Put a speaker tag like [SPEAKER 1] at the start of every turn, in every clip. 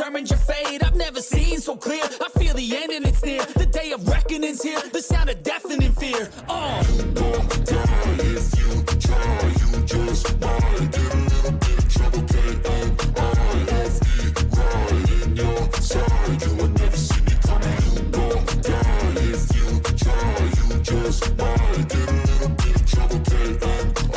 [SPEAKER 1] determined your fate. I've never seen so clear. I feel the end and it's near. The day of reckoning's here. The sound of deafening fear. You gon' die if you try. You just might get a little bit of trouble. K-O-I-F-E, right in your side. You will never see me coming. You gon' die if you try. You just might get a little bit of trouble. K-O-I-F-E,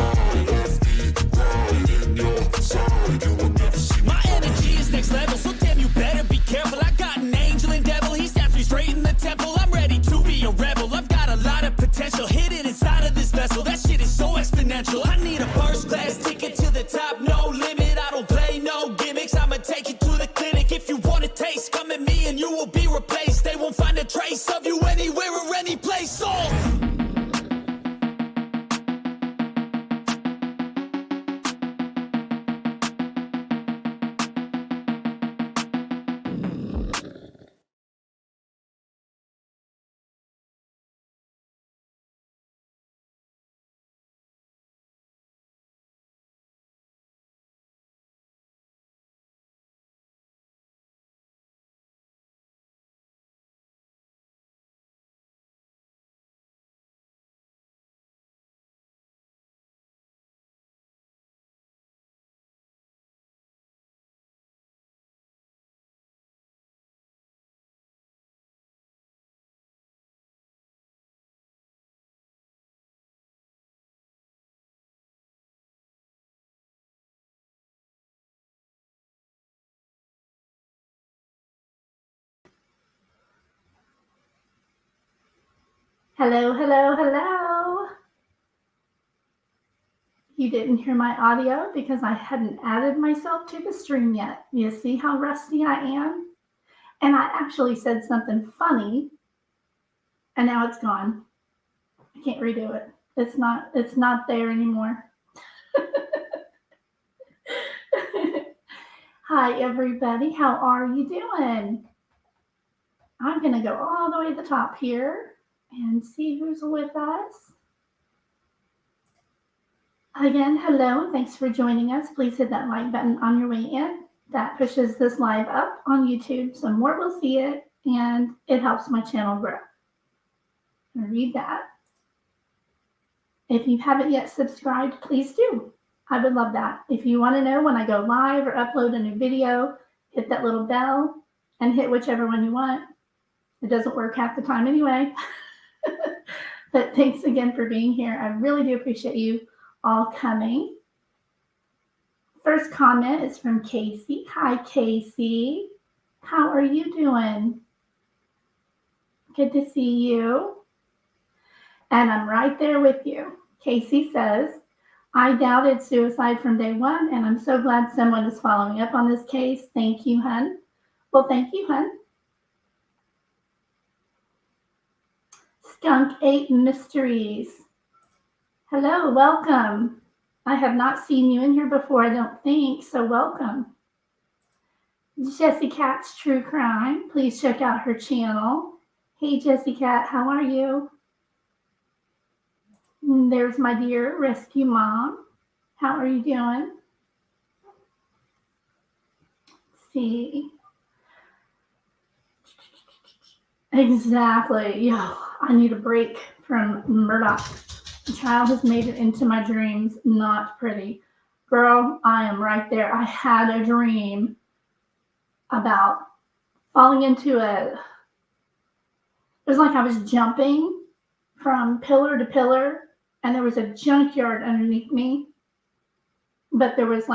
[SPEAKER 1] right in your side. You will never see me. My energy is next level, so damn you better be careful. I got an angel and devil, he snaps me straight in the temple. I'm ready to be a rebel. I've got a lot of potential hidden inside of this vessel. That shit is so exponential. I need a first class ticket to the top, no limit. I don't play no gimmicks. I'ma take you to the clinic. If you want a taste, come at me and you will be replaced. They won't find a trace of you anywhere or any place.
[SPEAKER 2] Hello, hello, hello. You didn't hear my audio because I hadn't added myself to the stream yet. You see how rusty I am? And I actually said something funny, and now it's gone. I can't redo it. It's not there anymore. Hi, everybody. How are you doing? I'm going to go all the way to the top here and see who's with us. Again, hello, and thanks for joining us. Please hit that like button on your way in. That pushes this live up on YouTube so more will see it, and it helps my channel grow. Read that. If you haven't yet subscribed, please do. I would love that. If you want to know when I go live or upload a new video, hit that little bell and hit whichever one you want. It doesn't work half the time anyway. But thanks again for being here. I really do appreciate you all coming. First comment is from Casey. Hi, Casey. How are you doing? Good to see you. And I'm right there with you. Casey says, I doubted suicide from day one, and I'm so glad someone is following up on this case. Thank you, hun. Well, thank you, hun. Skunk 8 Mysteries. Hello, welcome. I have not seen you in here before, I don't think, so welcome. Jessie Cat's True Crime. Please check out her channel. Hey, Jessie Cat, how are you? There's my dear rescue mom. How are you doing? Let's see. Exactly. Yo, I need a break from Murdoch. The child has made it into my dreams. Not pretty. Girl, I am right there. I had a dream about falling into it was like I was jumping from pillar to pillar, and there was a junkyard underneath me. But there was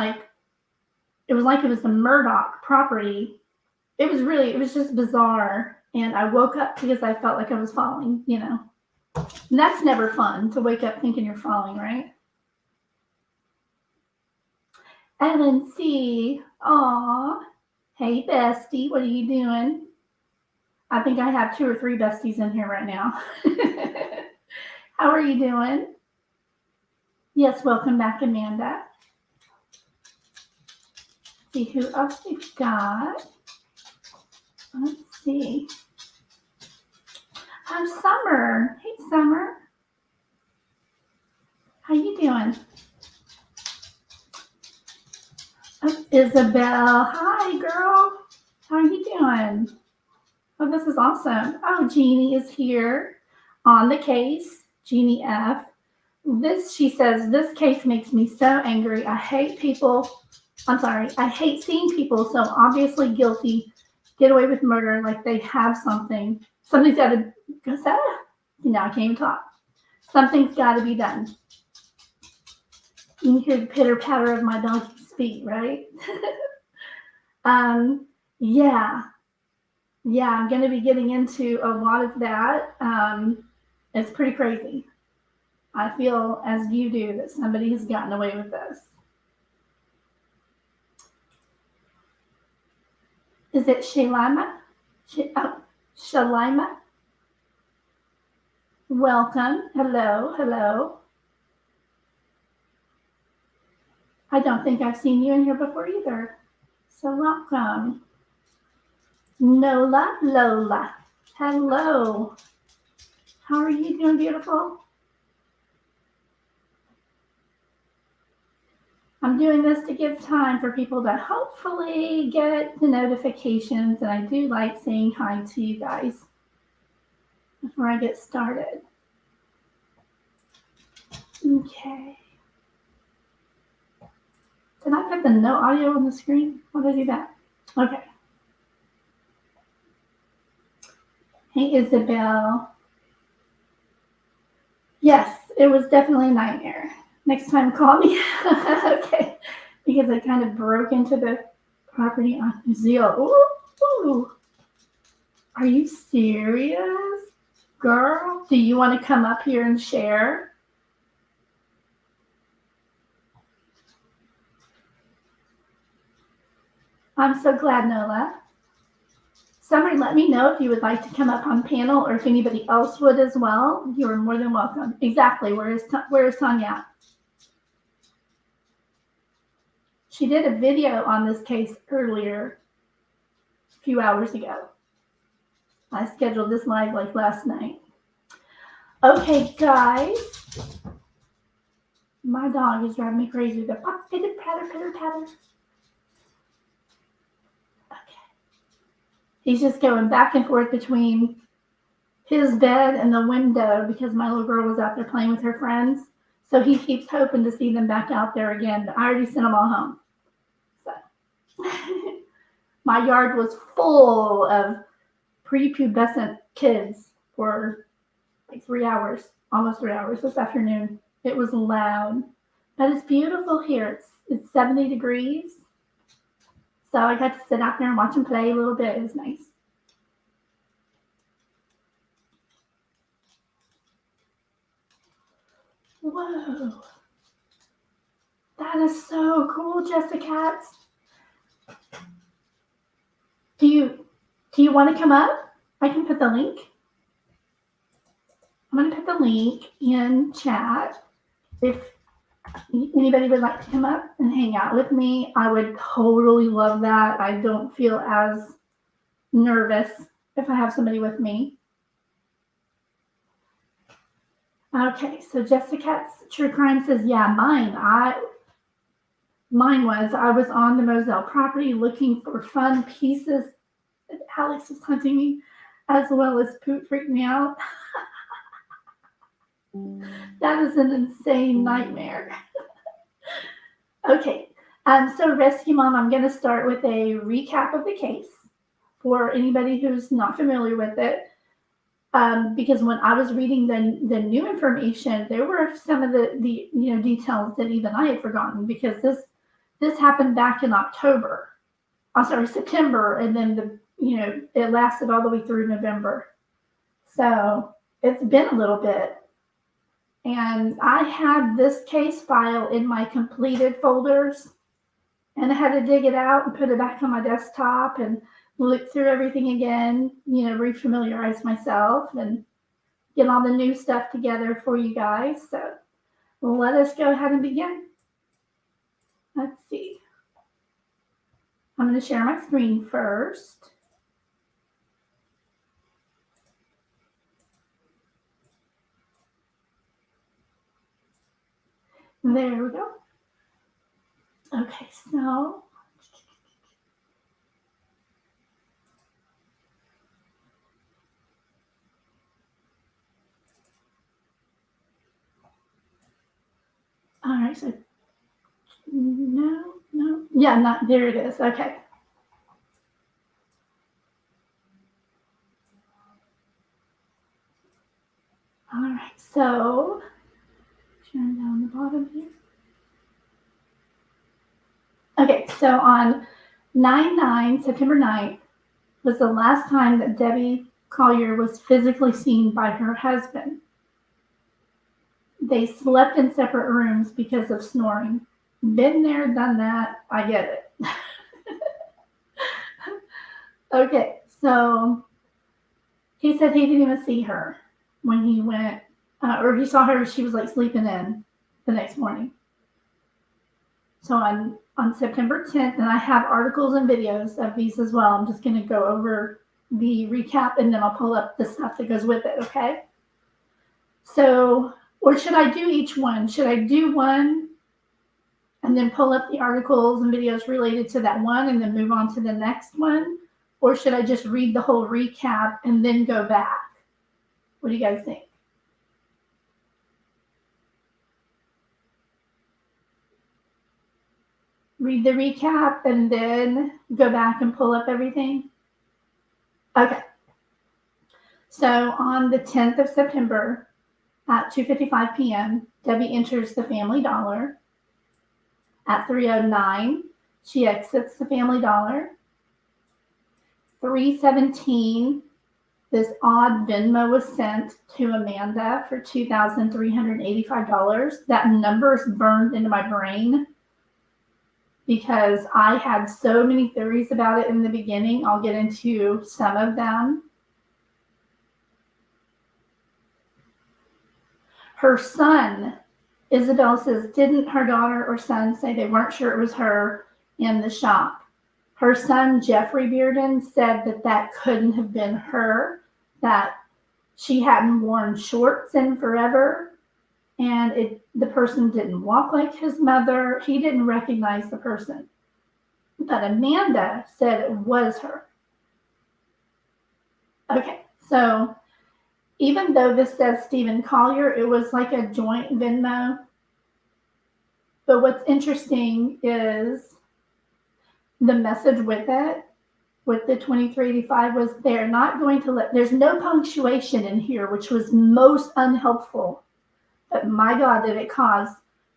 [SPEAKER 2] it was the Murdoch property. It was just bizarre. And I woke up because I felt like I was falling, you know. And that's never fun to wake up thinking you're falling, right? Ellen C. Aw. Hey, bestie. What are you doing? I think I have 2 or 3 besties in here right now. How are you doing? Yes, welcome back, Amanda. See who else we've got. Let's see. Oh, Summer. Hey, Summer. How you doing? Oh, Isabel. Hi, girl. doing? Oh, this is awesome. Oh, Jeannie is here on the case. Jeannie F. She says, this case makes me so angry. I hate seeing people so obviously guilty get away with murder like they have something. Something's got to, I can't even talk. Something's got to be done. You can hear the pitter patter of my donkey's feet, right? Yeah, I'm going to be getting into a lot of that. It's pretty crazy. I feel, as you do, that somebody has gotten away with this. Is it Shalima? Shalima? Welcome. Hello. I don't think I've seen you in here before either. So welcome. Lola. Hello. How are you doing, beautiful? I'm doing this to give time for people to hopefully get the notifications, and I do like saying hi to you guys before I get started. Okay. Did I put the no audio on the screen? Why did I do that? Okay. Hey, Isabel. Yes, it was definitely a nightmare. Next time, call me. Okay. Because I kind of broke into the property on Zeal. Ooh. Are you serious? Girl, do you want to come up here and share? I'm so glad, Nola. Somebody let me know if you would like to come up on panel, or if anybody else would as well. You are more than welcome. Exactly. Where is Tanya? She did a video on this case earlier, a few hours ago. I scheduled this live like last night. Okay, guys. My dog is driving me crazy. The pitter patter. Okay. He's just going back and forth between his bed and the window because my little girl was out there playing with her friends. So he keeps hoping to see them back out there again. But I already sent them all home. So my yard was full of prepubescent kids for like 3 hours, almost 3 hours this afternoon. It was loud, but it's beautiful here. It's 70 degrees. So I got to sit out there and watch them play a little bit. It was nice. Whoa. That is so cool, Jessica. Do you want to come up? I can put the link. I'm going to put the link in chat. If anybody would like to come up and hang out with me, I would totally love that. I don't feel as nervous if I have somebody with me. Okay, so Jessica's True Crime says, yeah, mine was I was on the Moselle property looking for fun pieces. Alex was hunting me, as well as Poop freaked me out. That is an insane nightmare. Okay, so Rescue Mom, I'm going to start with a recap of the case for anybody who's not familiar with it. Because when I was reading the new information, there were some of the details that even I had forgotten, because this happened back in September, and then it lasted all the way through November. So it's been a little bit. And I had this case file in my completed folders, and I had to dig it out and put it back on my desktop and look through everything again, refamiliarize myself and get all the new stuff together for you guys. So let us go ahead and begin. Let's see. I'm going to share my screen first. There we go. Okay, so right, so no. Yeah, not there it is. Okay. All right, so turn down the bottom here. Okay, so on 9/9, September 9th, was the last time that Debbie Collier was physically seen by her husband. They slept in separate rooms because of snoring. Been there, done that. I get it. Okay, so he said he didn't even see her when he went, or he saw her, she was like sleeping in the next morning. So on September 10th, and I have articles and videos of these as well. I'm just going to go over the recap and then I'll pull up the stuff that goes with it, okay? So, or should I do each one? Should I do one and then pull up the articles and videos related to that one and then move on to the next one? Or should I just read the whole recap and then go back? What do you guys think? Read the recap and then go back and pull up everything? Okay. So on the 10th of September at 2:55 p.m., Debbie enters the Family Dollar. At 3:09, she exits the Family Dollar. 3:17, this odd Venmo was sent to Amanda for $2,385. That number's burned into my brain because I had so many theories about it in the beginning. I'll get into some of them. Her son, Isabel says, didn't her daughter or son say they weren't sure it was her in the shop? Her son, Jeffrey Bearden, said that couldn't have been her, that she hadn't worn shorts in forever, and the person didn't walk like his mother. He didn't recognize the person. But Amanda said it was her. Okay, so even though this says Stephen Collier, it was like a joint Venmo. But what's interesting is the message with it, with the 2385, was they're not going to there's no punctuation in here, which was most unhelpful. But my God, did it cause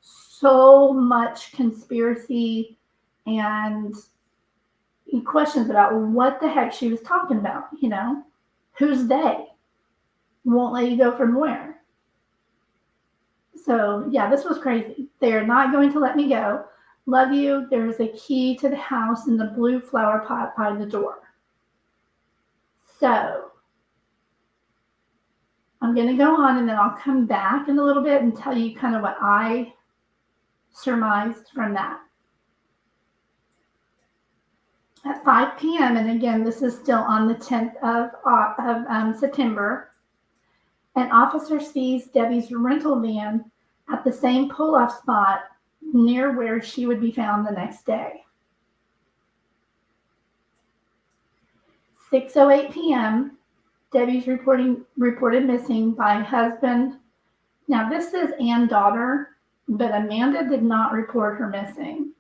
[SPEAKER 2] so much conspiracy and questions about what the heck she was talking about, Who's they? Won't let you go from where? So, yeah, this was crazy. They are not going to let me go. Love you. There's a key to the house in the blue flower pot by the door. So, I'm going to go on and then I'll come back in a little bit and tell you kind of what I surmised from that. At 5 p.m., and again, this is still on the 10th of September, an officer sees Debbie's rental van at the same pull-off spot near where she would be found the next day. 6:08 p.m., Debbie's reported missing by husband. Now, this is and daughter, but Amanda did not report her missing.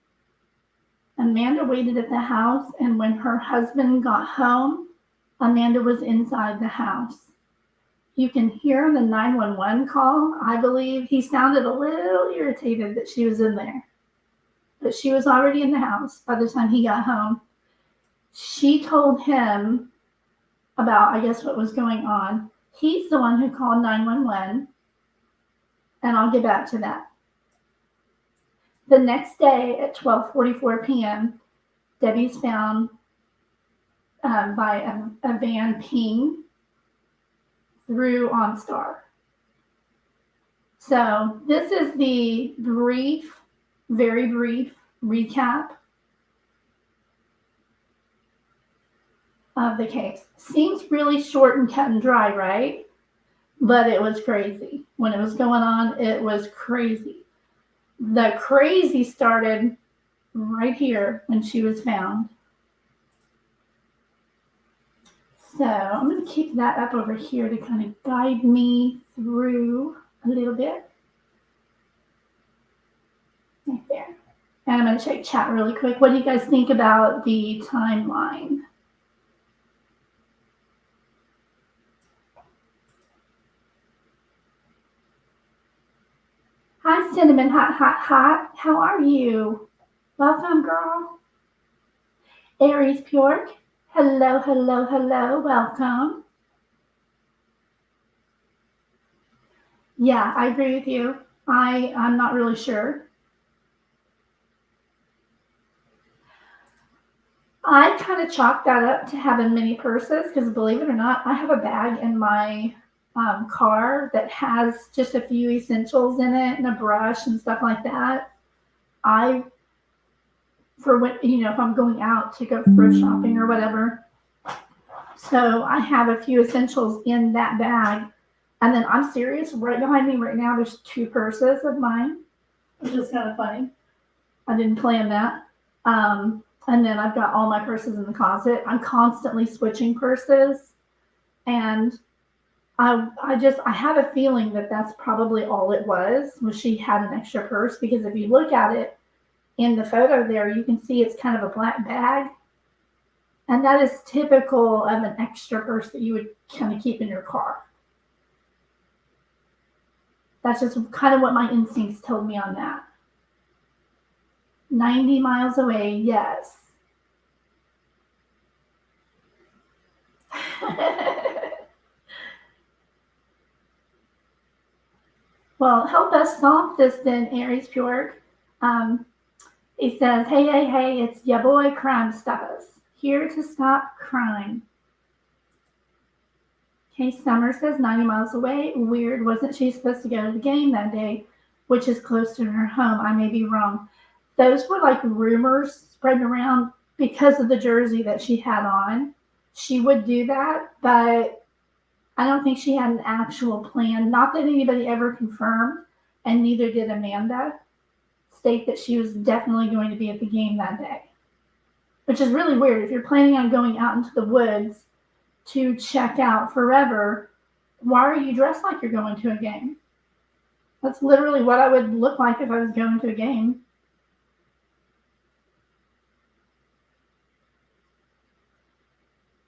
[SPEAKER 2] Amanda waited at the house, and when her husband got home, Amanda was inside the house. You can hear the 911 call. I believe he sounded a little irritated that she was in there, but she was already in the house by the time he got home. She told him about, I guess, what was going on. He's the one who called 911, and I'll get back to that. The next day at 12:44 p.m., Debbie's found by a van ping through OnStar. So this is the very brief recap of the case. Seems really short and cut and dry, right? But it was crazy. When it was going on, it was crazy. The crazy started right here when she was found. So I'm going to keep that up over here to kind of guide me through a little bit. right there. And I'm going to check chat really quick. What do you guys think about the timeline? Hi, Cinnamon Hot Hot Hot. How are you? Welcome, girl. Aries Pure. Hello, hello, hello. Welcome. Yeah, I agree with you. I'm not really sure. I kind of chalk that up to having many purses because, believe it or not, I have a bag in my car that has just a few essentials in it and a brush and stuff like that. For when, if I'm going out to go thrift shopping or whatever. So I have a few essentials in that bag. And then I'm serious, right behind me right now, there's 2 purses of mine, which is kind of funny. I didn't plan that. And then I've got all my purses in the closet. I'm constantly switching purses. And I have a feeling that that's probably all it was she had an extra purse. Because if you look at it in the photo there, you can see it's kind of a black bag. And that is typical of an extra purse that you would kind of keep in your car. That's just kind of what my instincts told me on that. 90 miles away, yes. Well, help us solve this then, Aries Pure. He says, hey, it's ya boy Crime Stoppers. Here to stop crime. Okay, Summer says 90 miles away. Weird. Wasn't she supposed to go to the game that day, which is close to her home? I may be wrong. Those were like rumors spreading around because of the jersey that she had on. She would do that, but I don't think she had an actual plan. Not that anybody ever confirmed, and neither did Amanda state that she was definitely going to be at the game that day, which is really weird. If you're planning on going out into the woods to check out forever, why are you dressed like you're going to a game? That's literally what I would look like if I was going to a game.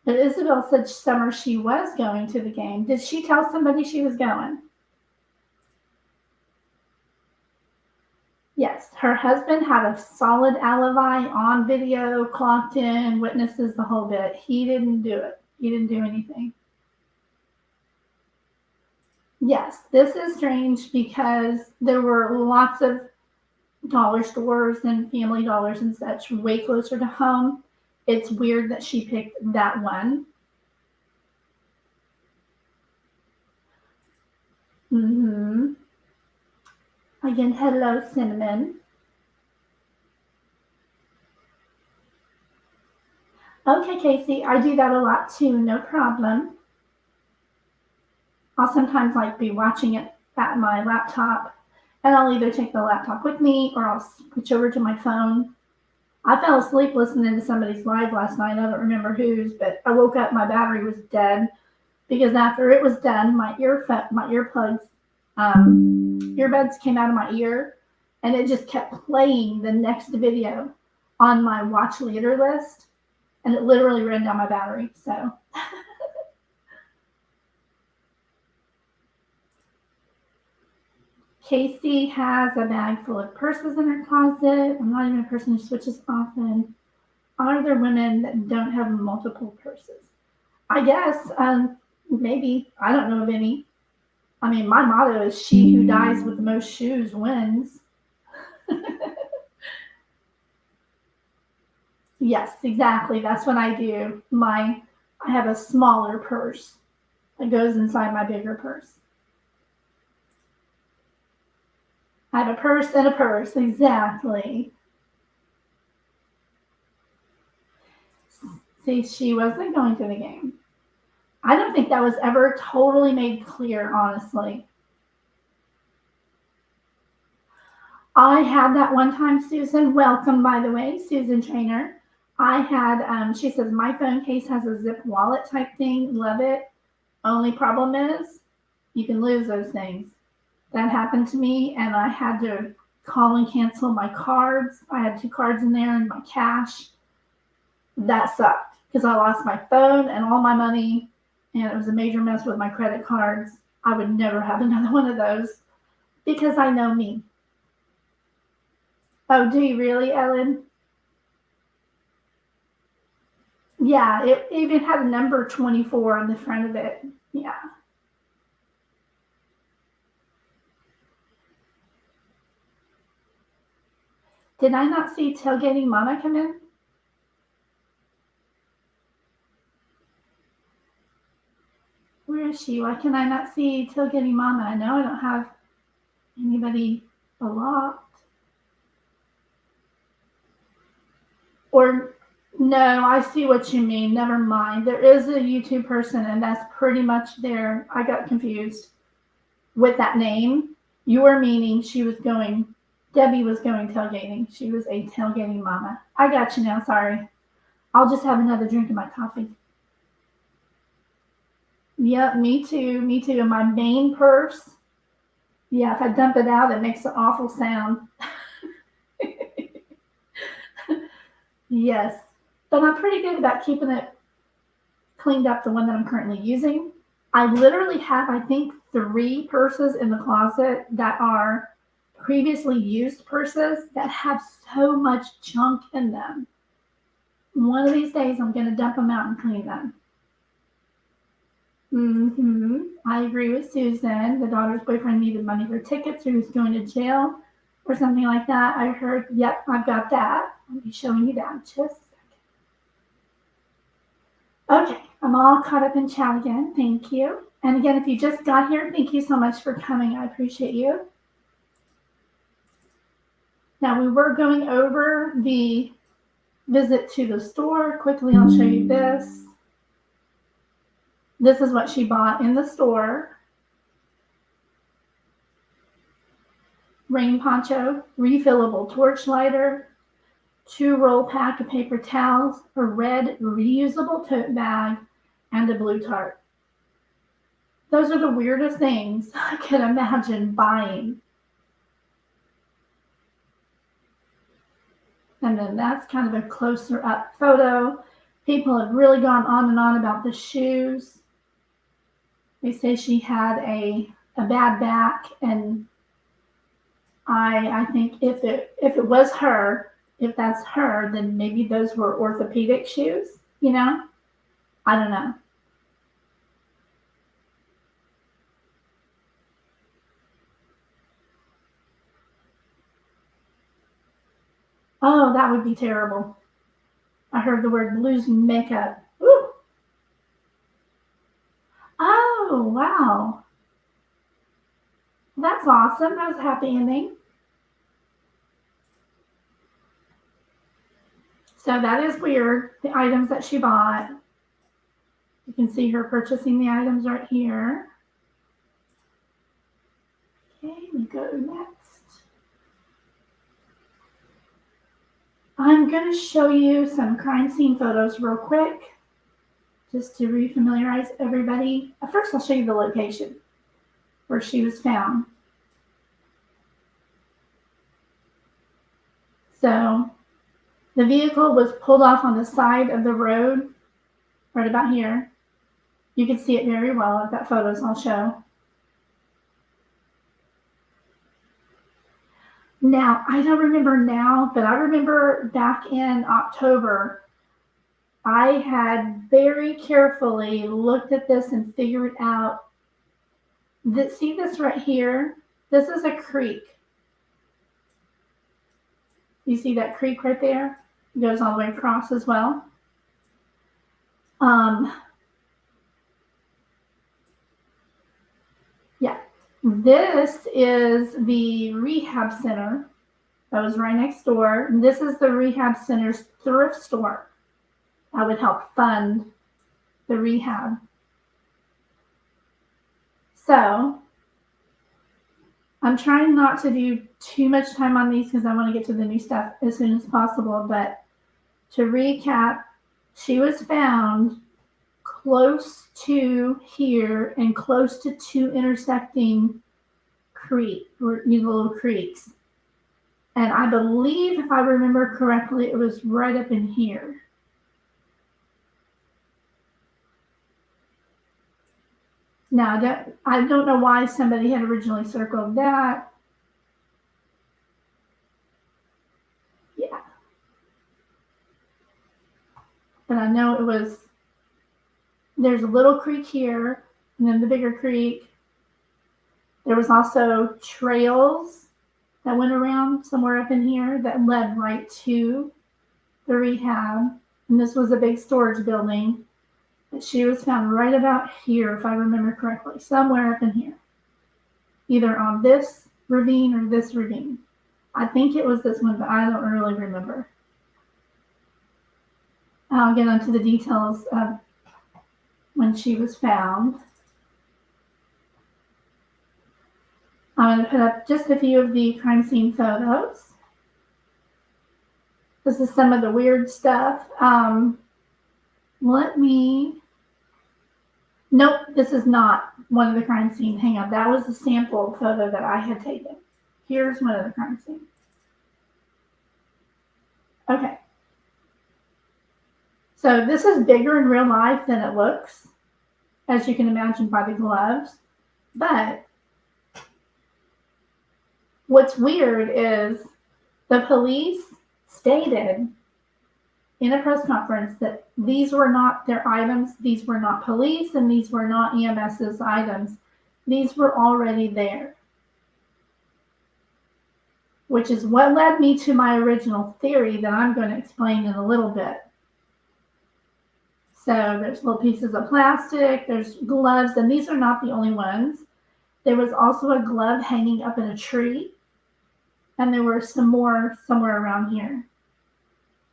[SPEAKER 2] But Isabel said Summer she was going to the game. Did she tell somebody she was going? Yes, her husband had a solid alibi on video, clocked in, witnesses, the whole bit. He didn't do it. He didn't do anything. Yes, this is strange because there were lots of dollar stores and Family Dollars and such way closer to home. It's weird that she picked that one. Again, hello, Cinnamon. Okay, Casey, I do that a lot too, no problem. I'll sometimes be watching it at my laptop, and I'll either take the laptop with me or I'll switch over to my phone. I fell asleep listening to somebody's live last night. I don't remember whose, but I woke up, my battery was dead because after it was done, my earbuds came out of my ear, and it just kept playing the next video on my watch later list, and it literally ran down my battery. So Casey has a bag full of purses in her closet. I'm not even a person who switches often. Are there women that don't have multiple purses? I guess, maybe. I don't know of any. I mean, my motto is she who dies with the most shoes wins. Yes, exactly. That's what I do. I have a smaller purse that goes inside my bigger purse. I have a purse and a purse, exactly. See, she wasn't going to the game. I don't think that was ever totally made clear, honestly. I had that one time, Susan. Welcome, by the way, Susan Trainer. I had, she says, my phone case has a zip wallet type thing. Love it. Only problem is you can lose those things. That happened to me, and I had to call and cancel my cards. I had 2 cards in there and my cash. That sucked because I lost my phone and all my money, and it was a major mess with my credit cards. I would never have another one of those because I know me. Oh, do you really, Ellen? Yeah, it even had a number 24 on the front of it. Yeah. Did I not see Tailgating Mama come in? Where is she? Why can I not see Tailgating Mama? I know I don't have anybody blocked. Or, no, I see what you mean. Never mind. There is a YouTube person, and that's pretty much there. I got confused with that name. You were meaning Debbie was going tailgating. She was a tailgating mama. I got you now. Sorry. I'll just have another drink of my coffee. Yep, me too. Me too. And my main purse. Yeah, if I dump it out, it makes an awful sound. Yes. But I'm pretty good about keeping it cleaned up, the one that I'm currently using. I literally have, I think, 3 purses in the closet that are previously used purses that have so much junk in them. One of these days, I'm going to dump them out and clean them. I agree with Susan. The daughter's boyfriend needed money for tickets, or he was going to jail or something like that. I heard, yep, I've got that. I'll be showing you that in just a second. Okay, I'm all caught up in chat again. Thank you. And again, if you just got here, thank you so much for coming. I appreciate you. Now, we were going over the visit to the store. Quickly, I'll show you this. This is what she bought in the store. Rain poncho, refillable torch lighter, 2-roll pack of paper towels, a red reusable tote bag, and a blue tarp. Those are the weirdest things I could imagine buying. And then that's kind of a closer up photo. People have really gone on and on about the shoes. They say she had a bad back, and I think if it was her, if that's her, then maybe those were orthopedic shoes, you know? I don't know. Oh, that would be terrible. I heard the word losing makeup. Ooh. Oh, wow. That's awesome. That was a happy ending. So that is weird, the items that she bought. You can see her purchasing the items right here. Okay, we go next. I'm going to show you some crime scene photos real quick, just to refamiliarize everybody. First, I'll show you the location where she was found. So the vehicle was pulled off on the side of the road, right about here. You can see it very well. I've got photos I'll show. Now, I don't remember now, but I remember back in October, I had very carefully looked at this and figured out that, see this right here? This is a creek. You see that creek right there? It goes all the way across as well. Yeah, this is the rehab center that was right next door. And this is the rehab center's thrift store. I would help fund the rehab. So I'm trying not to do too much time on these because I want to get to the new stuff as soon as possible. But to recap, she was found close to here and close to 2 intersecting creek, or little creeks. And I believe, if I remember correctly, it was right up in here. Now, I don't know why somebody had originally circled that. Yeah. But I know it was, there's a little creek here, and then the bigger creek. There was also trails that went around somewhere up in here that led right to the rehab. And this was a big storage building. But she was found right about here, if I remember correctly, somewhere up in here. Either on this ravine or this ravine. I think it was this one, but I don't really remember. I'll get into the details of when she was found. I'm going to put up just a few of the crime scene photos. This is some of the weird stuff. Nope, this is not one of the crime scene. Hang on, that was a sample photo that I had taken. Here's one of the crime scene. Okay. So this is bigger in real life than it looks, as you can imagine by the gloves. But what's weird is the police stated in a press conference that these were not their items, these were not police, and these were not EMS's items. These were already there. Which is what led me to my original theory that I'm going to explain in a little bit. So there's little pieces of plastic, there's gloves, and these are not the only ones. There was also a glove hanging up in a tree, and there were some more somewhere around here.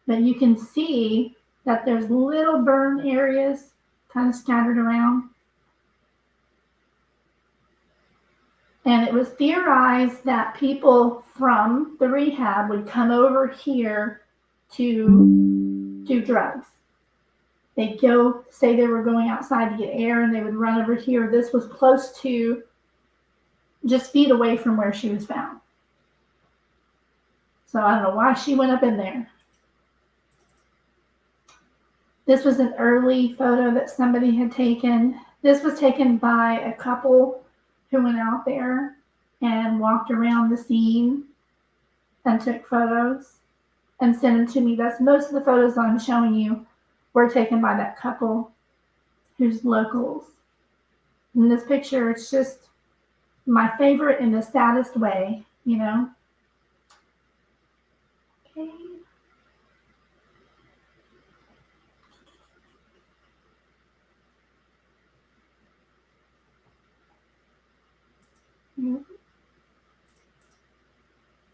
[SPEAKER 2] But you can see that there's little burn areas kind of scattered around. And it was theorized that people from the rehab would come over here to do drugs. They'd go, say they were going outside to get air, and they would run over here. This was close to just feet away from where she was found. So I don't know why she went up in there. This was an early photo that somebody had taken. This was taken by a couple who went out there and walked around the scene and took photos and sent them to me. That's most of the photos I'm showing you were taken by that couple who's locals. In this picture, it's just my favorite in the saddest way, you know. Okay.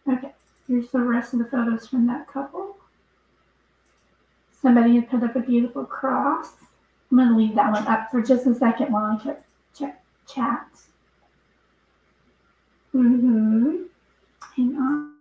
[SPEAKER 2] Okay, here's the rest of the photos from that couple. Somebody had put up a beautiful cross. I'm going to leave that one up for just a second while I check chats. Hang on.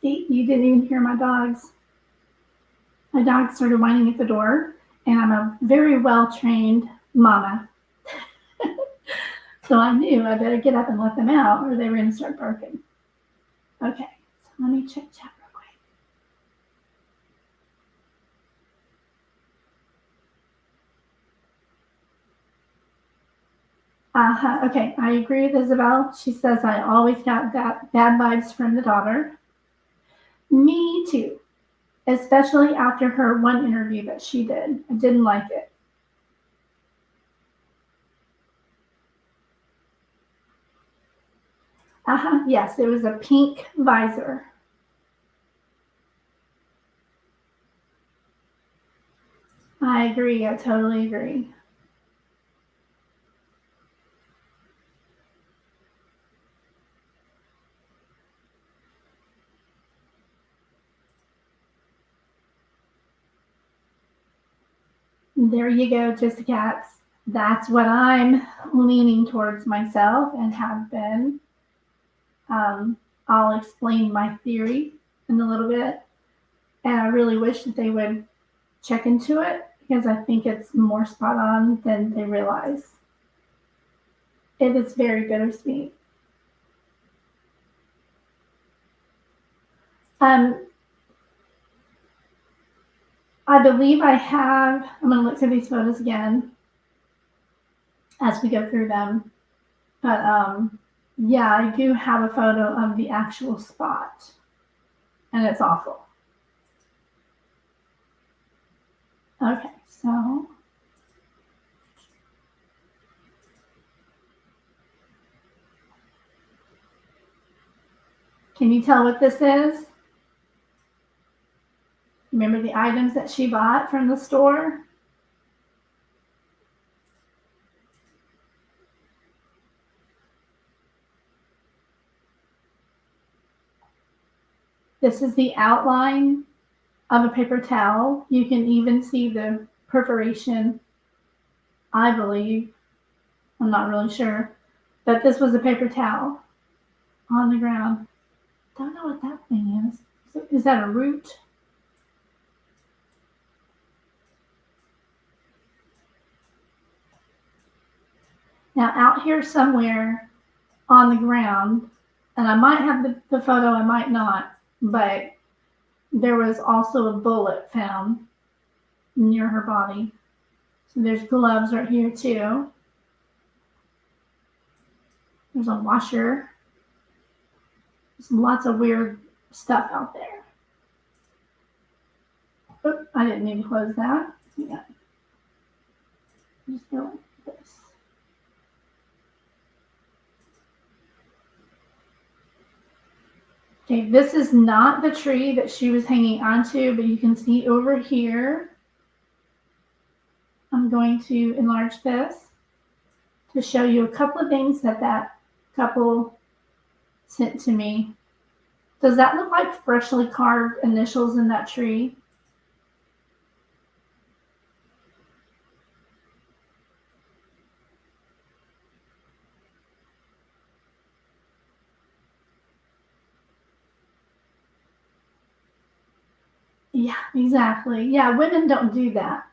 [SPEAKER 2] See, you didn't even hear my dogs. My dog started whining at the door, and I'm a very well-trained mama. So I knew I better get up and let them out or they were going to start barking. Okay, so let me check chat real quick. Okay, I agree with Isabel. She says, I always got that bad vibes from the daughter. Me too, especially after her one interview that she did. I didn't like it. Yes, it was a pink visor. I agree. I totally agree. There you go, just cats. That's what I'm leaning towards myself and have been. I'll explain my theory in a little bit. And I really wish that they would check into it because I think it's more spot on than they realize. It is very bittersweet. I believe I have, I'm going to look through these photos again as we go through them. But yeah, I do have a photo of the actual spot. And it's awful. Okay, so can you tell what this is? Remember the items that she bought from the store? This is the outline of a paper towel. You can even see the perforation, I believe. I'm not really sure. But this was a paper towel on the ground. Don't know what that thing is. Is that a root? Now out here somewhere on the ground, and I might have the photo, I might not, but there was also a bullet found near her body. So there's gloves right here too. There's a washer. There's lots of weird stuff out there. Oops, I didn't need to close that. Yeah. Just go like this. Okay, this is not the tree that she was hanging onto, but you can see over here. I'm going to enlarge this to show you a couple of things that couple sent to me. Does that look like freshly carved initials in that tree? Yeah, exactly. Yeah, women don't do that.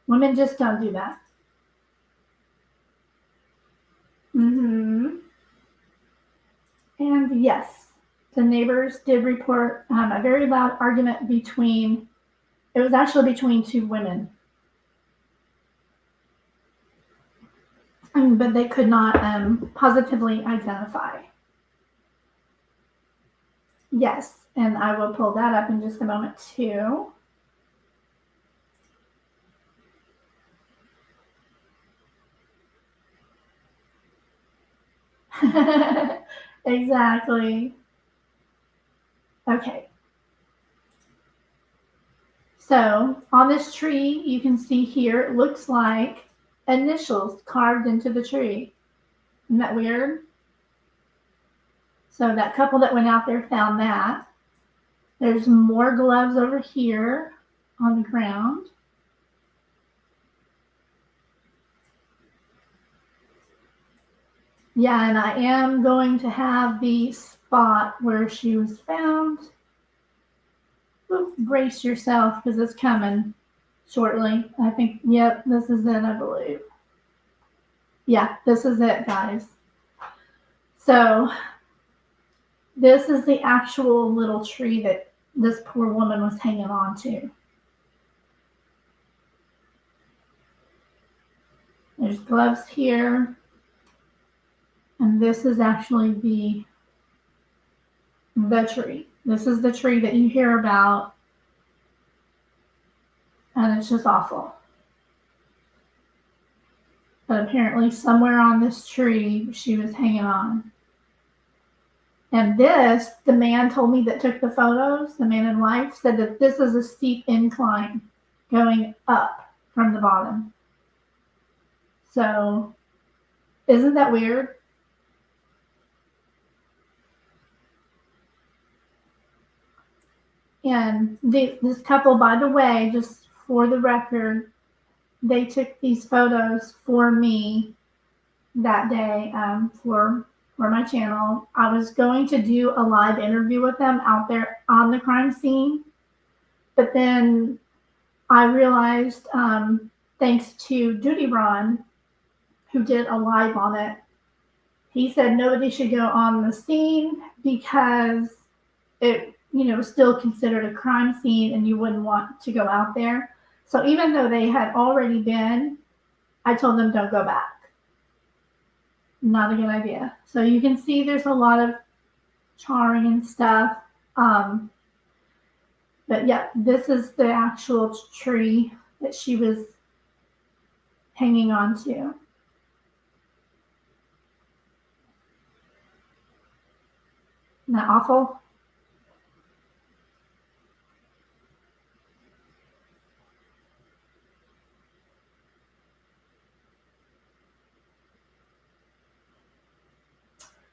[SPEAKER 2] Women just don't do that. Mm-hmm. And yes, the neighbors did report a very loud argument between, it was actually between two women. But they could not positively identify. Yes, and I will pull that up in just a moment too. Exactly. Okay. So on this tree, you can see here, it looks like initials carved into the tree. Isn't that weird? So that couple that went out there found that. There's more gloves over here on the ground. Yeah, and I am going to have the spot where she was found. Ooh, brace yourself because it's coming shortly. I think, yep, this is it, I believe. Yeah, this is it, guys. So this is the actual little tree that this poor woman was hanging on to. There's gloves here. And this is actually the tree. This is the tree that you hear about. And it's just awful. But apparently somewhere on this tree, she was hanging on. And this, the man told me that took the photos, the man and wife, said that this is a steep incline going up from the bottom. So, isn't that weird? And this couple, by the way, just for the record, they took these photos for me that day for my channel. I was going to do a live interview with them out there on the crime scene, but then I realized, thanks to Duty Ron, who did a live on it, he said nobody should go on the scene because it, still considered a crime scene and you wouldn't want to go out there. So even though they had already been, I told them don't go back. Not a good idea. So you can see there's a lot of charring and stuff. But yeah, this is the actual tree that she was hanging on to. Isn't that awful?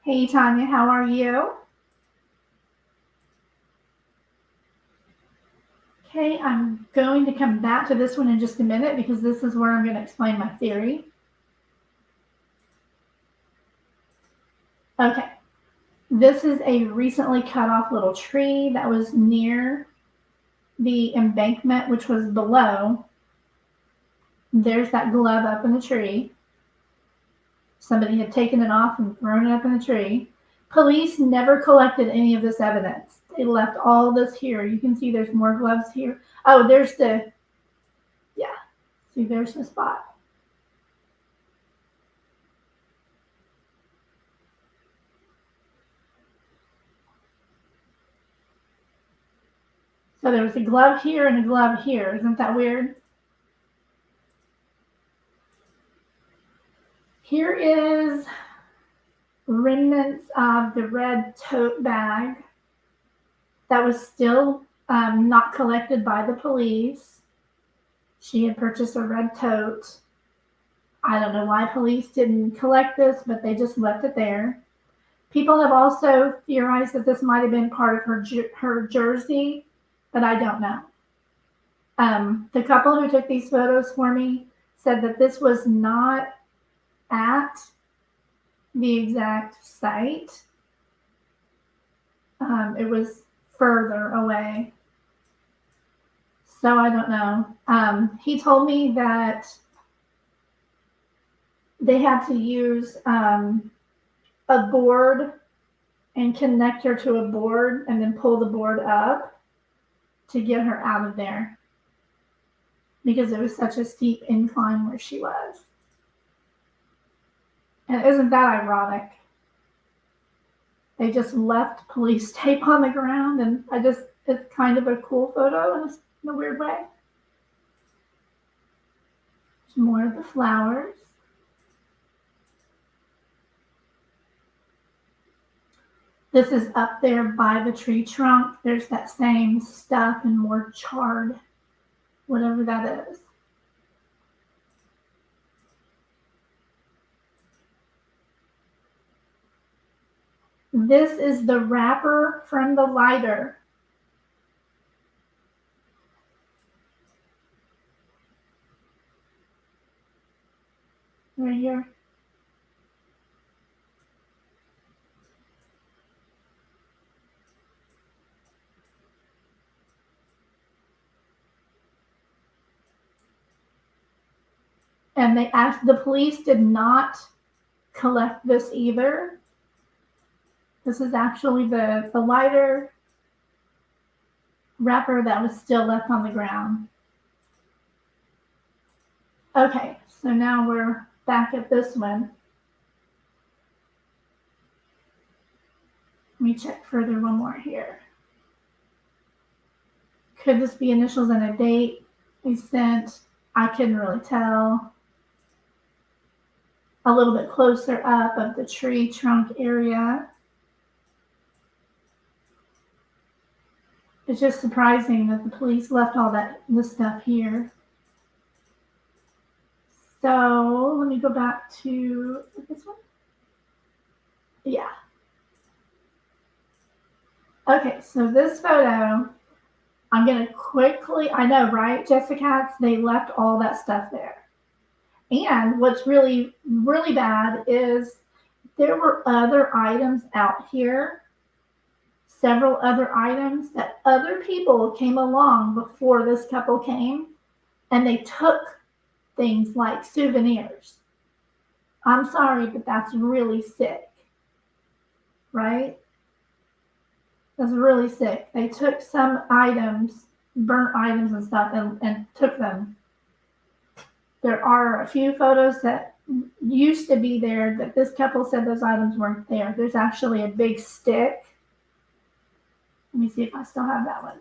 [SPEAKER 2] Hey, Tanya, how are you? Okay, I'm going to come back to this one in just a minute because this is where I'm going to explain my theory. Okay, this is a recently cut off little tree that was near the embankment, which was below. There's that glove up in the tree. Somebody had taken it off and thrown it up in the tree. Police never collected any of this evidence. They left all this here. You can see there's more gloves here. Oh, there's the, yeah. See, there's the spot. So there was a glove here and a glove here. Isn't that weird? Here is remnants of the red tote bag that was still not collected by the police. She had purchased a red tote. I don't know why police didn't collect this, but they just left it there. People have also theorized that this might have been part of her jersey, but I don't know. The couple who took these photos for me said that this was not at the exact site. It was further away. So I don't know. He told me that they had to use a board and connect her to a board and then pull the board up to get her out of there because it was such a steep incline where she was. And isn't that ironic? They just left police tape on the ground, and it's kind of a cool photo in a weird way. There's more of the flowers. This is up there by the tree trunk. There's that same stuff and more charred, whatever that is. This is the wrapper from the lighter. Right here. And the police did not collect this either. This is actually the lighter wrapper that was still left on the ground. Okay, so now we're back at this one. Let me check further one more here. Could this be initials and a date they sent? I couldn't really tell. A little bit closer up of the tree trunk area. It's just surprising that the police left all this stuff here. So let me go back to this one. Yeah. Okay, so this photo, I'm going to quickly, I know, right, Jessica? They left all that stuff there. And what's really, really bad is there were other items out here, several other items that other people came along before this couple came, and they took things like souvenirs. I'm sorry, but that's really sick, right? That's really sick. They took some items, burnt items and stuff, and took them. There are a few photos that used to be there that this couple said those items weren't there. There's actually a big stick. Let me see if I still have that one.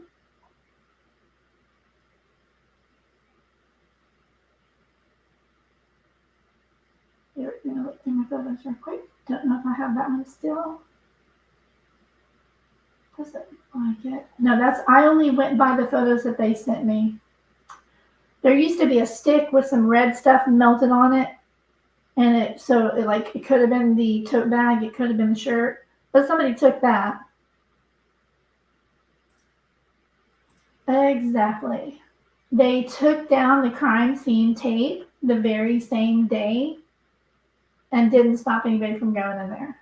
[SPEAKER 2] Here, look through my photos real quick. Don't know if I have that one still. Doesn't like it. No, I only went by the photos that they sent me. There used to be a stick with some red stuff melted on it, and it could have been the tote bag, it could have been the shirt, but somebody took that. Exactly. They took down the crime scene tape the very same day and didn't stop anybody from going in there.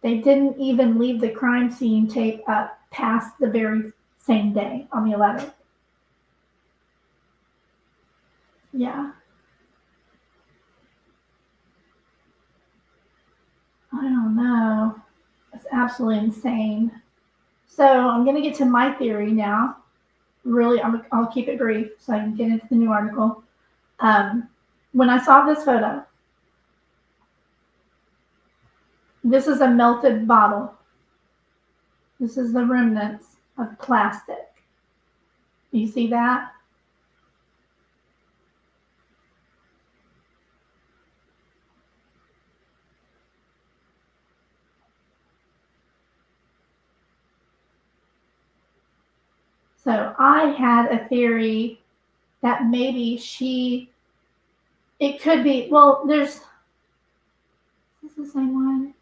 [SPEAKER 2] They didn't even leave the crime scene tape up past the very same day on the 11th. Yeah. I don't know. It's absolutely insane. So I'm going to get to my theory now. Really, I'll keep it brief so I can get into the new article. When I saw this photo, this is a melted bottle. This is the remnants of plastic. Do you see that? So I had a theory that maybe it could be, well, is this the same one?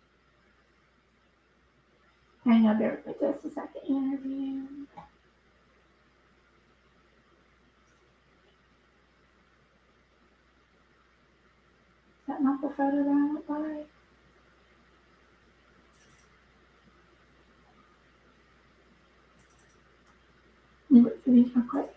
[SPEAKER 2] Hang on, bear with me just a second. Interview. Is that not the photo that I went by? Let me look through these real quick.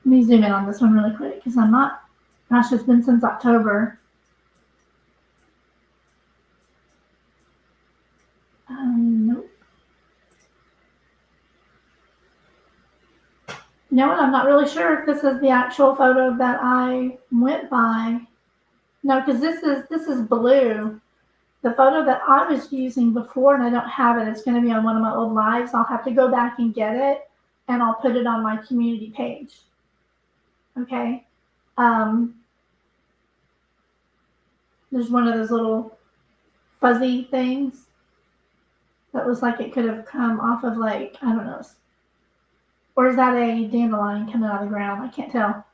[SPEAKER 2] Let me zoom in on this one really quick because gosh, it's been since October. Nope. You know what? I'm not really sure if this is the actual photo that I went by. No, because this is blue. The photo that I was using before, and I don't have it. It's going to be on one of my old lives. I'll have to go back and get it, and I'll put it on my community page. Okay. There's one of those little fuzzy things that looks like it could have come off of, like, I don't know. Or is that a dandelion coming out of the ground? I can't tell.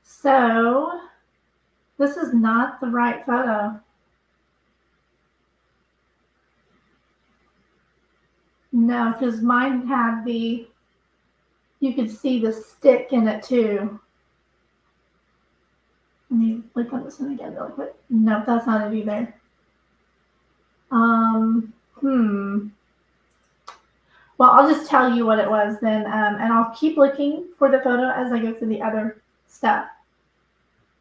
[SPEAKER 2] So this is not the right photo. No, because mine had you could see the stick in it too. Let me click on this one again real quick. Nope, that's not it either. Well, I'll just tell you what it was then, and I'll keep looking for the photo as I go through the other stuff.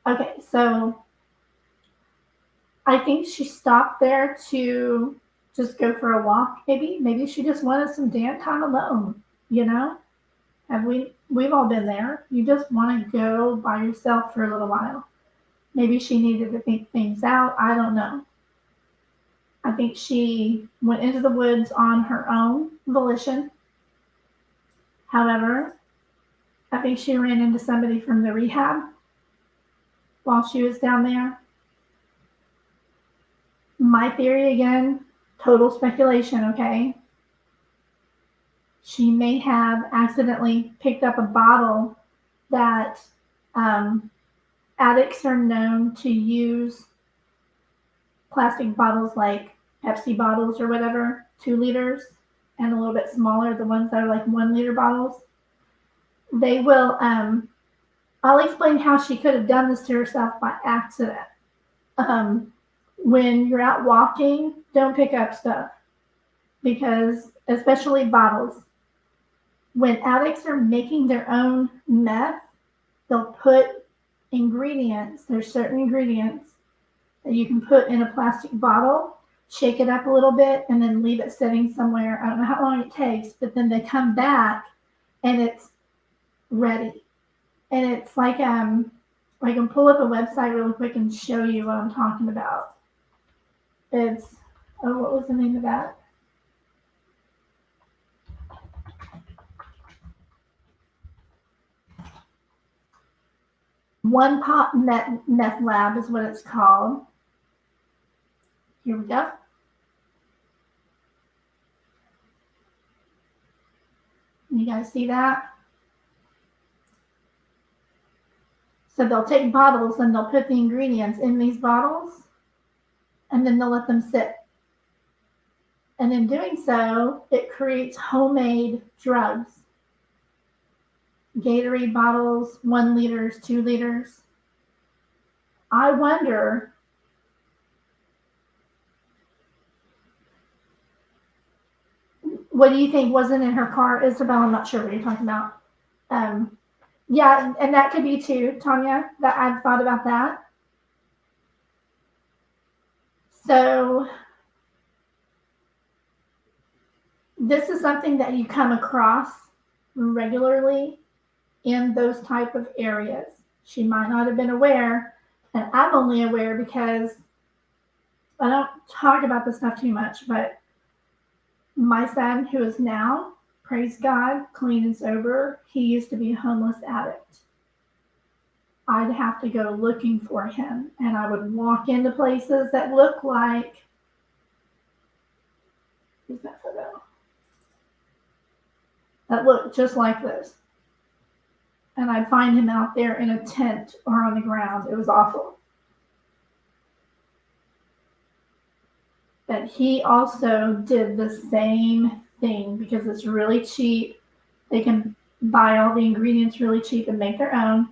[SPEAKER 2] Okay, so I think she stopped there to just go for a walk, maybe. Maybe she just wanted some damn time alone, you know? We've all been there. You just want to go by yourself for a little while. Maybe she needed to think things out. I don't know. I think she went into the woods on her own volition. However, I think she ran into somebody from the rehab while she was down there. My theory, again, total speculation, okay? She may have accidentally picked up a bottle that addicts are known to use plastic bottles like Pepsi bottles or whatever, 2 liters, and a little bit smaller, the ones that are like 1 liter bottles. They will, I'll explain how she could have done this to herself by accident. When you're out walking, don't pick up stuff, because especially bottles, when addicts are making their own meth, they'll put ingredients, there's certain ingredients that you can put in a plastic bottle, shake it up a little bit, and then leave it sitting somewhere. I don't know how long it takes, but then they come back and it's ready. And it's like, I can pull up a website really quick and show you what I'm talking about. It's, what was the name of that? One Pot Meth Lab is what it's called. Here we go. You guys see that? So they'll take bottles and they'll put the ingredients in these bottles, and then they'll let them sit. And in doing so, it creates homemade drugs. Gatorade bottles, 1 liters, 2 liters. I wonder what do you think wasn't in her car, Isabel? I'm not sure what you're talking about. Yeah, and that could be too, Tanya, that I've thought about that. So this is something that you come across regularly in those type of areas. She might not have been aware, and I'm only aware because I don't talk about this stuff too much, but my son, who is now, praise God, clean and sober, he used to be a homeless addict. I'd have to go looking for him, and I would walk into places that look like, who's that photo? That looked just like this. And I'd find him out there in a tent or on the ground. It was awful. But he also did the same thing because it's really cheap. They can buy all the ingredients really cheap and make their own.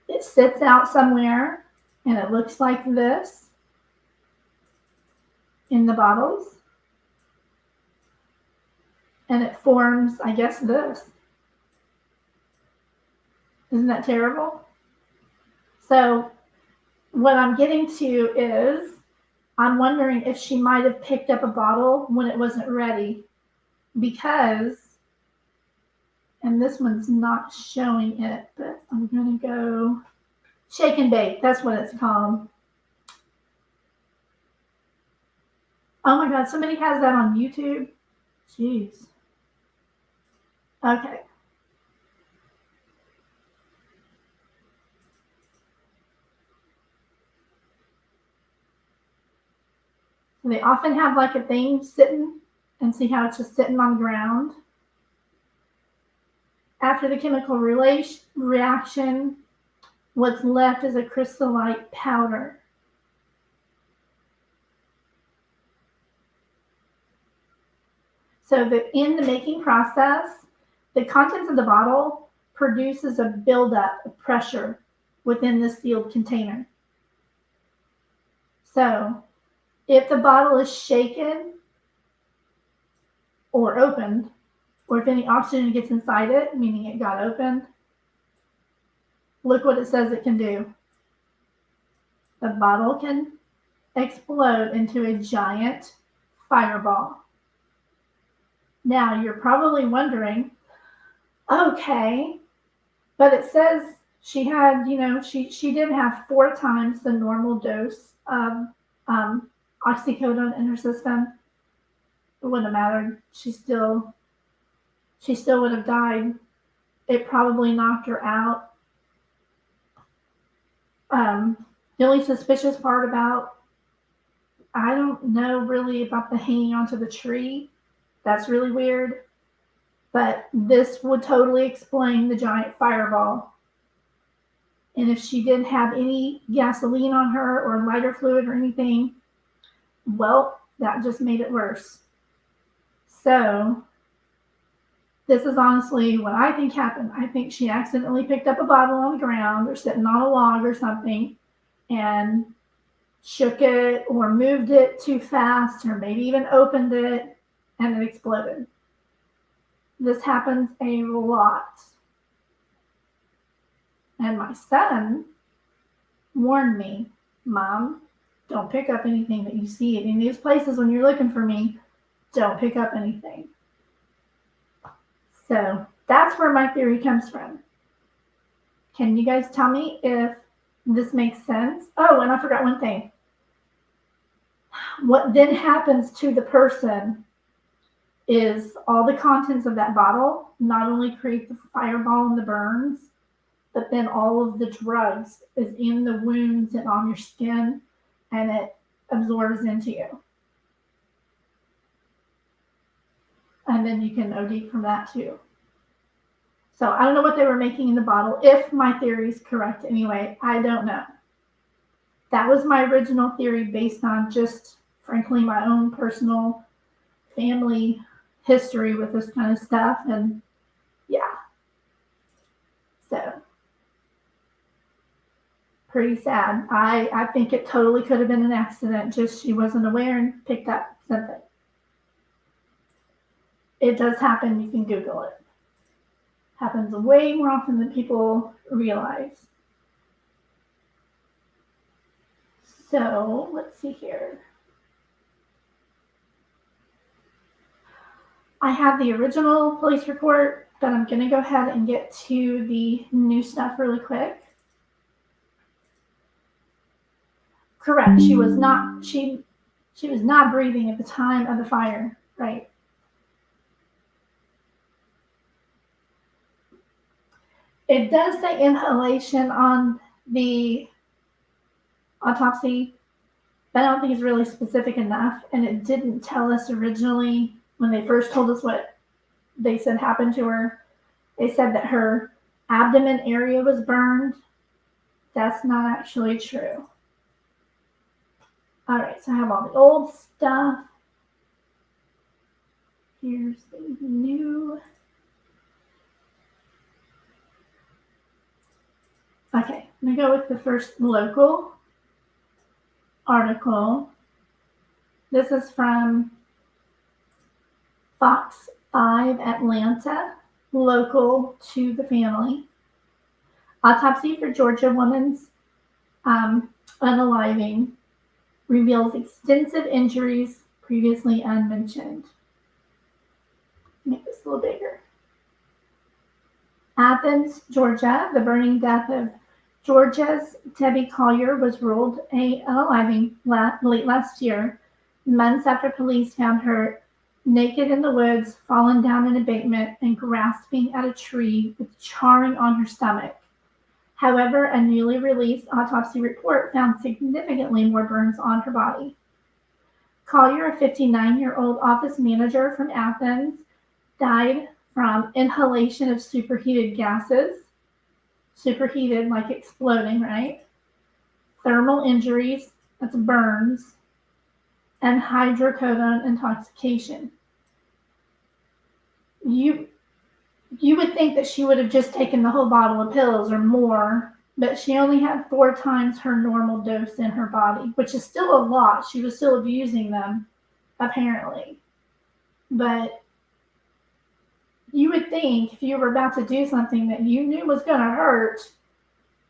[SPEAKER 2] It sits out somewhere and it looks like this in the bottles. And it forms, I guess, this. Isn't that terrible? So what I'm getting to is I'm wondering if she might have picked up a bottle when it wasn't ready, because, and this one's not showing it, but I'm going to go shake and bake. That's what it's called. Oh my God, somebody has that on YouTube. Jeez. Okay. They often have like a thing sitting, and see how it's just sitting on the ground. After the chemical reaction, what's left is a crystallite powder. So in the making process, the contents of the bottle produces a buildup of pressure within the sealed container. So if the bottle is shaken or opened, or if any oxygen gets inside it, meaning it got opened, look what it says it can do. The bottle can explode into a giant fireball. Now you're probably wondering, okay, but it says she had, she did have 4 times the normal dose of oxycodone in her system. It wouldn't have mattered. She still would have died. It probably knocked her out. The only suspicious part about, I don't know really about the hanging onto the tree. That's really weird. But this would totally explain the giant fireball. And if she didn't have any gasoline on her or lighter fluid or anything, Well, that just made it worse. So this is honestly what I think happened. I think she accidentally picked up a bottle on the ground or sitting on a log or something and shook it or moved it too fast or maybe even opened it and it exploded. This happens a lot. And my son warned me, Mom, don't pick up anything that you see in these places when you're looking for me. Don't pick up anything. So that's where my theory comes from. Can you guys tell me if this makes sense? Oh, and I forgot one thing. What then happens to the person is all the contents of that bottle not only create the fireball and the burns, but then all of the drugs is in the wounds and on your skin, and it absorbs into you. And then you can OD from that too. So I don't know what they were making in the bottle. If my theory is correct anyway, I don't know. That was my original theory based on just, frankly, my own personal family history with this kind of stuff. And yeah. So pretty sad. I think it totally could have been an accident, just she wasn't aware and picked up something. It does happen. You can Google it. Happens way more often than people realize. So let's see here. I have the original police report, but I'm going to go ahead and get to the new stuff really quick. Correct. She was not breathing at the time of the fire, right? It does say inhalation on the autopsy, but I don't think it's really specific enough. And it didn't tell us originally when they first told us what they said happened to her. They said that her abdomen area was burned. That's not actually true. All right, so I have all the old stuff. Here's the new. Okay, I'm going to go with the first local article. This is from Fox 5 Atlanta, local to the family. Autopsy for Georgia woman's unaliving reveals extensive injuries previously unmentioned. Make this a little bigger. Athens, Georgia. The death of Georgia's Debbie Collier was ruled unaliving late last year, months after police found her naked in the woods, fallen down an embankment, and grasping at a tree with charring on her stomach. However, a newly released autopsy report found significantly more burns on her body. Collier, a 59-year-old office manager from Athens, died from inhalation of superheated gases. Superheated, like exploding, right? Thermal injuries, that's burns, and hydrocodone intoxication. You would think that she would have just taken the whole bottle of pills or more, but she only had 4 times her normal dose in her body, which is still a lot. She was still abusing them, apparently. But you would think if you were about to do something that you knew was going to hurt,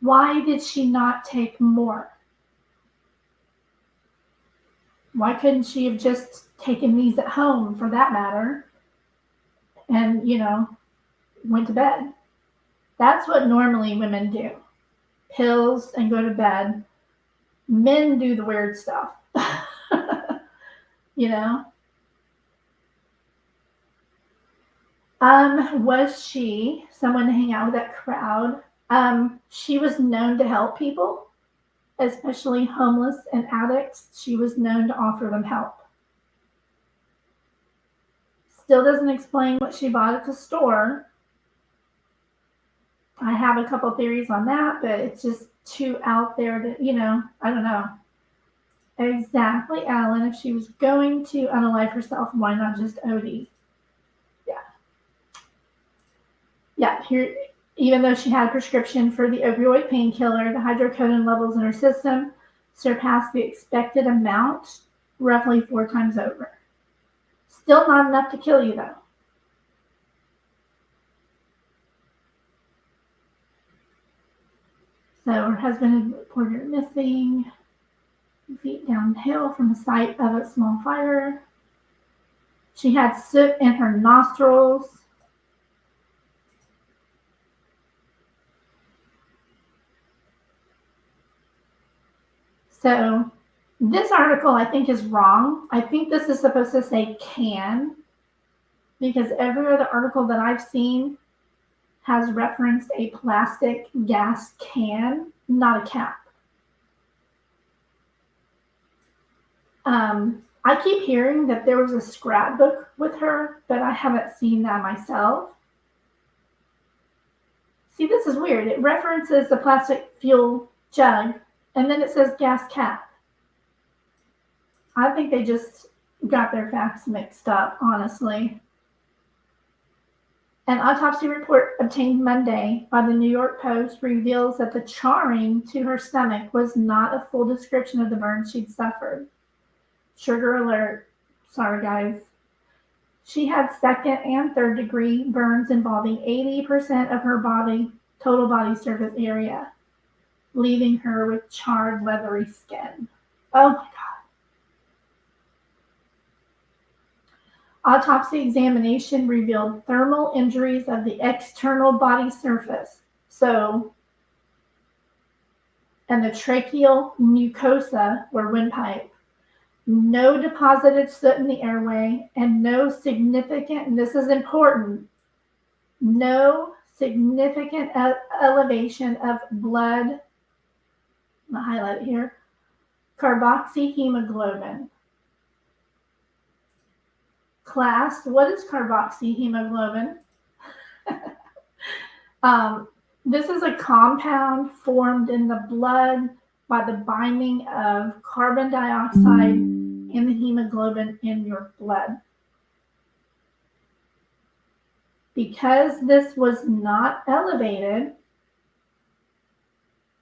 [SPEAKER 2] why did she not take more? Why couldn't she have just taken these at home, for that matter, and, went to bed? That's what normally women do. Pills and go to bed. Men do the weird stuff. Was she someone to hang out with that crowd? She was known to help people, especially homeless and addicts. She was known to offer them help. Still doesn't explain what she bought at the store. I have a couple theories on that, but it's just too out there to, I don't know. Exactly, Alan. If she was going to unalive herself, why not just OD? Yeah. Yeah, here, even though she had a prescription for the opioid painkiller, the hydrocodone levels in her system surpassed the expected amount roughly 4 times over. Still not enough to kill you, though. So her husband had reported her missing, feet downhill from the site of a small fire. She had soot in her nostrils. So this article, I think, is wrong. I think this is supposed to say can, because every other article that I've seen has referenced a plastic gas can, not a cap. I keep hearing that there was a scrapbook with her, but I haven't seen that myself. See, this is weird. It references the plastic fuel jug, and then it says gas cap. I think they just got their facts mixed up, honestly. An autopsy report obtained Monday by the New York Post reveals that the charring to her stomach was not a full description of the burns she'd suffered. Sugar alert. Sorry, guys. She had second and third degree burns involving 80% of her total body surface area, leaving her with charred, leathery skin. Oh my God. Autopsy examination revealed thermal injuries of the external body surface, and the tracheal mucosa or windpipe. No deposited soot in the airway, and no significant, and this is important, no significant elevation of blood, I'm going to highlight it here, carboxyhemoglobin. Class, what is carboxyhemoglobin? This is a compound formed in the blood by the binding of carbon dioxide and the hemoglobin in your blood. Because this was not elevated,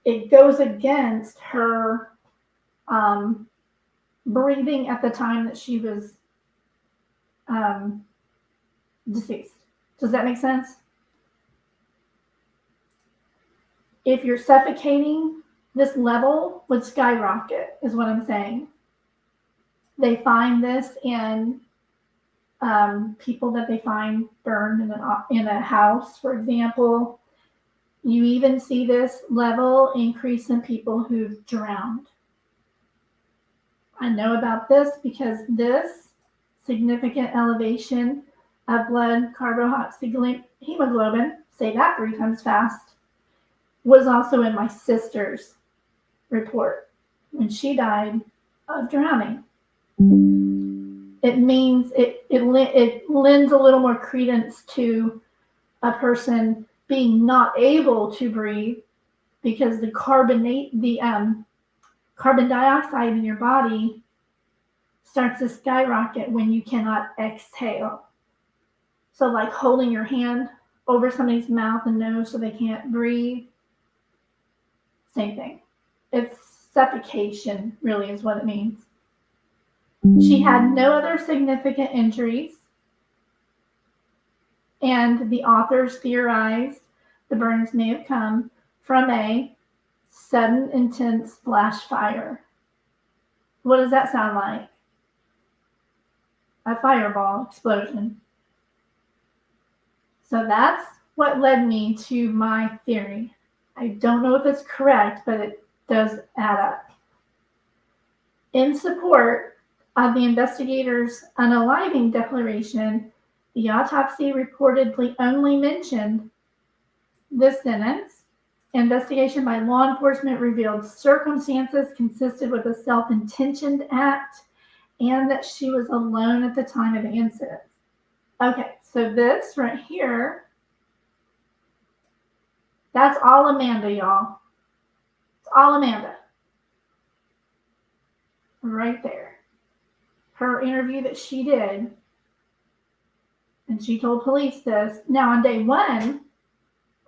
[SPEAKER 2] it goes against her breathing at the time that she was deceased. Does that make sense? If you're suffocating, this level would skyrocket, is what I'm saying. They find this in people that they find burned in a house, for example. You even see this level increase in people who've drowned. I know about this because this significant elevation of blood carboxyhemoglobin, say that 3 times fast, was also in my sister's report when she died of drowning. It means it lends a little more credence to a person being not able to breathe because the carbon dioxide in your body starts to skyrocket when you cannot exhale. So like holding your hand over somebody's mouth and nose so they can't breathe. Same thing. It's suffocation, really, is what it means. She had no other significant injuries, and the authors theorized the burns may have come from a sudden, intense flash fire. What does that sound like? A fireball explosion. So that's what led me to my theory. I don't know if it's correct, but it does add up. In support of the investigators' unaliving declaration, the autopsy reportedly only mentioned this sentence: investigation by law enforcement revealed circumstances consisted with a self-intentioned act and that she was alone at the time of the incident. Okay, so this right here, that's all Amanda, y'all. It's all Amanda. right there. Her interview that she did, and she told police this. Now, on day one,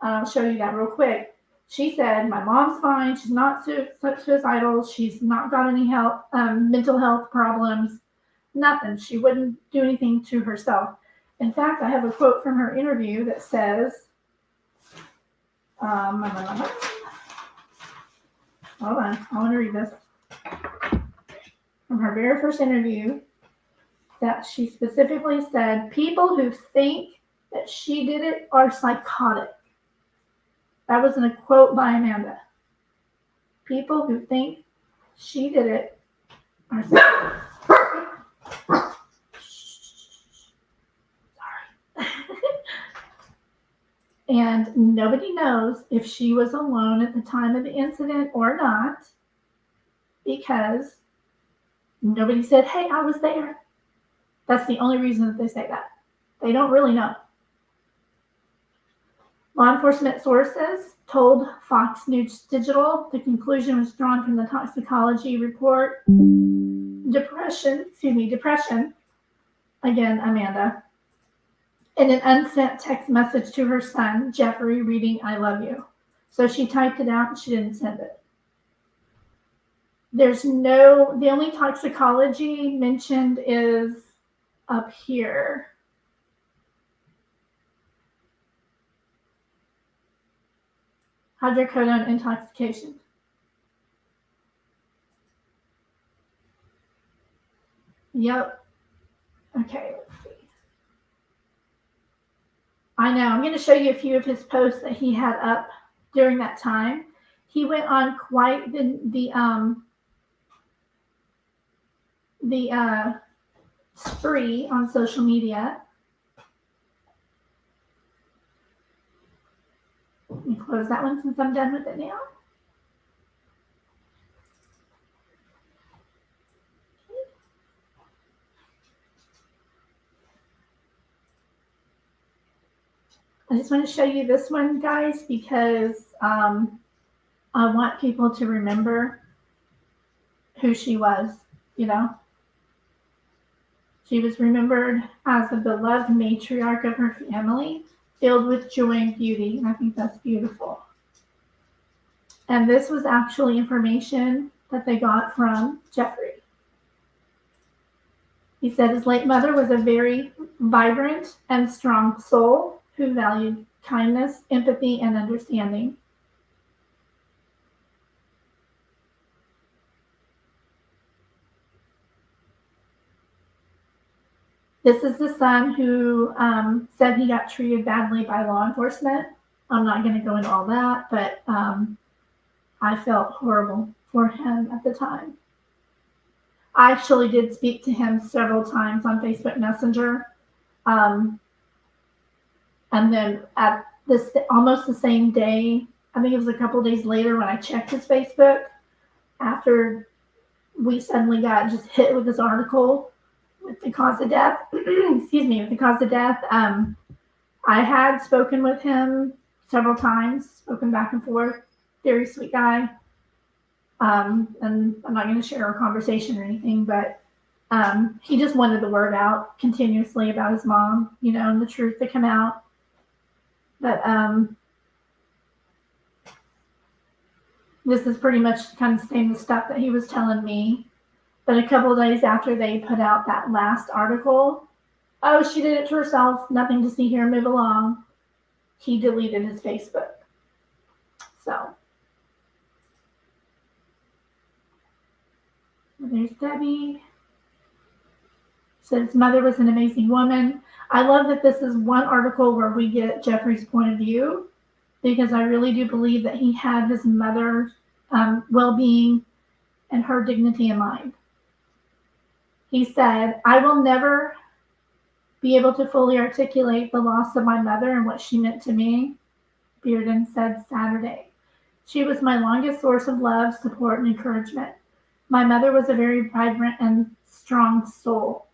[SPEAKER 2] I'll show you that real quick. She said, my mom's fine. She's not suicidal. She's not got any mental health problems. Nothing. She wouldn't do anything to herself. In fact, I have a quote from her interview that says, hold on, I want to read this. From her very first interview, that she specifically said, people who think that she did it are psychotic. That was in a quote by Amanda. People who think she did it are psychotic. Sorry. And nobody knows if she was alone at the time of the incident or not, because nobody said, hey, I was there. That's the only reason that they say that. They don't really know. Law enforcement sources told Fox News Digital the conclusion was drawn from the toxicology report. Depression, again, Amanda, and an unsent text message to her son, Jeffrey, reading, I love you. So she typed it out and she didn't send it. The only toxicology mentioned is up here. Hydrocodone intoxication. Yep. Okay, let's see. I know. I'm going to show you a few of his posts that he had up during that time. He went on quite the spree on social media. Let me close that one since I'm done with it now. I just want to show you this one, guys, because I want people to remember who she was, you know. She was remembered as the beloved matriarch of her family, filled with joy and beauty, and I think that's beautiful. And this was actually information that they got from Jeffrey. He said his late mother was a very vibrant and strong soul who valued kindness, empathy, and understanding. This is the son who said he got treated badly by law enforcement. I'm not going to go into all that, but I felt horrible for him at the time. I actually did speak to him several times on Facebook Messenger. And then at this almost the same day, I think it was a couple days later when I checked his Facebook, after we suddenly got just hit with this article with the cause of death, I had spoken with him several times, spoken back and forth, very sweet guy. And I'm not going to share our conversation or anything, but he just wanted the word out continuously about his mom, you know, and the truth to come out. But this is pretty much kind of the same stuff that he was telling me. But a couple of days after they put out that last article, oh, she did it to herself, nothing to see here, move along, he deleted his Facebook. So there's Debbie. Said his mother was an amazing woman. I love that this is one article where we get Jeffrey's point of view, because I really do believe that he had his mother's well-being and her dignity in mind. He said, I will never be able to fully articulate the loss of my mother and what she meant to me, Bearden said Saturday. She was my longest source of love, support, and encouragement. My mother was a very vibrant and strong soul.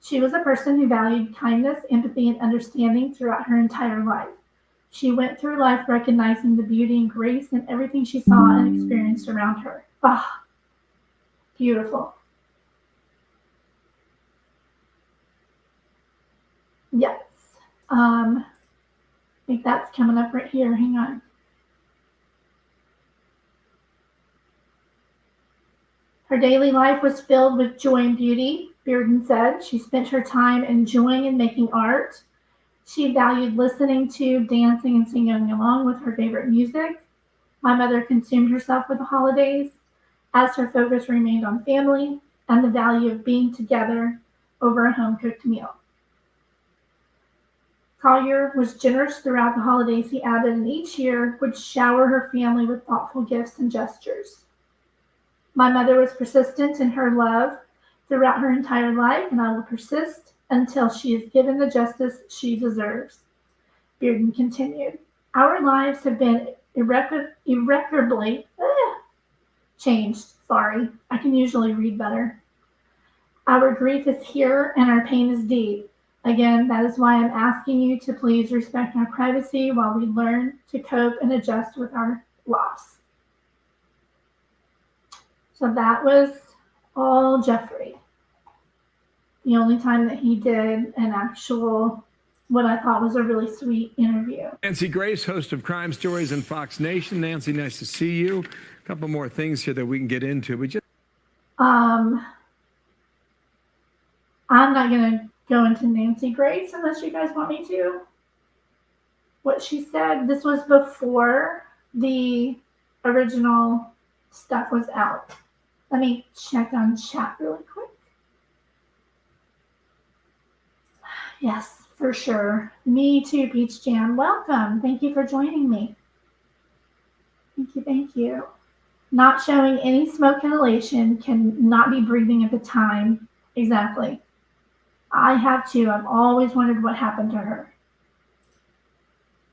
[SPEAKER 2] She was a person who valued kindness, empathy, and understanding throughout her entire life. She went through life recognizing the beauty and grace in everything she saw and experienced around her. Ah, beautiful. I think that's coming up right here. Hang on. Her daily life was filled with joy and beauty, Bearden said. She spent her time enjoying and making art. She valued listening to, dancing, and singing along with her favorite music. My mother consumed herself with the holidays as her focus remained on family and the value of being together over a home-cooked meal. Collier was generous throughout the holidays, he added, and each year would shower her family with thoughtful gifts and gestures. My mother was persistent in her love throughout her entire life, and I will persist until she is given the justice she deserves. Bearden continued. Our lives have been irreparably changed. Sorry, I can usually read better. Our grief is here and our pain is deep. Again, that is why I'm asking you to please respect our privacy while we learn to cope and adjust with our loss. So that was all Jeffrey. The only time that he did an actual, what I thought was a really sweet interview.
[SPEAKER 3] Nancy Grace, host of Crime Stories and Fox Nation. Nancy, nice to see you. A couple more things here that we can get into. But just
[SPEAKER 2] I'm not going to go into Nancy Grace unless you guys want me to. What she said, this was before the original stuff was out. Let me check on chat really quick. Yes, for sure. Me too, Peach Jam. Welcome. Thank you for joining me. Thank you. Not showing any smoke inhalation, can not be breathing at the time. Exactly. I have too. I've always wondered what happened to her.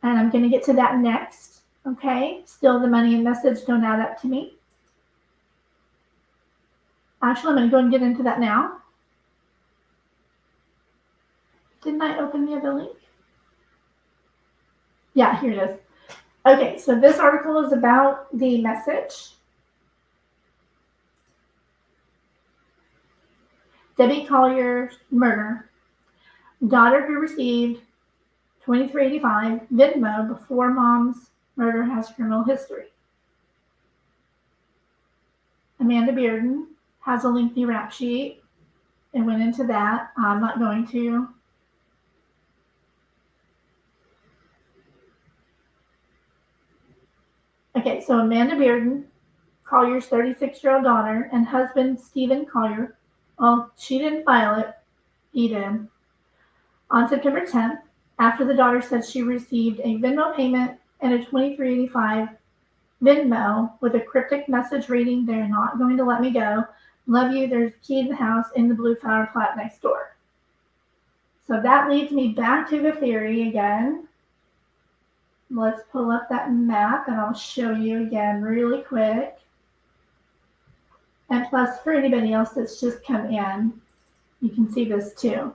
[SPEAKER 2] And I'm going to get to that next. Okay. Still the money and message don't add up to me. Actually, I'm going to go and get into that now. Didn't I open the other link? Yeah, here it is. Okay, so this article is about the message. Debbie Collier's murder. Daughter who received $23.85 Venmo before mom's murder has criminal history. Amanda Bearden has a lengthy rap sheet. It went into that. I'm not going to. Okay, so Amanda Bearden, Collier's 36-year-old daughter, and husband Stephen Collier, well, she didn't file it, he did. On September 10th, after the daughter said she received a Venmo payment and a $23.85 Venmo with a cryptic message reading, "They're not going to let me go. Love you. There's a key to the house in the blue flower plot next door." So that leads me back to the theory again. Let's pull up that map and I'll show you again really quick. And plus, for anybody else that's just come in, you can see this too.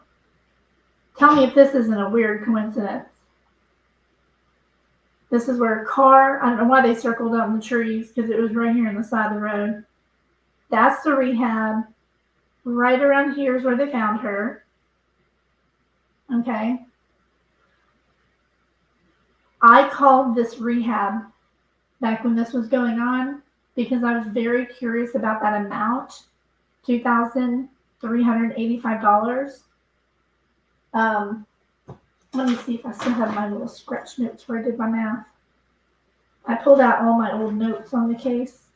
[SPEAKER 2] Tell me if this isn't a weird coincidence. This is where a car, I don't know why they circled out in the trees because it was right here on the side of the road. That's the rehab. Right around here is where they found her. Okay. I called this rehab back when this was going on because I was very curious about that amount, $2,385. Let me see if I still have my little scratch notes where I did my math. I pulled out all my old notes on the case.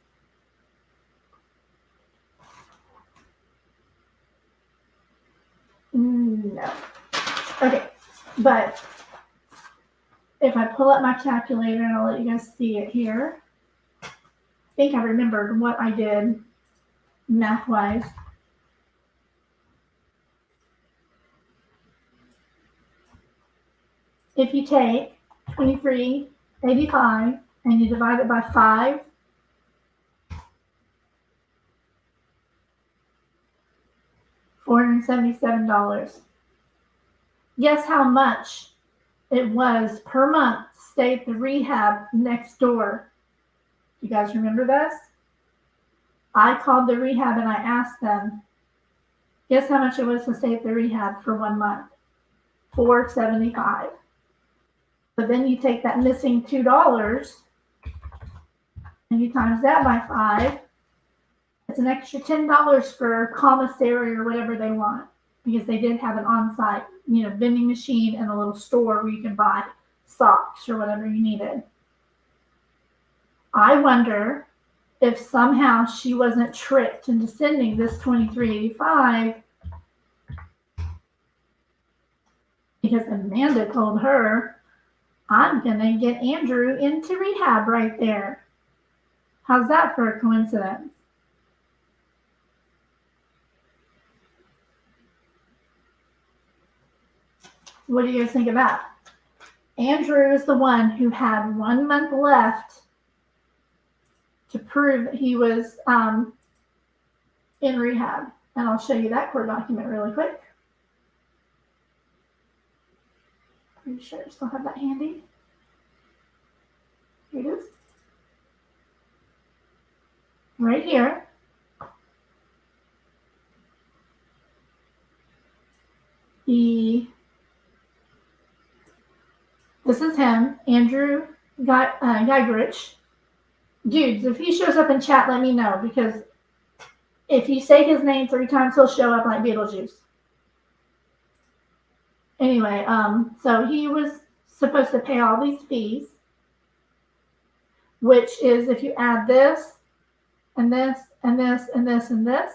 [SPEAKER 2] No. Okay, but if I pull up my calculator, and I'll let you guys see it here. I think I remembered what I did math-wise. If you take $23.85 and you divide it by 5, $477. Guess how much it was per month to stay at the rehab next door? You guys remember this? I called the rehab and I asked them, guess how much it was to stay at the rehab for 1 month? $475. But then you take that missing $2 and you times that by 5. It's an extra $10 for commissary or whatever they want, because they did have an on-site, vending machine and a little store where you can buy socks or whatever you needed. I wonder if somehow she wasn't tricked into sending this $23.85 because Amanda told her, I'm going to get Andrew into rehab right there. How's that for a coincidence? What do you guys think of that? Andrew is the one who had 1 month left to prove that he was in rehab. And I'll show you that court document really quick. Pretty sure I still have that handy. Here it is. Right here. This is him, Andrew Geigerich. Dudes, if he shows up in chat, let me know, because if you say his name 3 times, he'll show up like Beetlejuice. Anyway, so he was supposed to pay all these fees, which is if you add this and this and this and this and this,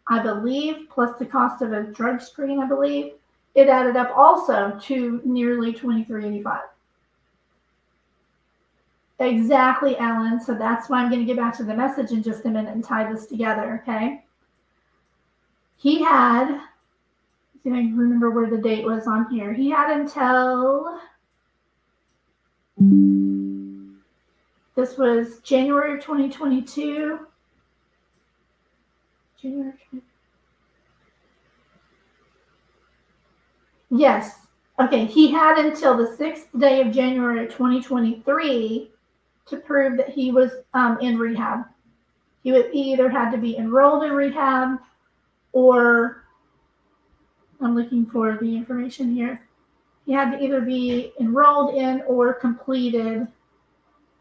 [SPEAKER 2] I believe, plus the cost of a drug screen, I believe, it added up also to nearly $23.85. Exactly, Alan. So that's why I'm going to get back to the message in just a minute and tie this together, okay? He had, let's see if I can remember where the date was on here. He had until, this was January of 2022. January 2022. Yes. Okay. He had until the 6th day of January 2023 to prove that he was in rehab. He either had to be enrolled in rehab, or I'm looking for the information here. He had to either be enrolled in or completed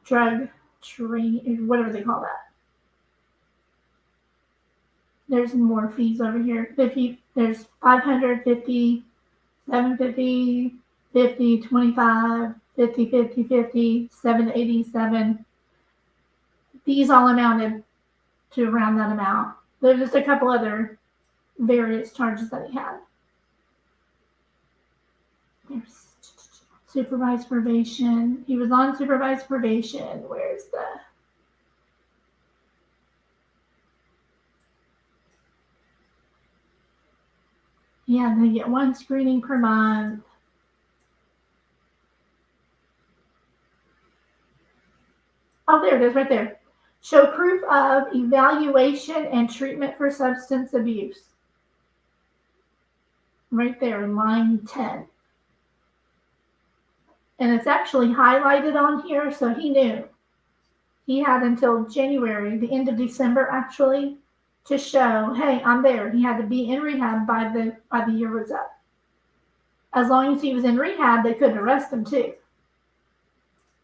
[SPEAKER 2] drug training, whatever they call that. There's more fees over here. There's 550. 750, 50, 25, 50, 50, 50, 787. These all amounted to around that amount. There's just a couple other various charges that he had. There's supervised probation. He was on supervised probation. Where's the... Yeah, they get 1 screening per month. Oh, there it is right there. Show proof of evaluation and treatment for substance abuse. Right there in line 10. And it's actually highlighted on here, so he knew. He had until January, the end of December actually, to show, hey, I'm there. He had to be in rehab by the year was up. As long as he was in rehab, they couldn't arrest him too.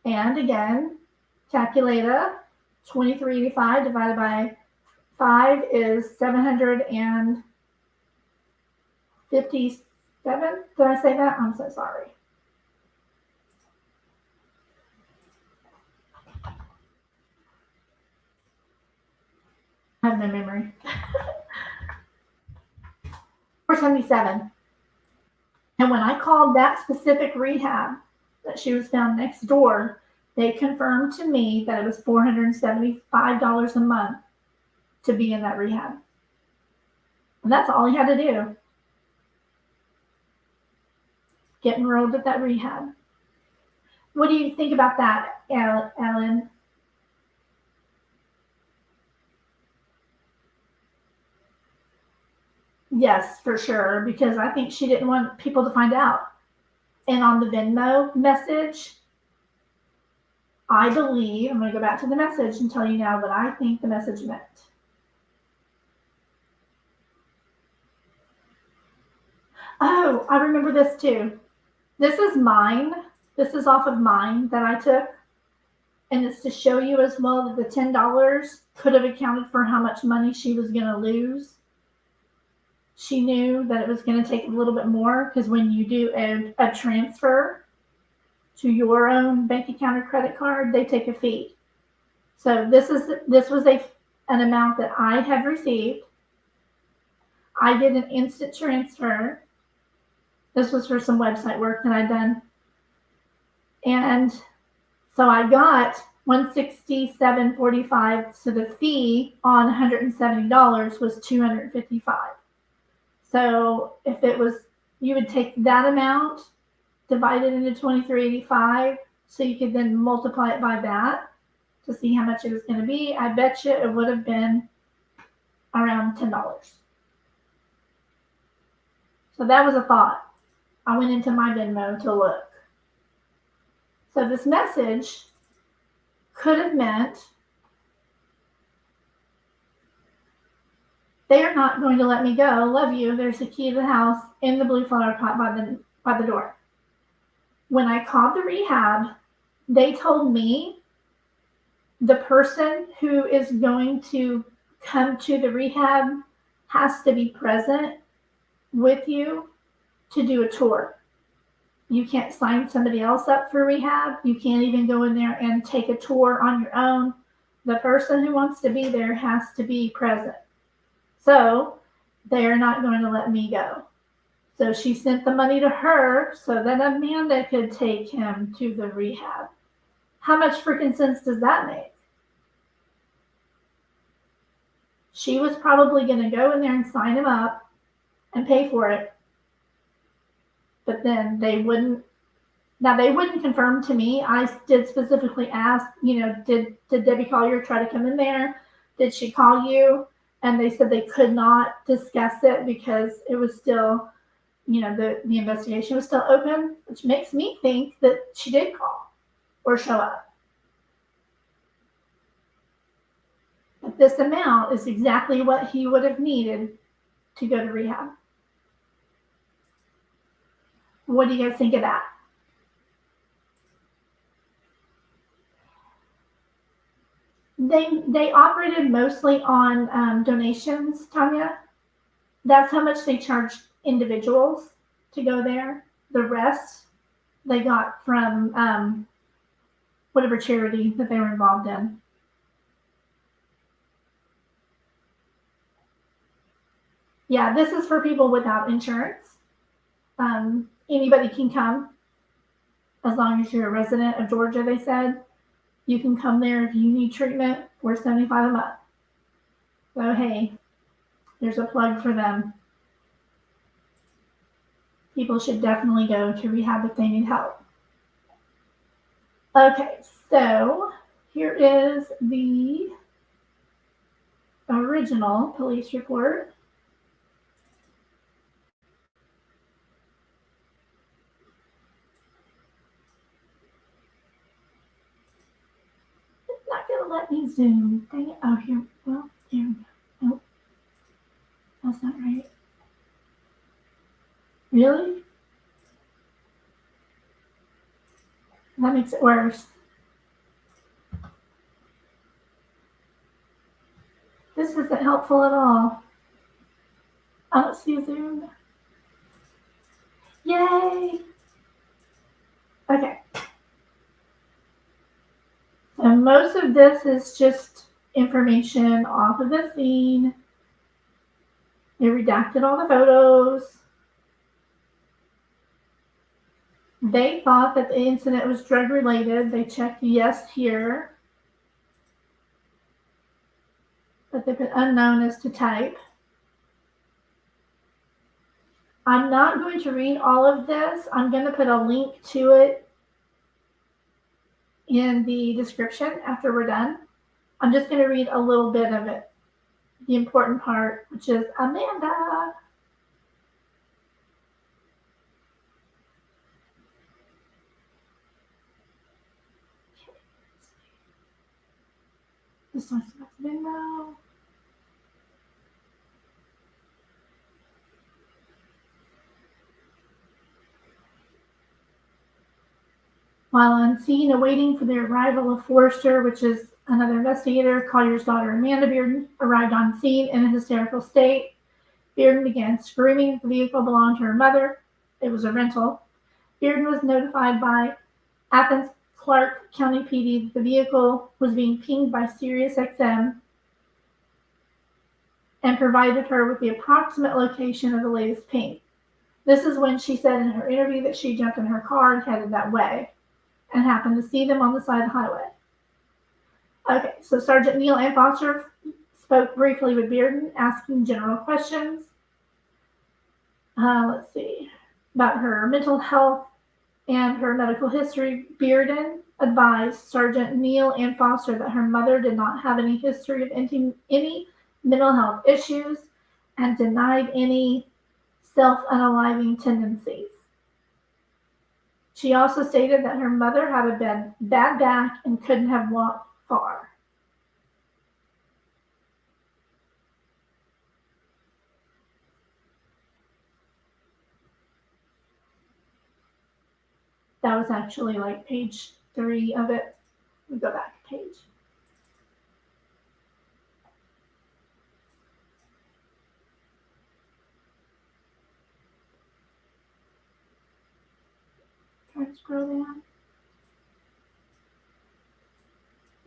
[SPEAKER 2] And again, calculator, $23.85 divided by 5 is 757. Did I say that? I'm so sorry. I have no memory. 477. And when I called that specific rehab that she was found next door, they confirmed to me that it was $475 a month to be in that rehab. And that's all he had to do. Get enrolled at that rehab. What do you think about that, Ellen? Yes, for sure, because I think she didn't want people to find out. And on the Venmo message, I believe, I'm going to go back to the message and tell you now what I think the message meant. Oh, I remember this too. This is mine. This is off of mine that I took. And it's to show you as well that the $10 could have accounted for how much money she was going to lose. She knew that it was going to take a little bit more because when you do a transfer to your own bank account or credit card, they take a fee. So this was an amount that I had received. I did an instant transfer. This was for some website work that I'd done. And so I got $167.45. So the fee on $170 was $255. So if it was, you would take that amount, divide it into $23.85, so you could then multiply it by that to see how much it was going to be. I bet you it would have been around $10. So that was a thought. I went into my Venmo to look. So this message could have meant they are not going to let me go. Love you. There's a key to the house in the blue flower pot by the door. When I called the rehab, they told me the person who is going to come to the rehab has to be present with you to do a tour. You can't sign somebody else up for rehab. You can't even go in there and take a tour on your own. The person who wants to be there has to be present. So they're not going to let me go. So she sent the money to her so that Amanda could take him to the rehab. How much freaking sense does that make? She was probably going to go in there and sign him up and pay for it. But then they wouldn't. Now, they wouldn't confirm to me. I did specifically ask, did Debbie Collier try to come in there? Did she call you? And they said they could not discuss it because it was still, the investigation was still open, which makes me think that she did call or show up. But this amount is exactly what he would have needed to go to rehab. What do you guys think of that? They operated mostly on donations, Tanya. That's how much they charged individuals to go there. The rest they got from whatever charity that they were involved in. Yeah, this is for people without insurance. Anybody can come as long as you're a resident of Georgia, they said. You can come there if you need treatment for $75 a month. So, hey, there's a plug for them. People should definitely go to rehab if they need help. Okay, so here is the original police report. It's not going to let me zoom. Dang it. Oh, here. Well, here. Nope. That's not right. Really? That makes it worse. This isn't helpful at all. I don't see a zoom. Yay! Okay. So most of this is just information off of the scene. They redacted all the photos. They thought that the incident was drug related. They checked yes here. But they put unknown as to type. I'm not going to read all of this. I'm going to put a link to it in the description after we're done. I'm just going to read a little bit of it. The important part, which is Amanda. This one's about the Venmo. While on scene awaiting for the arrival of Forrester, which is another investigator, Collier's daughter Amanda Bearden arrived on scene in a hysterical state. Bearden began screaming the vehicle belonged to her mother. It was a rental. Bearden was notified by Athens Clarke County PD that the vehicle was being pinged by SiriusXM and provided her with the approximate location of the latest ping. This is when she said in her interview that she jumped in her car and headed that way and happened to see them on the side of the highway. Okay, so Sergeant Neil Ann Foster spoke briefly with Bearden, asking general questions. Let's see, about her mental health and her medical history. Bearden advised Sergeant Neil Ann Foster that her mother did not have any history of any mental health issues and denied any self-unaliving tendencies. She also stated that her mother had a bad back and couldn't have walked far. That was actually like page 3 of it. Let me go back a page. Try to scroll down.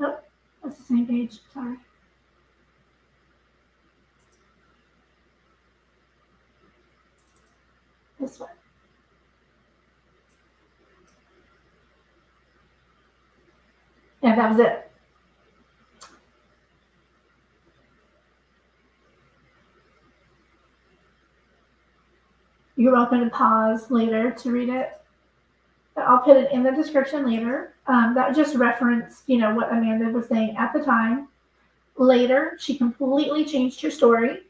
[SPEAKER 2] Nope, that's the same page. Sorry. This one. Yeah, that was it. You're welcome to pause later to read it. I'll put it in the description later. That just referenced, what Amanda was saying at the time. Later, she completely changed her story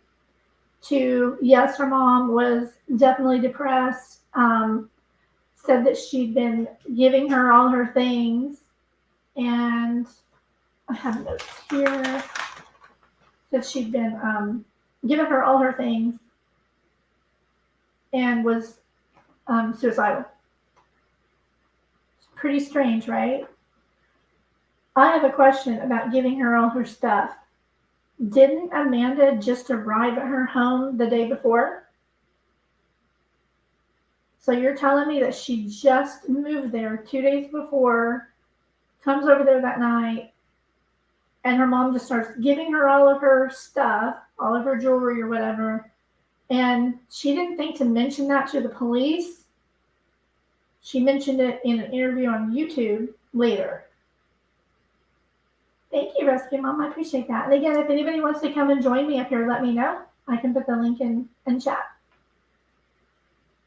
[SPEAKER 2] to, yes, her mom was definitely depressed, said that she'd been giving her all her things, and I have notes here, that she'd been giving her all her things and was suicidal. It's pretty strange, right? I have a question about giving her all her stuff. Didn't Amanda just arrive at her home the day before? So you're telling me that she just moved there 2 days before, comes over there that night, and her mom just starts giving her all of her stuff, all of her jewelry or whatever, and she didn't think to mention that to the police? She mentioned it in an interview on YouTube later. Thank you, Rescue Mom. I appreciate that. And again, if anybody wants to come and join me up here, let me know. I can put the link in chat.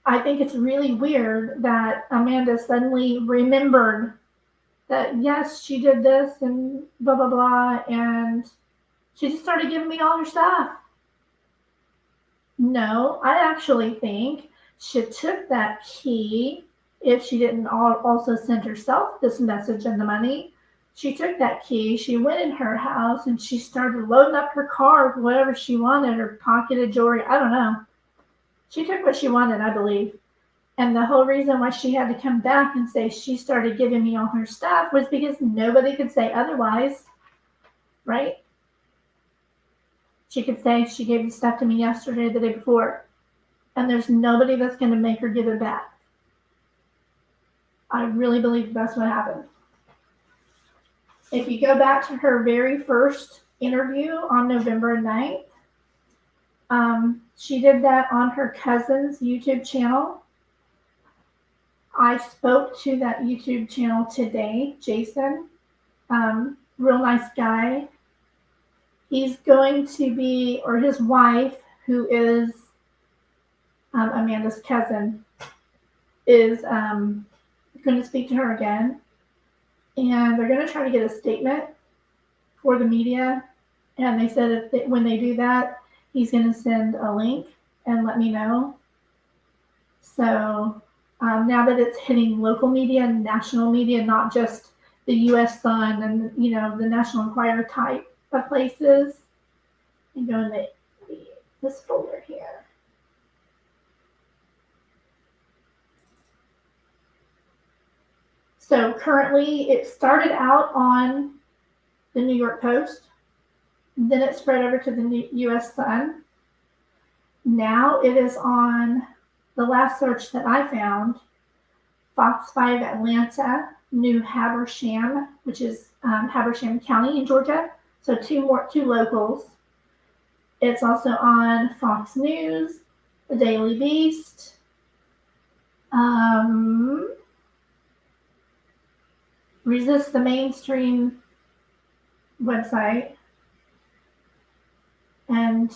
[SPEAKER 2] I think it's really weird that Amanda suddenly remembered that, yes, she did this and blah, blah, blah, and she just started giving me all her stuff. No, I actually think she took that key, if she didn't also send herself this message and the money. She took that key, she went in her house, and she started loading up her car with whatever she wanted, her pocketed jewelry, I don't know. She took what she wanted, I believe. And the whole reason why she had to come back and say she started giving me all her stuff was because nobody could say otherwise, right? She could say she gave the stuff to me yesterday, the day before, and there's nobody that's going to make her give it back. I really believe that's what happened. If you go back to her very first interview on November 9th, she did that on her cousin's YouTube channel. I spoke to that YouTube channel today, Jason, real nice guy. He's going to be, or his wife, who is Amanda's cousin, is going to speak to her again. And they're going to try to get a statement for the media. And they said when they do that, he's going to send a link and let me know. So now that it's hitting local media and national media, not just the U.S. Sun and, the National Enquirer type of places, and go in this folder here. So currently it started out on the New York Post, then it spread over to the U.S. Sun. Now it is on, the last search that I found, Fox 5 Atlanta, New Habersham, which is Habersham County in Georgia. So two locals. It's also on Fox News, The Daily Beast, Resist the Mainstream website, and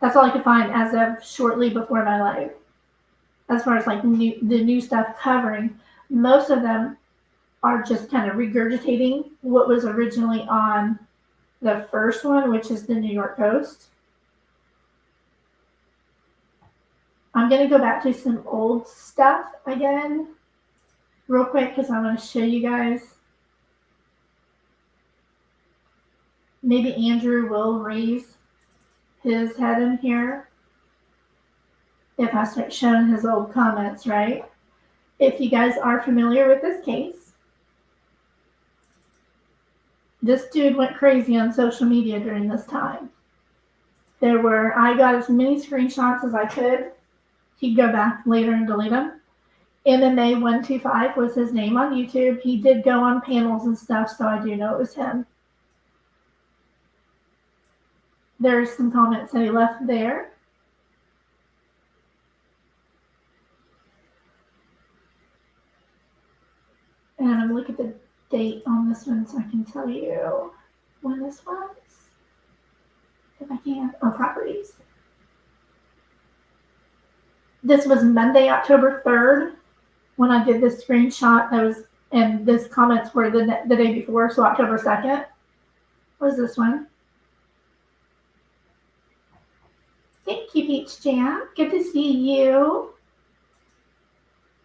[SPEAKER 2] that's all I could find as of shortly before my life. As far as like the new stuff covering, most of them are just kind of regurgitating what was originally on the first one, which is the New York Post. I'm going to go back to some old stuff again real quick because I want to show you guys. Maybe Andrew will raise his head in here if I start showing his old comments, right? If you guys are familiar with this case, this dude went crazy on social media during this time. I got as many screenshots as I could. He'd go back later and delete them. MMA125 was his name on YouTube. He did go on panels and stuff, so I do know it was him. There's some comments that he left there. And I'm going to look at the date on this one so I can tell you when this was, if I can, or properties. This was Monday, October 3rd, when I did this screenshot. And this comments were the day before, so October 2nd was this one. Thank you, Peach Jam. Good to see you.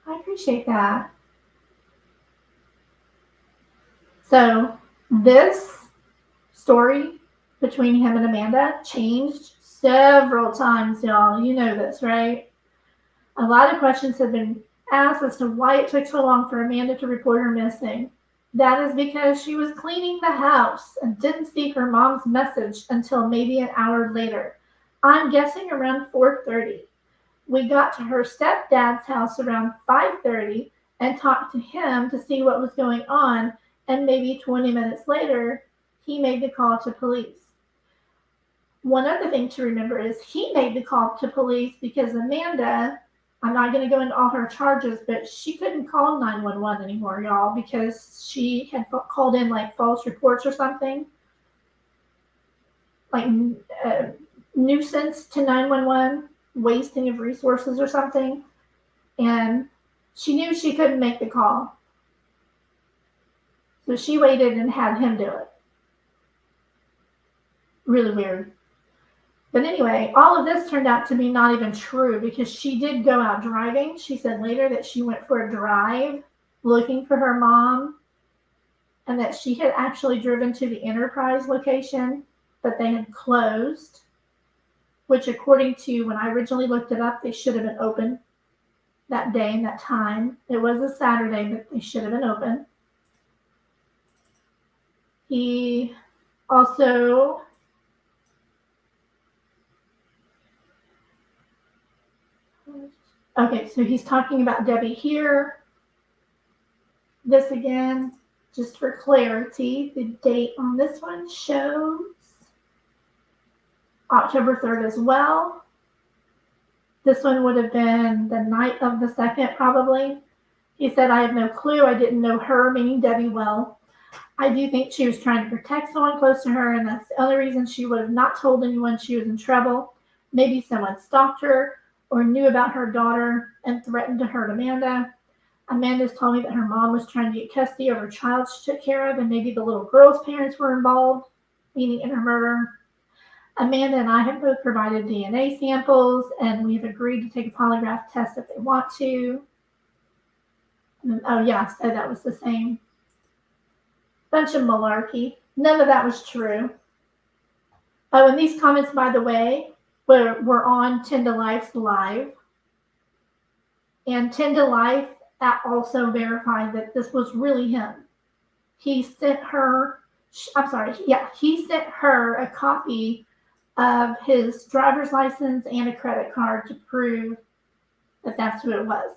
[SPEAKER 2] I appreciate that. So this story between him and Amanda changed several times, y'all. You know this, right? A lot of questions have been asked as to why it took so long for Amanda to report her missing. That is because she was cleaning the house and didn't see her mom's message until maybe an hour later. I'm guessing around 4:30. We got to her stepdad's house around 5:30 and talked to him to see what was going on. And maybe 20 minutes later, he made the call to police. One other thing to remember is he made the call to police because Amanda, I'm not going to go into all her charges, but she couldn't call 911 anymore, y'all, because she had called in like false reports or something. Like nuisance to 911, wasting of resources or something. And she knew she couldn't make the call. So she waited and had him do it. Really weird. But anyway, all of this turned out to be not even true because she did go out driving. She said later that she went for a drive looking for her mom and that she had actually driven to the Enterprise location, but they had closed, which according to when I originally looked it up, they should have been open that day and that time. It was a Saturday, but they should have been open. He also so he's talking about Debbie here. This again, just for clarity, the date on this one shows October 3rd as well. This one would have been the night of the 2nd, probably. He said, I have no clue. I didn't know her, meaning Debbie, well. I do think she was trying to protect someone close to her, and that's the only reason she would have not told anyone she was in trouble. Maybe someone stalked her or knew about her daughter and threatened to hurt Amanda. Amanda's told me that her mom was trying to get custody of her child she took care of, and maybe the little girl's parents were involved, meaning in her murder. Amanda and I have both provided DNA samples, and we've agreed to take a polygraph test if they want to. Oh, yeah, so that was the same. Bunch of malarkey. None of that was true. Oh, and these comments, by the way, were on 10 to Life's live. And 10 to Life app also verified that this was really him. He sent her a copy of his driver's license and a credit card to prove that that's who it was.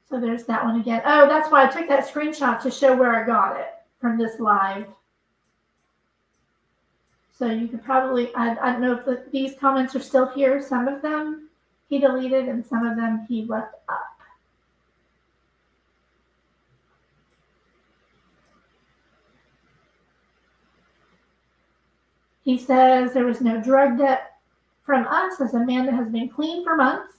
[SPEAKER 2] So there's that one again. Oh, that's why I took that screenshot to show where I got it from this live. So you could probably, I don't know if these comments are still here. Some of them he deleted and some of them he left up. He says there was no drug debt from us as a man that has been clean for months.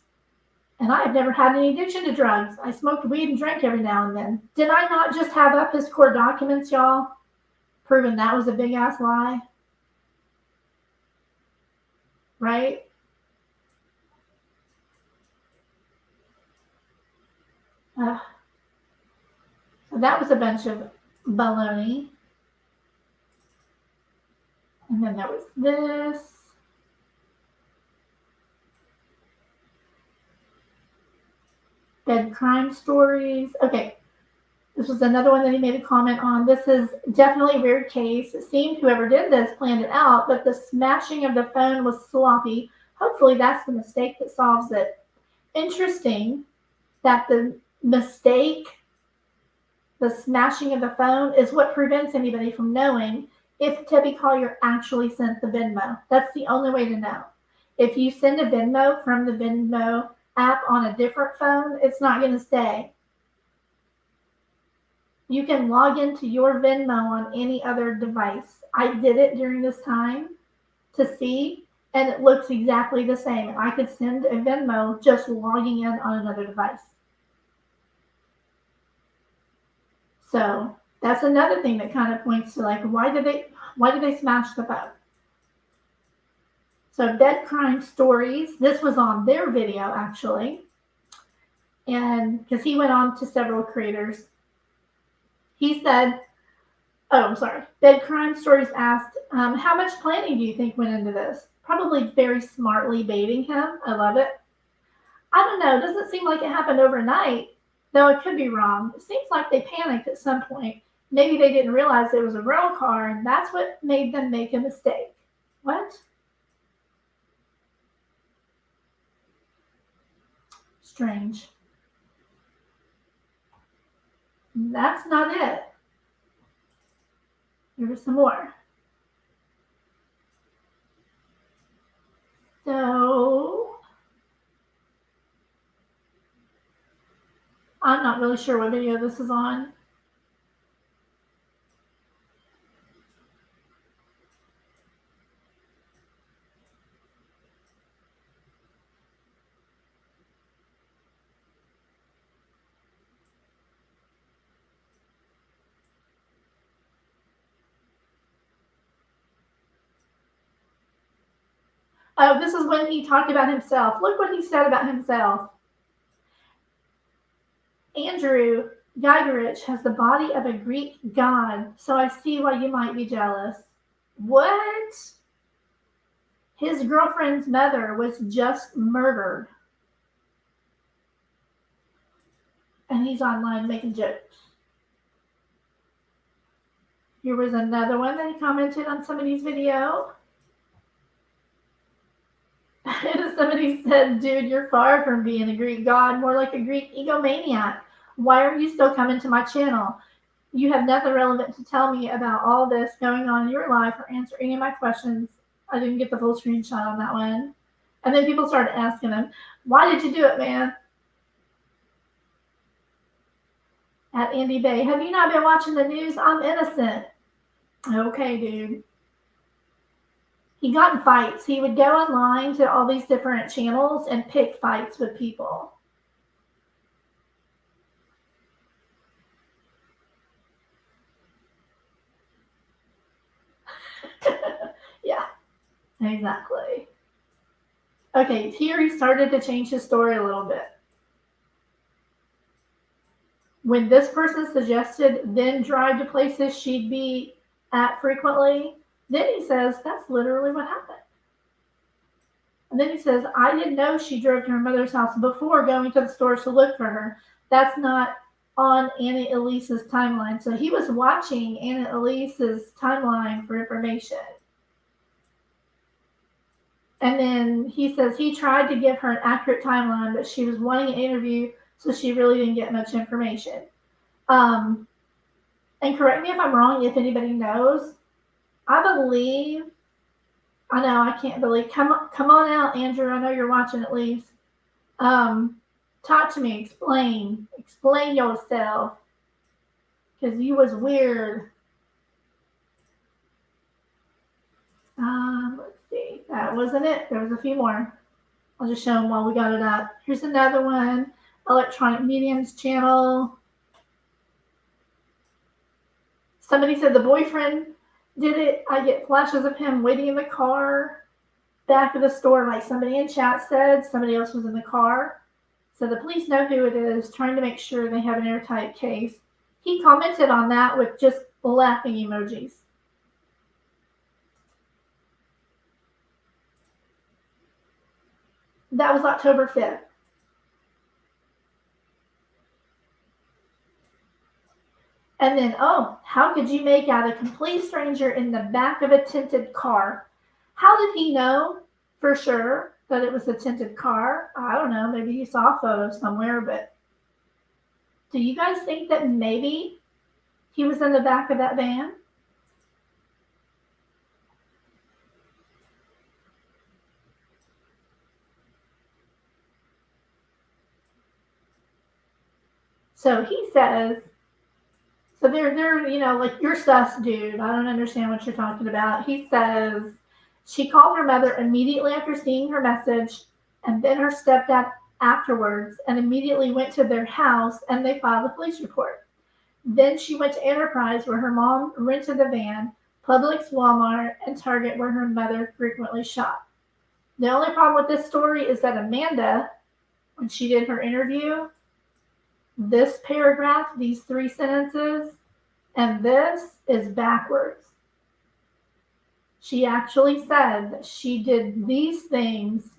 [SPEAKER 2] And I have never had any addiction to drugs. I smoked weed and drank every now and then. Did I not just have up his court documents, y'all? Proving that was a big ass lie? Right? So that was a bunch of baloney. And then there was this. Bed crime stories. Okay. This was another one that he made a comment on. This is definitely a weird case. It seemed whoever did this planned it out, but the smashing of the phone was sloppy. Hopefully that's the mistake that solves it. Interesting that the mistake, the smashing of the phone, is what prevents anybody from knowing if Debbie Collier actually sent the Venmo. That's the only way to know. If you send a Venmo from the Venmo app on a different phone, it's not going to stay. You can log into your Venmo on any other device. I did it during this time to see, and it looks exactly the same. I could send a Venmo just logging in on another device. So that's another thing that kind of points to, like, why did they smash the phone? So bed crime stories. This was on their video, actually. And because he went on to several creators. He said, Bed crime stories asked, how much planning do you think went into this? Probably very smartly baiting him. I love it. I don't know. It doesn't seem like it happened overnight, though it could be wrong. It seems like they panicked at some point. Maybe they didn't realize it was a rental car, and that's what made them make a mistake. What? Strange. That's not it. There was some more. So I'm not really sure what video this is on. Oh, this is when he talked about himself. Look what he said about himself. Andrew Geigerich has the body of a Greek god, so I see why you might be jealous. What? His girlfriend's mother was just murdered. And he's online making jokes. Here was another one that he commented on somebody's video. Somebody said, dude, you're far from being a Greek god, more like a Greek egomaniac. Why are you still coming to my channel? You have nothing relevant to tell me about all this going on in your life or answer any of my questions. I didn't get the full screenshot on that one. And then people started asking him, why did you do it, man? At Andy Bay, have you not been watching the news? I'm innocent. Okay, dude. He got in fights. He would go online to all these different channels and pick fights with people. Yeah, exactly. Okay, here he started to change his story a little bit. When this person suggested then drive to places she'd be at frequently, then he says that's literally what happened. And then he says, I didn't know she drove to her mother's house before going to the store to look for her. That's not on Anna Elise's timeline. So he was watching Anna Elise's timeline for information. And then he says he tried to give her an accurate timeline, but she was wanting an interview, so she really didn't get much information. And correct me if I'm wrong, if anybody knows. I know, I can't believe. Come on out, Andrew. I know you're watching at least. Talk to me. Explain yourself, because you was weird. Let's see. That wasn't it. There was a few more. I'll just show them while we got it up. Here's another one. Electronic Mediums channel. Somebody said the boyfriend did it. I get flashes of him waiting in the car back of the store, like somebody in chat said. Somebody else was in the car. So the police know who it is, trying to make sure they have an airtight case. He commented on that with just laughing emojis. That was October 5th. And then, how could you make out a complete stranger in the back of a tinted car? How did he know for sure that it was a tinted car? I don't know. Maybe he saw a photo somewhere, but do you guys think that maybe he was in the back of that van? So he says, so they're, like, you're sus, dude. I don't understand what you're talking about. He says she called her mother immediately after seeing her message, and then her stepdad afterwards, and immediately went to their house and they filed a police report. Then she went to Enterprise, where her mom rented the van, Publix, Walmart, and Target, where her mother frequently shopped. The only problem with this story is that Amanda, when she did her interview, this paragraph, these 3 sentences, and this is backwards. She actually said that she did these things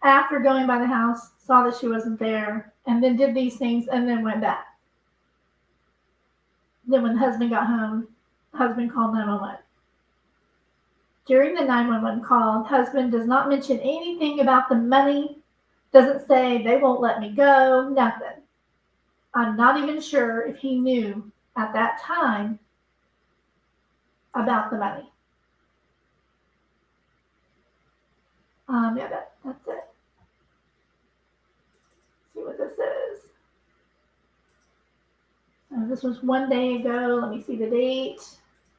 [SPEAKER 2] after going by the house, saw that she wasn't there, and then did these things, and then went back. Then when the husband got home, the husband called 911. During the 911 call, the husband does not mention anything about the money, doesn't say they won't let me go, nothing. I'm not even sure if he knew at that time about the money. Yeah, that's it. Let's see what this is. This was 1 day ago. Let me see the date.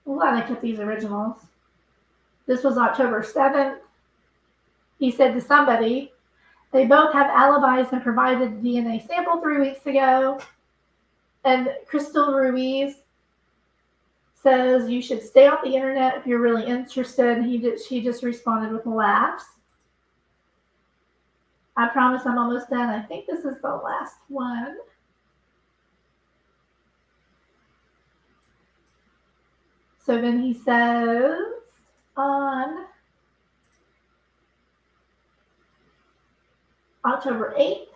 [SPEAKER 2] I'm glad I kept these originals. This was October 7th. He said to somebody, they both have alibis and provided a DNA sample 3 weeks ago. And Crystal Ruiz says you should stay off the internet if you're really interested. She just responded with laughs. I promise I'm almost done. I think this is the last one. So then he says on October 8th,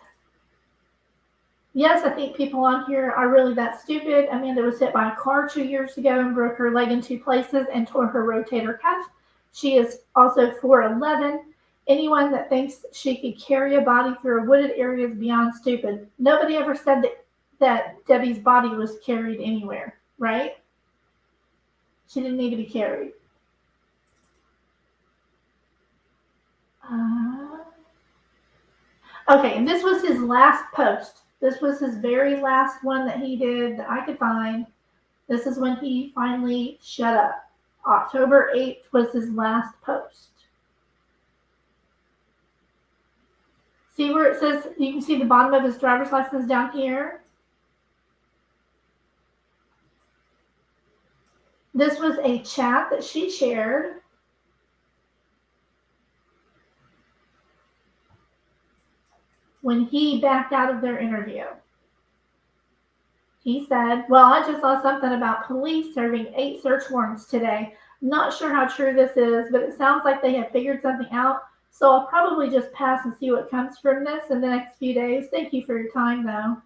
[SPEAKER 2] yes, I think people on here are really that stupid. Amanda was hit by a car 2 years ago and broke her leg in 2 places and tore her rotator cuff. She is also 4'11". Anyone that thinks she could carry a body through a wooded area is beyond stupid. Nobody ever said that Debbie's body was carried anywhere, right? She didn't need to be carried. Okay, and this was his last post. This was his very last one that he did that I could find. This is when he finally shut up. October 8th was his last post. See where it says, you can see the bottom of his driver's license down here. This was a chat that she shared. When he backed out of their interview. He said, well, I just saw something about police serving 8 search warrants today. Not sure how true this is, but it sounds like they have figured something out. So I'll probably just pass and see what comes from this in the next few days. Thank you for your time, though.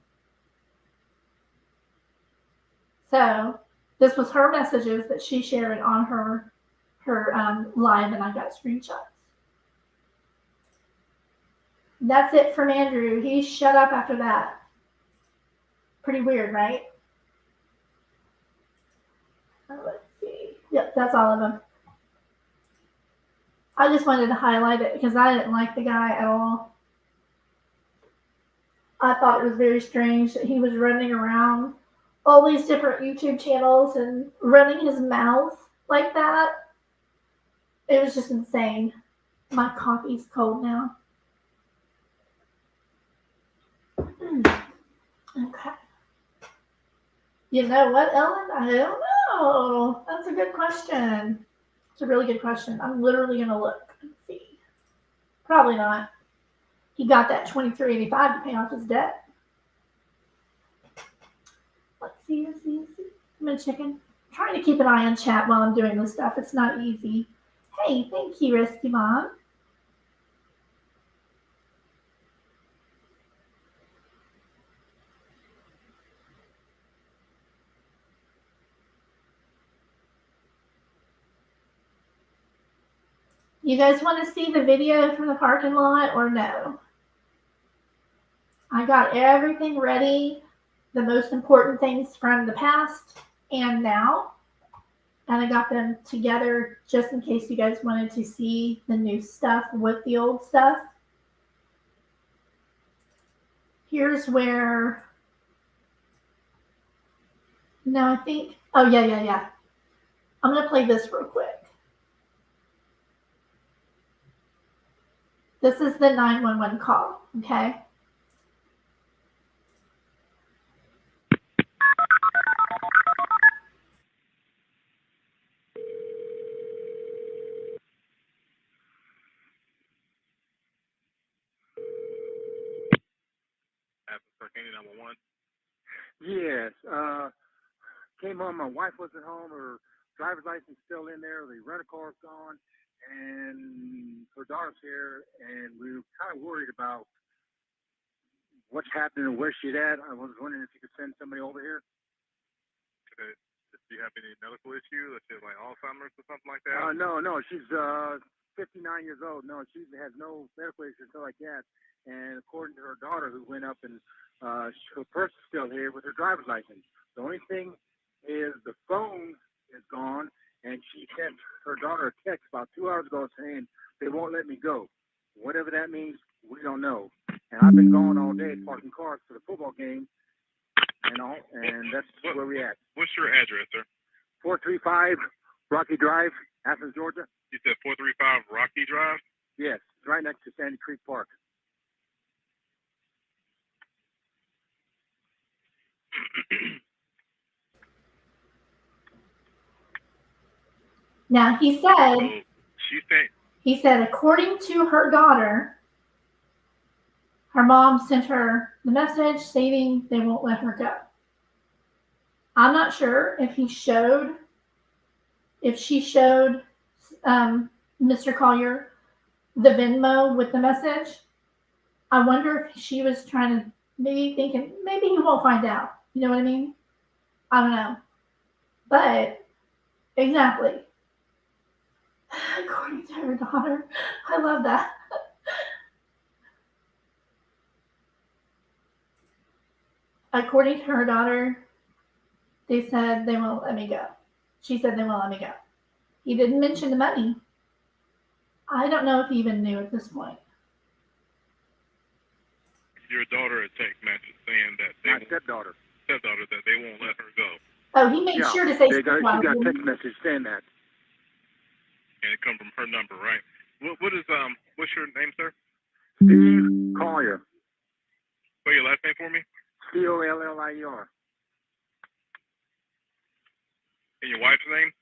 [SPEAKER 2] So this was her messages that she shared on her live, and I got screenshots. That's it from Andrew. He shut up after that. Pretty weird, right? Let's see. Yep, that's all of them. I just wanted to highlight it because I didn't like the guy at all. I thought it was very strange that he was running around all these different YouTube channels and running his mouth like that. It was just insane. My coffee's cold now. Okay. You know what, Ellen? I don't know. That's a good question. It's a really good question. I'm literally going to look and see. Probably not. He got that $23.85 to pay off his debt. Let's see. I'm going to check in. I'm trying to keep an eye on chat while I'm doing this stuff. It's not easy. Hey, thank you, Rescue Mom. You guys want to see the video from the parking lot or no? I got everything ready, the most important things from the past and now, and I got them together just in case you guys wanted to see the new stuff with the old stuff. Here's where, no, I think, oh yeah. I'm going to play this real quick. This is the 911 call, okay?
[SPEAKER 4] Yes. Came home. My wife wasn't home. Her driver's license still in there. The rental car's gone, and her daughter's here. And we were kind of worried about what's happening and where she's at. I was wondering if you could send somebody over here.
[SPEAKER 5] Okay. Does she have any medical issue? Does she have like Alzheimer's or something like that?
[SPEAKER 4] No. She's 59 years old. No, she has no medical issues or like that. And according to her daughter, who went up and her purse is still here with her driver's license. The only thing is the phone is gone, and she sent her daughter a text about 2 hours ago saying they won't let me go. Whatever that means, we don't know. And I've been gone all day parking cars for the football game, and that's where we at.
[SPEAKER 5] What's your address, sir?
[SPEAKER 4] 435 Rocky Drive, Athens, Georgia.
[SPEAKER 5] You said 435 Rocky Drive?
[SPEAKER 4] Yes, it's right next to Sandy Creek Park.
[SPEAKER 2] Now he said, according to her daughter, her mom sent her the message stating they won't let her go. I'm not sure if she showed Mr. Collier the Venmo with the message. I wonder if she was trying to maybe thinking maybe he won't find out. You know what I mean? I don't know. But exactly. According to her daughter. I love that. According to her daughter, they said they won't let me go. She said they won't let me go. He didn't mention the money. I don't know if he even knew at this point.
[SPEAKER 5] Your daughter a text message saying that
[SPEAKER 4] My stepdaughter
[SPEAKER 5] that they won't let her go.
[SPEAKER 2] Oh, he made sure to say
[SPEAKER 4] she got a text message saying that.
[SPEAKER 5] And it comes from her number, right? What's your name, sir?
[SPEAKER 4] Steve Collier.
[SPEAKER 5] Spell your last name for me.
[SPEAKER 4] Collier.
[SPEAKER 5] And your wife's name?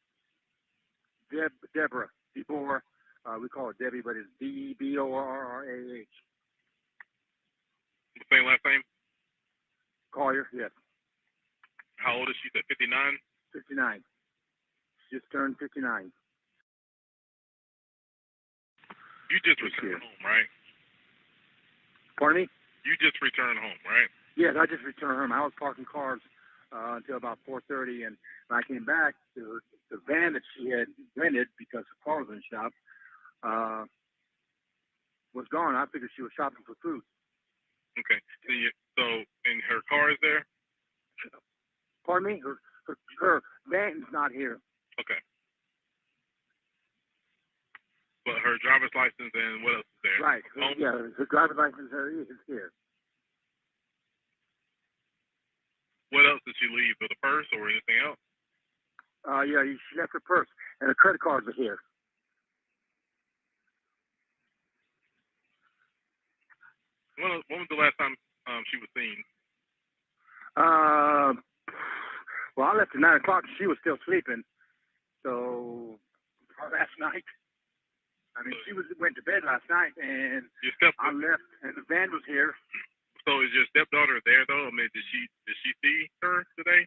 [SPEAKER 4] Deborah. Before we call her Debbie, but it's Deborrah.
[SPEAKER 5] Same last name?
[SPEAKER 4] Collier, yes.
[SPEAKER 5] How old is she? 59?
[SPEAKER 4] 59. She just turned 59.
[SPEAKER 5] You just returned home, right?
[SPEAKER 4] Pardon me?
[SPEAKER 5] You just returned home, right?
[SPEAKER 4] Yes, I just returned home. I was parking cars until about 4:30, and when I came back, the van that she had rented because the car was in the shop was gone. I figured she was shopping for food.
[SPEAKER 5] Okay. So and her car is there?
[SPEAKER 4] Pardon me? Her van's not here.
[SPEAKER 5] Okay. But her driver's license and what else is there?
[SPEAKER 4] Right.
[SPEAKER 5] Home?
[SPEAKER 4] Yeah, her driver's license is here.
[SPEAKER 5] What else did she leave? With a purse or anything else?
[SPEAKER 4] Yeah, she left her purse, and her credit cards are here.
[SPEAKER 5] When was the last time she was seen?
[SPEAKER 4] Well, I left at 9 o'clock. She was still sleeping. So, last night. I mean, she went to bed last night, and I left, and the van was here.
[SPEAKER 5] So, is your stepdaughter there though? I mean, did she see her today?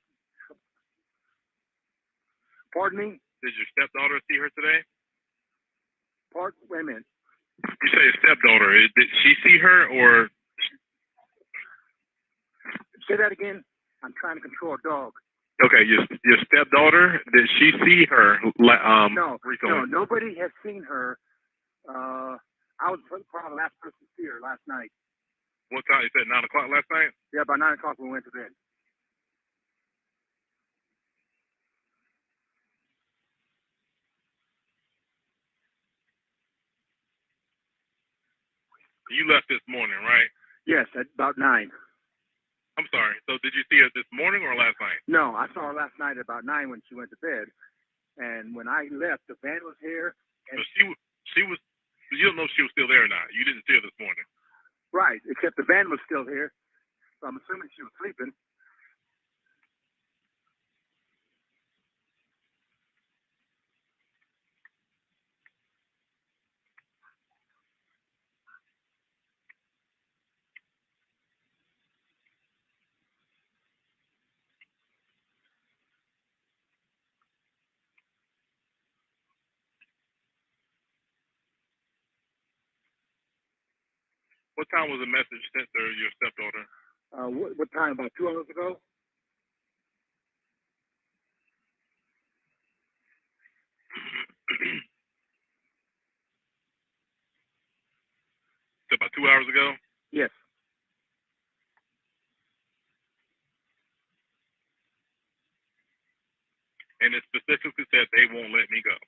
[SPEAKER 4] Pardon me?
[SPEAKER 5] Did your stepdaughter see her today?
[SPEAKER 4] Wait a minute.
[SPEAKER 5] You say stepdaughter. Did she see her or?
[SPEAKER 4] Say that again. I'm trying to control a dog.
[SPEAKER 5] Okay, your stepdaughter. Did she see her?
[SPEAKER 4] No,
[SPEAKER 5] recently?
[SPEAKER 4] no, nobody has seen her. I was probably the last person to see her last night.
[SPEAKER 5] What time? You said 9 o'clock last night?
[SPEAKER 4] Yeah, about 9 o'clock when we went to bed.
[SPEAKER 5] You left this morning, right?
[SPEAKER 4] Yes, at about 9.
[SPEAKER 5] I'm sorry. So did you see her this morning or last night?
[SPEAKER 4] No, I saw her last night at about 9 when she went to bed. And when I left, the van was here. And
[SPEAKER 5] so she was. You don't know if she was still there or not. You didn't see her this morning.
[SPEAKER 4] Right, except the van was still here. So I'm assuming she was sleeping.
[SPEAKER 5] What time was the message sent to your stepdaughter?
[SPEAKER 4] What time? About 2 hours ago?
[SPEAKER 5] So about 2 hours ago?
[SPEAKER 4] Yes.
[SPEAKER 5] And it specifically said they won't let me go.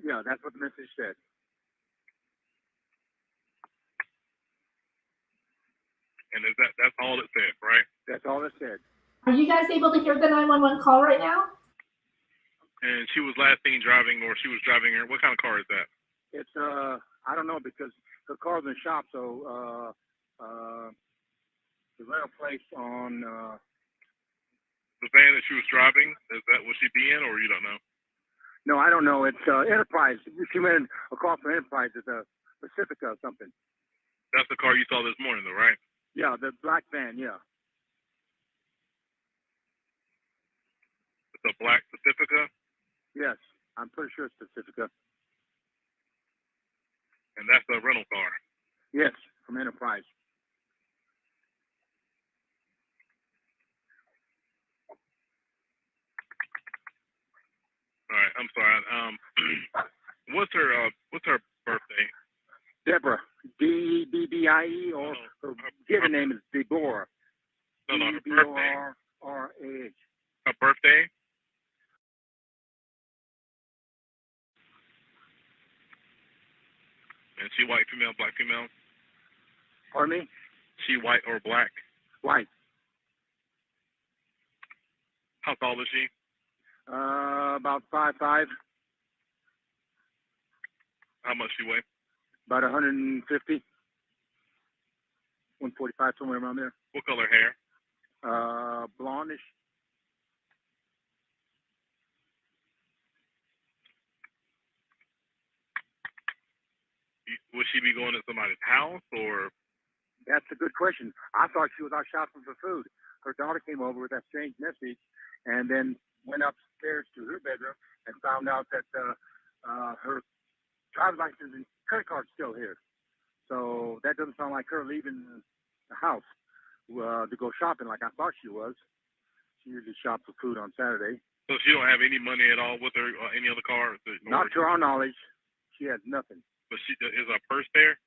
[SPEAKER 4] Yeah, that's what the message said.
[SPEAKER 5] And that's all it said, right?
[SPEAKER 4] That's all it said.
[SPEAKER 2] Are you guys able to hear the 911 call right now?
[SPEAKER 5] And she was last seen driving, or she was driving her. What kind of car is that?
[SPEAKER 4] It's I don't know, because the car's in the shop, so the rental place on
[SPEAKER 5] The van that she was driving, was she be in, or you don't know?
[SPEAKER 4] no, I don't know. It's Enterprise. She went a call for Enterprise. It's a Pacifica or something.
[SPEAKER 5] That's the car you saw this morning, though, right?
[SPEAKER 4] Yeah, the black van. Yeah.
[SPEAKER 5] It's a black Pacifica,
[SPEAKER 4] Yes, I'm pretty sure it's Pacifica.
[SPEAKER 5] and that's a rental car.
[SPEAKER 4] Yes, from Enterprise.
[SPEAKER 5] All right, I'm sorry. What's her birthday?
[SPEAKER 4] Deborah, Debbie, or her given name is Deborah.
[SPEAKER 5] No, her birthday.
[SPEAKER 4] Deborah.
[SPEAKER 5] Her birthday? And she white, female, black, female?
[SPEAKER 4] Pardon me?
[SPEAKER 5] She white or black?
[SPEAKER 4] White.
[SPEAKER 5] How tall is she?
[SPEAKER 4] About 5'5".
[SPEAKER 5] How much she weigh?
[SPEAKER 4] About 150. 145, somewhere around there.
[SPEAKER 5] What color hair?
[SPEAKER 4] Blondish.
[SPEAKER 5] Would she be going to somebody's house, or?
[SPEAKER 4] That's a good question. I thought she was out shopping for food. Her daughter came over with that strange message and then went upstairs to her bedroom and found out that her driver's license and credit card's still here. So that doesn't sound like her leaving the house to go shopping like I thought she was. She usually shops for food on Saturday.
[SPEAKER 5] So she don't have any money at all with her or any other car?
[SPEAKER 4] Not to our knowledge. She has nothing.
[SPEAKER 5] But is her purse there?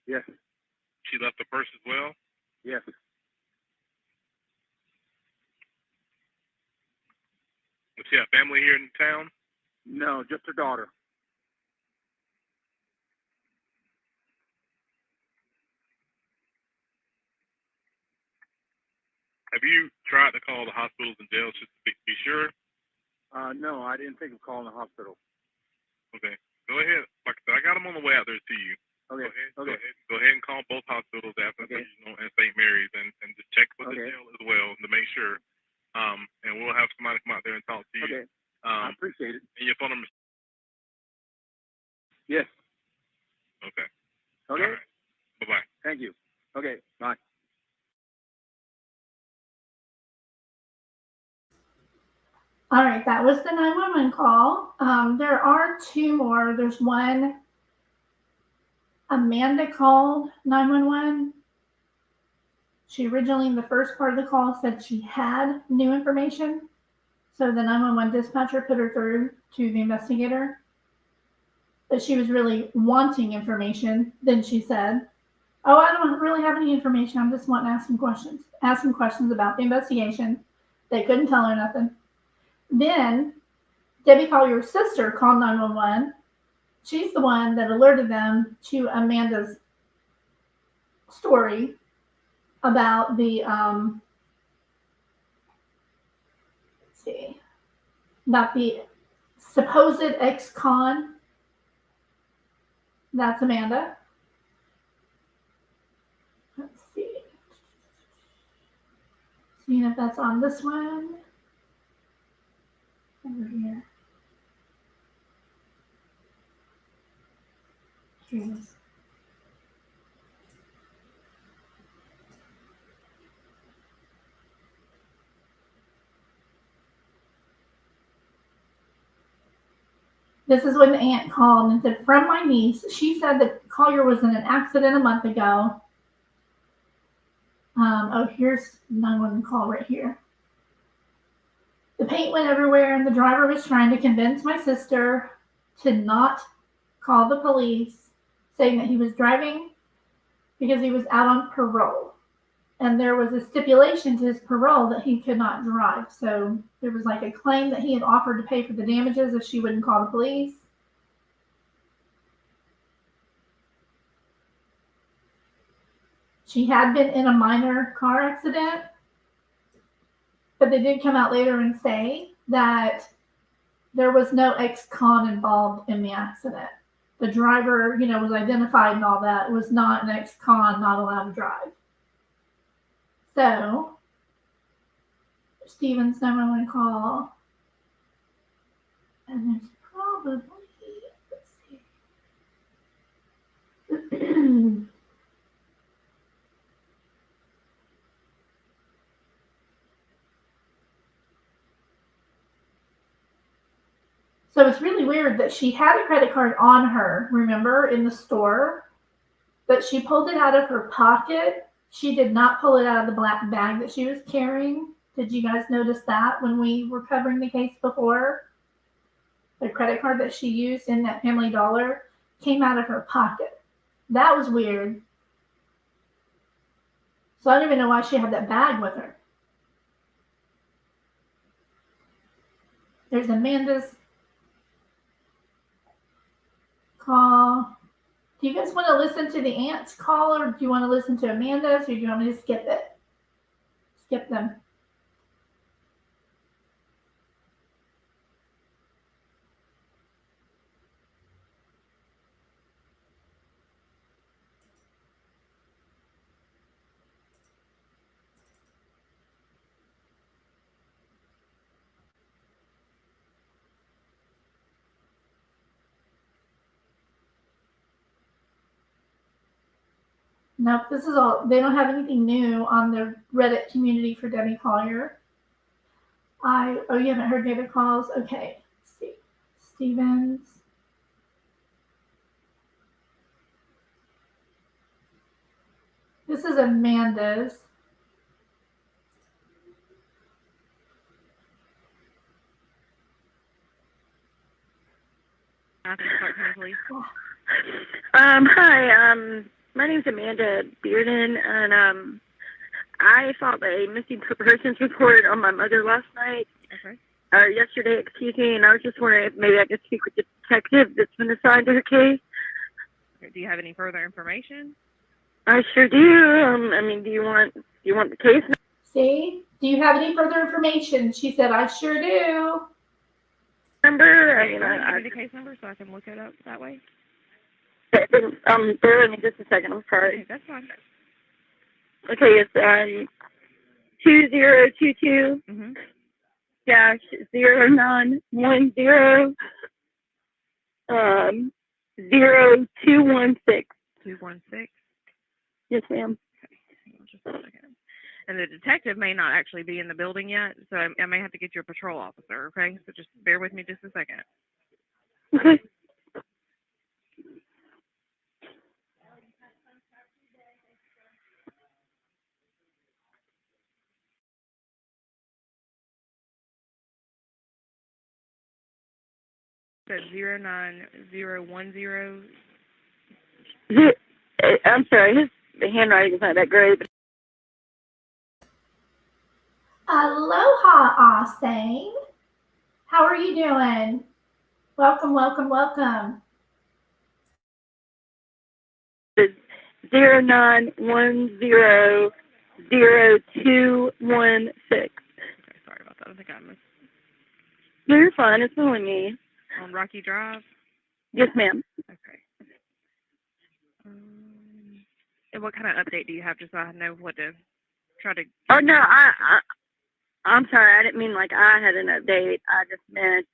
[SPEAKER 4] Yes.
[SPEAKER 5] She left the purse as well?
[SPEAKER 4] Yes.
[SPEAKER 5] Does she have family here in town?
[SPEAKER 4] No, just her daughter.
[SPEAKER 5] Have you tried to call the hospitals and jails just to be sure?
[SPEAKER 4] No, I didn't think of calling the hospital.
[SPEAKER 5] Okay. Go ahead. Like I said, I got them on the way out there to you.
[SPEAKER 4] Okay.
[SPEAKER 5] Go ahead and call both hospitals after and St. Mary's and just check with the jail as well to make sure. And we'll have somebody come out there and talk to you.
[SPEAKER 4] Okay. I appreciate it.
[SPEAKER 5] And your phone number?
[SPEAKER 4] Yes.
[SPEAKER 5] Okay.
[SPEAKER 4] Okay.
[SPEAKER 5] All right. Bye-bye.
[SPEAKER 4] Thank you. Okay. Bye.
[SPEAKER 2] All right, that was the 911 call. There are two more. There's one. Amanda called 911. She originally, in the first part of the call, said she had new information. So the 911 dispatcher put her through to the investigator. But she was really wanting information. Then she said, "Oh, I don't really have any information. I'm just wanting to ask some questions. Ask some questions about the investigation." They couldn't tell her nothing. Then Debbie Collier's sister called 911. She's the one that alerted them to Amanda's story about the about the supposed ex-con. That's Amanda. Let's see. Seeing if that's on this one. Over here. Here it is. This is when the aunt called and said, "From my niece." She said that Collier was in an accident a month ago. Oh, here's 911 call right here. "The paint went everywhere, and the driver was trying to convince my sister to not call the police, saying that he was driving because he was out on parole. And there was a stipulation to his parole that he could not drive. So there was like a claim that he had offered to pay for the damages if she wouldn't call the police." She had been in a minor car accident, but they did come out later and say that there was no ex-con involved in the accident. The driver, was identified and all that. It was not an ex-con, not allowed to drive. So, Stephen's 911 call. And there's probably, let's see. So it's really weird that she had a credit card on her, remember, in the store, but she pulled it out of her pocket. She did not pull it out of the black bag that she was carrying. Did you guys notice that when we were covering the case before? The credit card that she used in that Family Dollar came out of her pocket. That was weird. So I don't even know why she had that bag with her. There's Amanda's call. Do you guys want to listen to the aunt's call, or do you want to listen to Amanda's, or do you want me to skip it? Skip them. Nope, this is all, they don't have anything new on the Reddit community for Debbie Collier. Oh, you haven't heard the other calls? Okay, let's see. Stevens. This is Amanda's.
[SPEAKER 6] Hi, my name's Amanda Bearden, and I filed a missing persons report on my mother last night, yesterday, excuse me, and I was just wondering if maybe I could speak with the detective that's been assigned to her case.
[SPEAKER 7] Do you have any further information?
[SPEAKER 6] I sure do. I mean, do you want the case
[SPEAKER 2] See? Do you have any further information? She said, I sure do.
[SPEAKER 6] number?
[SPEAKER 7] Okay, give me the case number so I can look it up that way.
[SPEAKER 6] Bear with me just a second. I'm sorry.
[SPEAKER 7] Okay, that's fine.
[SPEAKER 6] Okay, it's 2022 dash 0910 0216.
[SPEAKER 7] 216.
[SPEAKER 6] Yes, ma'am.
[SPEAKER 7] Just a second. And the detective may not actually be in the building yet, so I may have to get you a patrol officer, okay? So just bear with me just a second.
[SPEAKER 6] Okay.
[SPEAKER 7] So 09010.
[SPEAKER 6] I'm sorry, the handwriting is not that great. But
[SPEAKER 2] Aloha, Austin. How are you doing? Welcome, welcome, welcome.
[SPEAKER 6] 0910 0216.
[SPEAKER 7] Okay, sorry about that. I think I missed.
[SPEAKER 6] No, you're fine. It's only me.
[SPEAKER 7] On Rocky Drive?
[SPEAKER 6] Yes, ma'am.
[SPEAKER 7] Okay. And what kind of update do you have, just so I know what to try to...
[SPEAKER 6] Oh, no, I'm sorry. I didn't mean like I had an update. I just meant...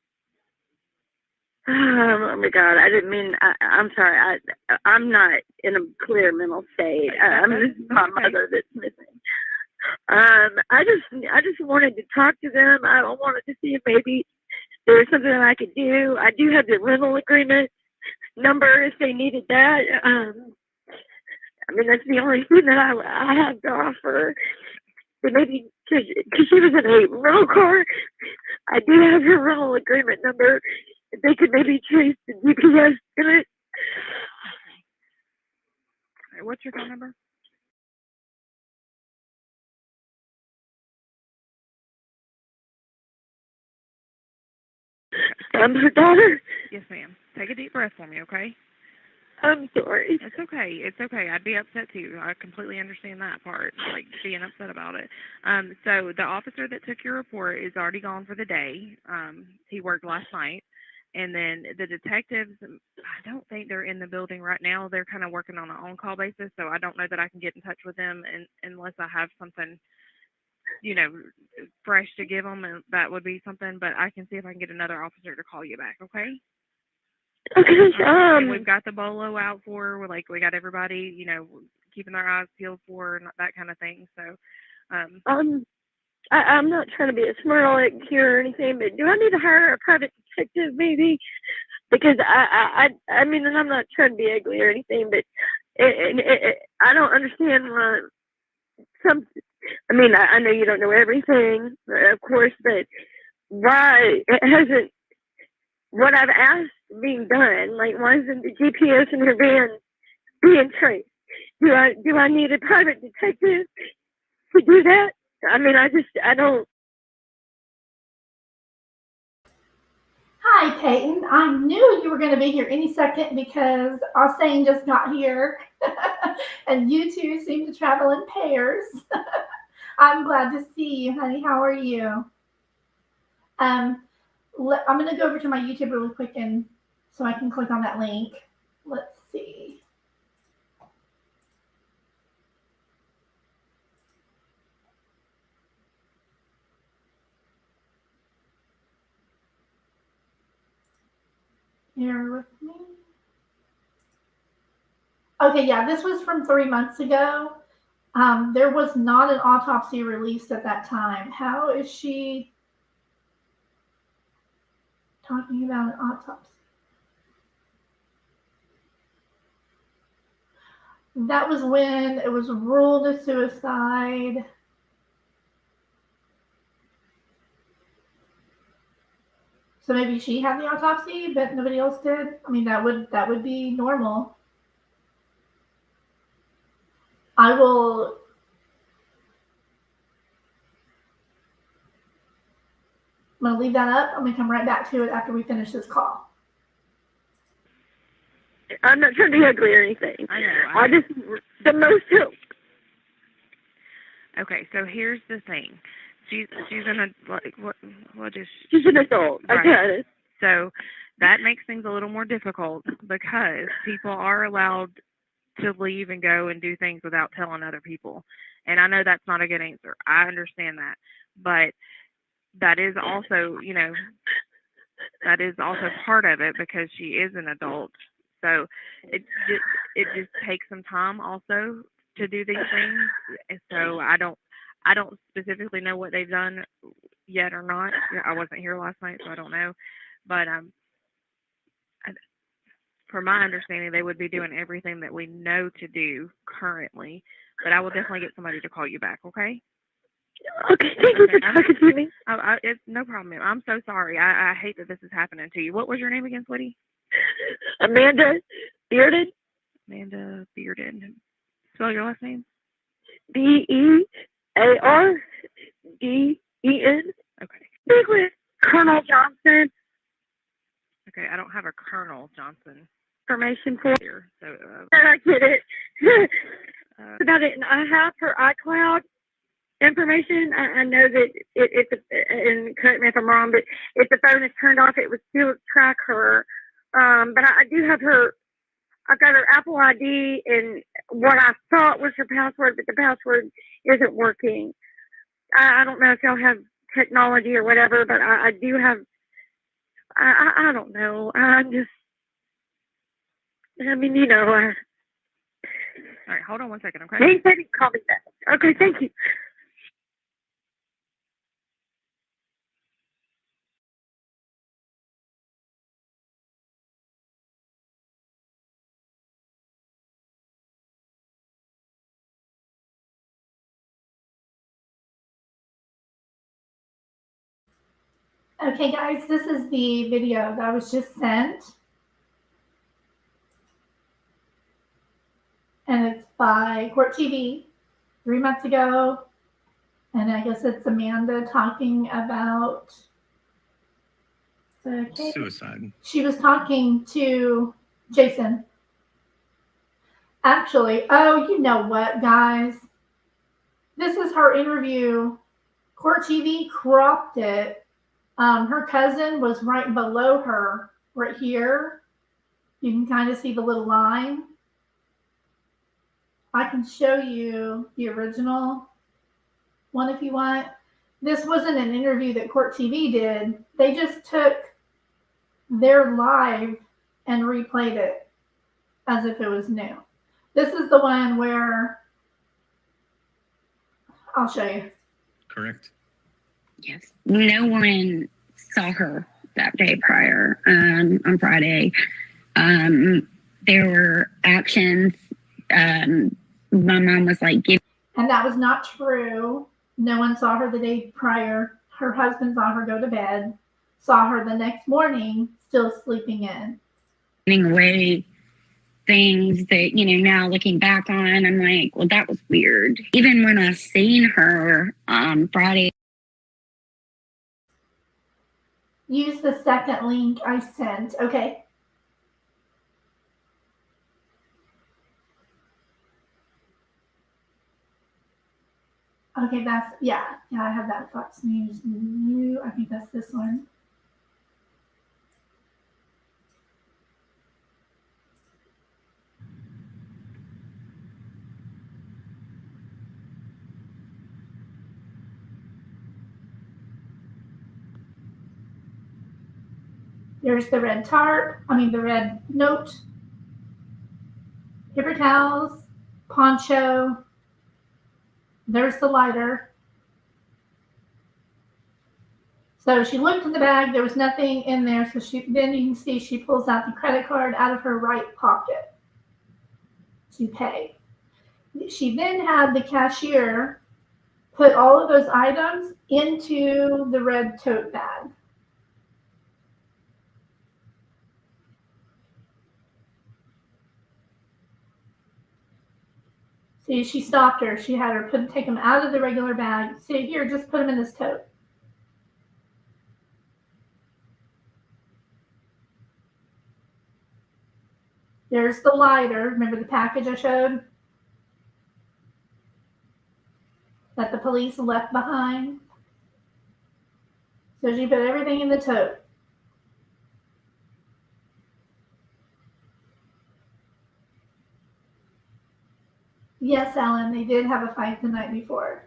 [SPEAKER 6] Oh, my God. I didn't mean... I'm sorry. I'm not in a clear mental state. This is my mother that's missing. I just wanted to talk to them. I wanted to see if maybe there was something that I could do. I do have the rental agreement number if they needed that. I mean, that's the only thing that I have to offer. But maybe, because she was in a rental car, I do have her rental agreement number. If they could maybe trace the GPS in it.
[SPEAKER 7] Okay, what's your phone number?
[SPEAKER 6] I'm her daughter.
[SPEAKER 7] Yes, ma'am. Take a deep breath for me, okay?
[SPEAKER 6] I'm sorry.
[SPEAKER 7] It's okay. It's okay. I'd be upset too. I completely understand that part, like being upset about it. So the officer that took your report is already gone for the day. He worked last night. And then the detectives, I don't think they're in the building right now. They're kind of working on an on-call basis, so I don't know that I can get in touch with them unless I have something, fresh to give them, and that would be something. But I can see if I can get another officer to call you back, okay?
[SPEAKER 6] Okay.
[SPEAKER 7] And we've got the bolo out for her. We got everybody, keeping their eyes peeled for her and that kind of thing. So,
[SPEAKER 6] I'm not trying to be a smart aleck here or anything, but do I need to hire a private detective maybe? Because I mean, and I'm not trying to be ugly or anything, but I don't understand I know you don't know everything, of course, but why hasn't what I've asked being done? Like, why isn't the GPS in her van being traced? Do I need a private detective to do that? I mean, I don't.
[SPEAKER 2] Hi, Peyton. I knew you were going to be here any second because Austin just got here and you two seem to travel in pairs. I'm glad to see you, honey. How are you? I'm going to go over to my YouTube really quick and so I can click on that link. Let's see. Bear with me. Okay, yeah, this was from 3 months ago. There was not an autopsy released at that time. How is she talking about an autopsy? That was when it was ruled a suicide. So maybe she had the autopsy, but nobody else did. I mean, that would be normal. I'm gonna leave that up. I'm gonna come right back to it after we finish this call.
[SPEAKER 6] I'm not trying to be ugly or anything.
[SPEAKER 7] I know.
[SPEAKER 6] I just the most help.
[SPEAKER 7] Okay, so here's the thing. She's an what is she?
[SPEAKER 6] She's an adult.
[SPEAKER 7] Right.
[SPEAKER 6] I get it.
[SPEAKER 7] So that makes things a little more difficult because people are allowed to leave and go and do things without telling other people. And I know that's not a good answer. I understand that. But that is also, that is also part of it because she is an adult. So it just takes some time also to do these things. And so I don't specifically know what they've done yet or not. I wasn't here last night, so I don't know. But from my understanding, they would be doing everything that we know to do currently. But I will definitely get somebody to call you back, okay?
[SPEAKER 6] Okay, thank you for talking to me.
[SPEAKER 7] It's no problem. I'm so sorry. I hate that this is happening to you. What was your name again, sweetie?
[SPEAKER 6] Amanda Bearden.
[SPEAKER 7] Amanda Bearden. Spell your last name.
[SPEAKER 6] Bearden.
[SPEAKER 7] Okay.
[SPEAKER 6] Speak with Colonel Johnson.
[SPEAKER 7] Okay, I don't have a Colonel Johnson
[SPEAKER 6] Information for
[SPEAKER 7] here, so.
[SPEAKER 6] I get it. About it, and I have her iCloud information. I know that it's and correct me if I'm wrong, but if the phone is turned off, it would still track her. But I do have her. I've got her Apple ID and what I thought was her password, but the password isn't working. I don't know if y'all have technology or whatever, but I do have. I don't know. I'm just. I mean,
[SPEAKER 7] All right, hold on one second, okay?
[SPEAKER 6] He said he'd call me back. Okay, thank you.
[SPEAKER 2] Okay, guys, this is the video that was just sent. And it's by Court TV 3 months ago. And I guess it's Amanda talking about the case.
[SPEAKER 3] Suicide.
[SPEAKER 2] She was talking to Jason. Actually, oh, you know what, guys? This is her interview. Court TV cropped it. Her cousin was right below her, right here. You can kind of see the little line. I can show you the original one if you want. This wasn't an interview that Court TV did. They just took their live and replayed it as if it was new. This is the one where I'll show you.
[SPEAKER 8] Correct.
[SPEAKER 9] Yes. No one saw her that day prior on Friday. There were actions. My mom was like,
[SPEAKER 2] and that was not true. No one saw her the day prior. Her husband saw her go to bed, saw her the next morning still sleeping in.
[SPEAKER 9] giving away things that, now looking back on, I'm like, well, that was weird. Even when I seen her on Friday.
[SPEAKER 2] Use the second link I sent. Okay. Okay, yeah, I have that Fox News new. I think that's this one. There's the red the red note, paper towels, poncho. There's the lighter. So she looked in the bag. There was nothing in there. So then you can see she pulls out the credit card out of her right pocket to pay. She then had the cashier put all of those items into the red tote bag. See, she stopped her. She had her take them out of the regular bag. See, here, just put them in this tote. There's the lighter. Remember the package I showed? That the police left behind. So she put everything in the tote. Yes, Ellen, they did have a fight the night before.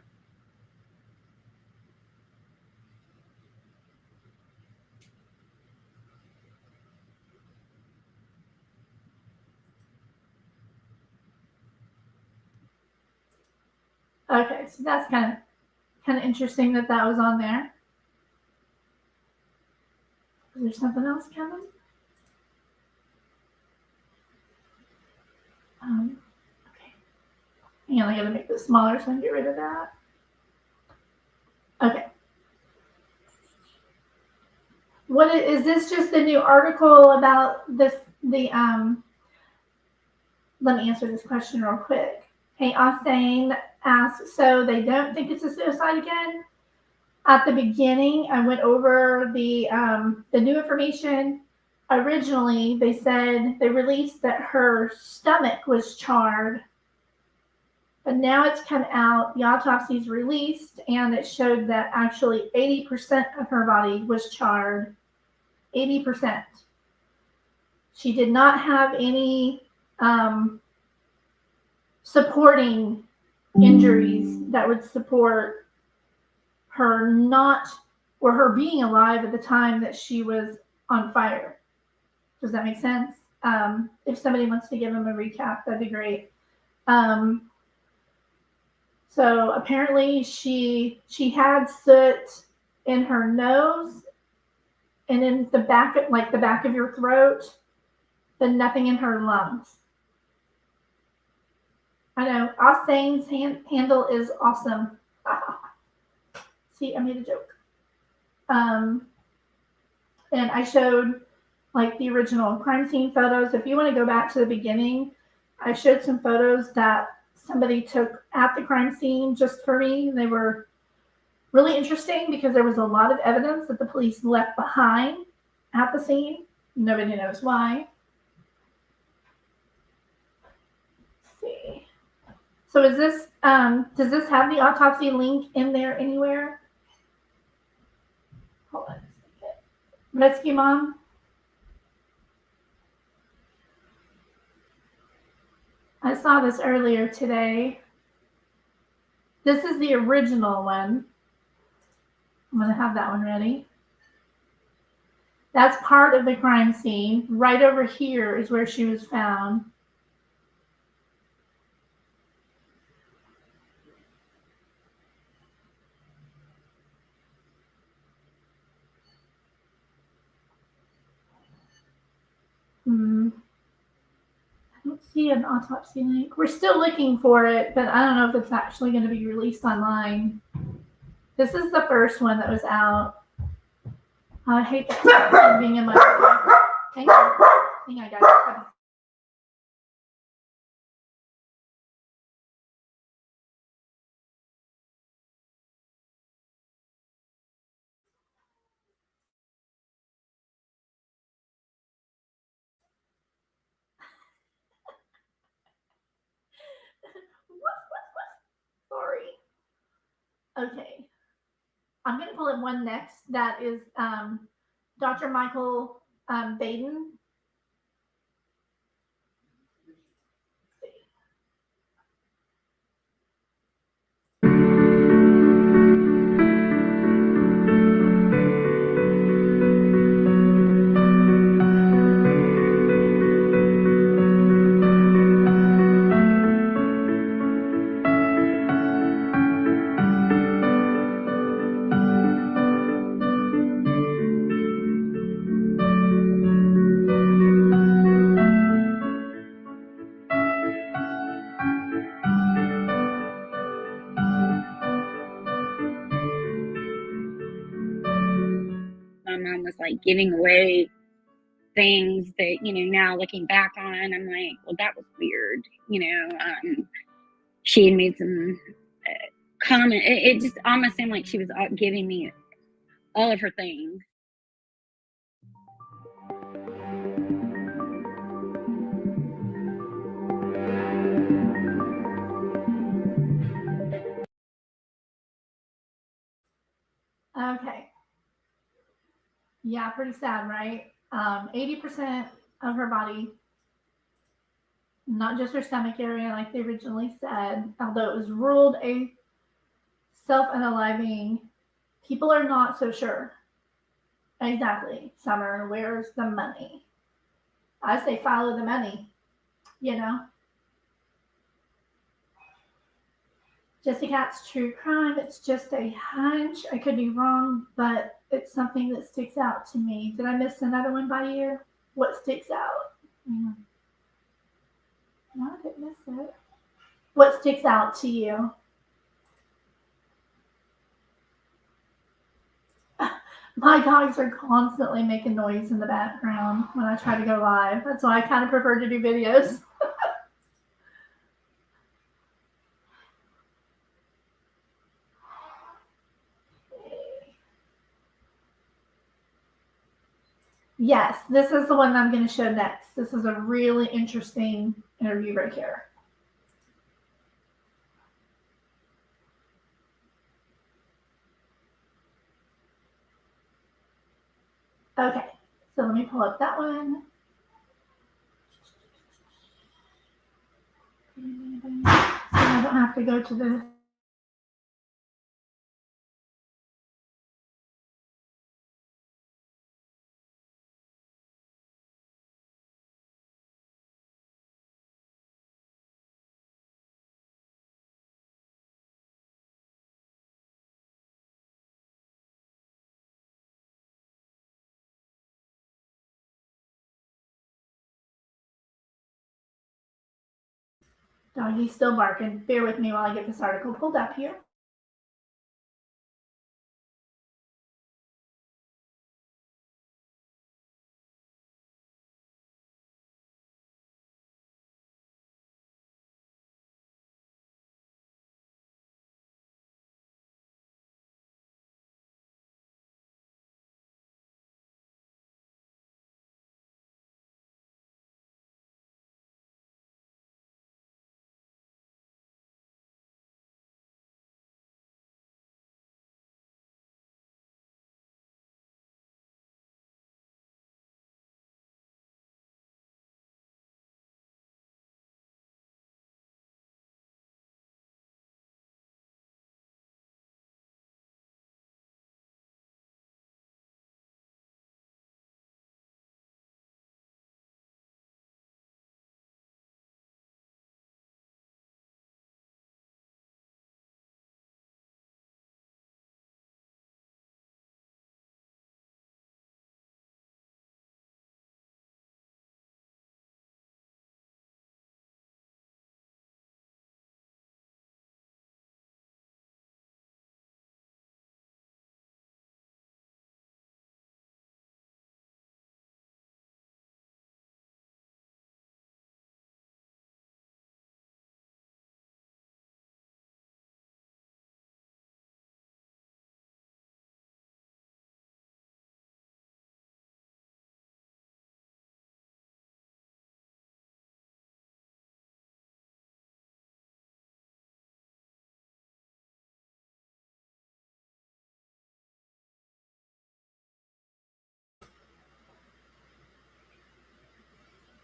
[SPEAKER 2] Okay, so that's kind of interesting that was on there. Is there something else coming? Okay. Hang on, I gotta make this smaller so I can get rid of that. Okay. What is this? Just the new article about this? Let me answer this question real quick. Hey, Austin asks, so they don't think it's a suicide again? At the beginning, I went over the new information. Originally, they said they released that her stomach was charred, but now it's come out. The autopsy's released, and it showed that actually 80% of her body was charred. 80%. She did not have any supporting injuries that would support her her being alive at the time that she was on fire. Does that make sense? If somebody wants to give them a recap, that'd be great. So apparently she had soot in her nose and in the back of your throat, but nothing in her lungs. I know, Austin's handle is awesome. See, I made a joke. And I showed like the original crime scene photos. If you want to go back to the beginning, I showed some photos that somebody took at the crime scene just for me. They were really interesting because there was a lot of evidence that the police left behind at the scene. Nobody knows why. Let's see. So is this, does this have the autopsy link in there anywhere? Hold on a second. Rescue Mom? I saw this earlier today. This is the original one. I'm going to have that one ready. That's part of the crime scene. Right over here is where she was found. I don't see an autopsy link. We're still looking for it, but I don't know if it's actually going to be released online. This is the first one that was out. I hate that being in my way. Hang on, guys. Sorry. Okay. I'm going to pull up one next. That is Dr. Michael Baden.
[SPEAKER 9] giving away things that, now looking back on, I'm like, well, that was weird. She had made some comment. It just almost seemed like she was giving me all of her things.
[SPEAKER 2] Okay. Yeah, pretty sad, right? 80% of her body, not just her stomach area like they originally said, although it was ruled a self-unaliving, people are not so sure. Exactly. Summer, where's the money? I say follow the money, Jessica Cat's true crime. It's just a hunch. I could be wrong, but it's something that sticks out to me. Did I miss another one by you? What sticks out? No, I didn't miss it. What sticks out to you? My dogs are constantly making noise in the background when I try to go live. That's why I kind of prefer to do videos. Yes, this is the one I'm going to show next. This is a really interesting interview right here. Okay, so let me pull up that one. So I don't have to go to the... Doggy's still barking. Bear with me while I get this article pulled up here.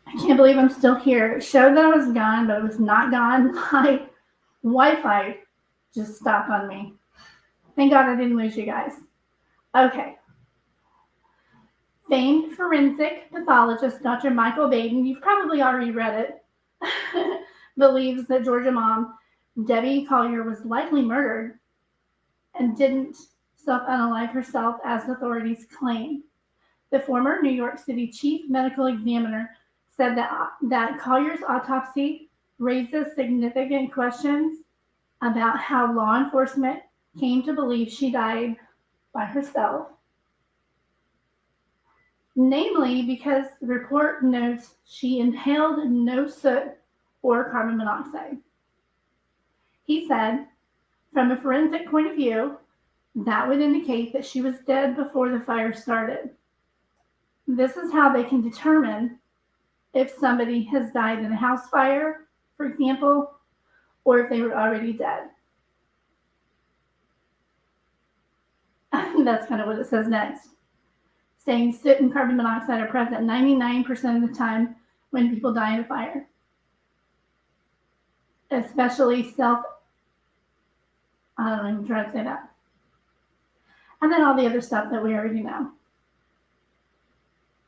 [SPEAKER 2] I can't believe I'm still here. It showed that I was gone, but it was not gone. My Wi-Fi just stopped on me. Thank God I didn't lose you guys. Okay. Famed forensic pathologist Dr. Michael Baden, you've probably already read it, believes that Georgia mom Debbie Collier was likely murdered and didn't self-unalive herself as authorities claim. The former New York City chief medical examiner said that Collier's autopsy raises significant questions about how law enforcement came to believe she died by herself. namely because the report notes she inhaled no soot or carbon monoxide. He said, from a forensic point of view, that would indicate that she was dead before the fire started. This is how they can determine if somebody has died in a house fire, for example, or if they were already dead. That's kind of what it says next. Saying soot and carbon monoxide are present 99% of the time when people die in a fire. Especially I don't even try to say that. And then all the other stuff that we already know.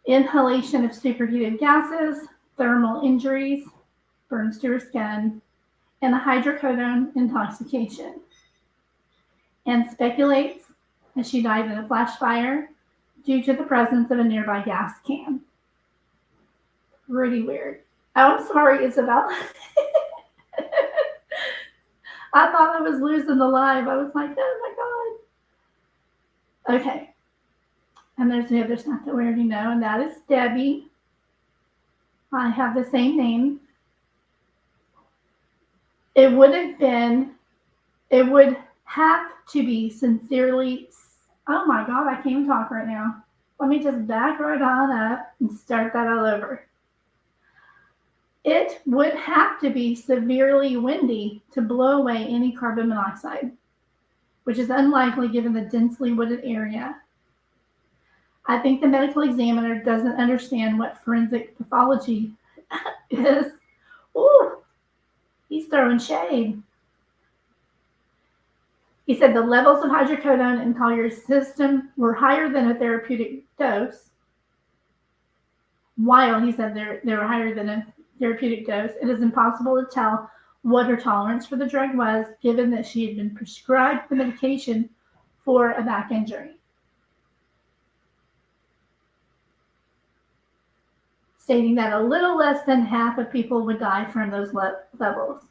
[SPEAKER 2] Inhalation of superheated gases, thermal injuries, burns to her skin, and a hydrocodone intoxication. And speculates that she died in a flash fire due to the presence of a nearby gas can. Pretty weird. Oh, I'm sorry, Isabel. I thought I was losing the live. I was like, oh my God. Okay. And there's the other stuff that we already know, and that is Debbie. I have the same name. It would have to be sincerely, oh my God, I can't even talk right now. Let me just back right on up and start that all over. It would have to be severely windy to blow away any carbon monoxide, which is unlikely given the densely wooded area. I think the medical examiner doesn't understand what forensic pathology is. Ooh, he's throwing shade. He said the levels of hydrocodone in Collier's system were higher than a therapeutic dose. While he said they were higher than a therapeutic dose, it is impossible to tell what her tolerance for the drug was, given that she had been prescribed the medication for a back injury. Stating that a little less than half of people would die from those levels.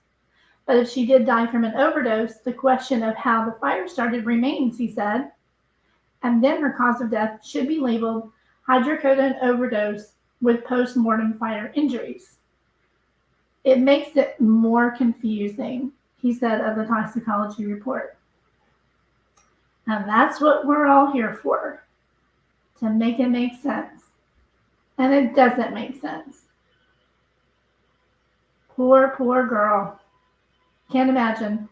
[SPEAKER 2] But if she did die from an overdose, the question of how the fire started remains, he said. And then her cause of death should be labeled hydrocodone overdose with post-mortem fire injuries. It makes it more confusing, he said of the toxicology report. And that's what we're all here for, to make it make sense. And it doesn't make sense. Poor, poor girl. Can't imagine.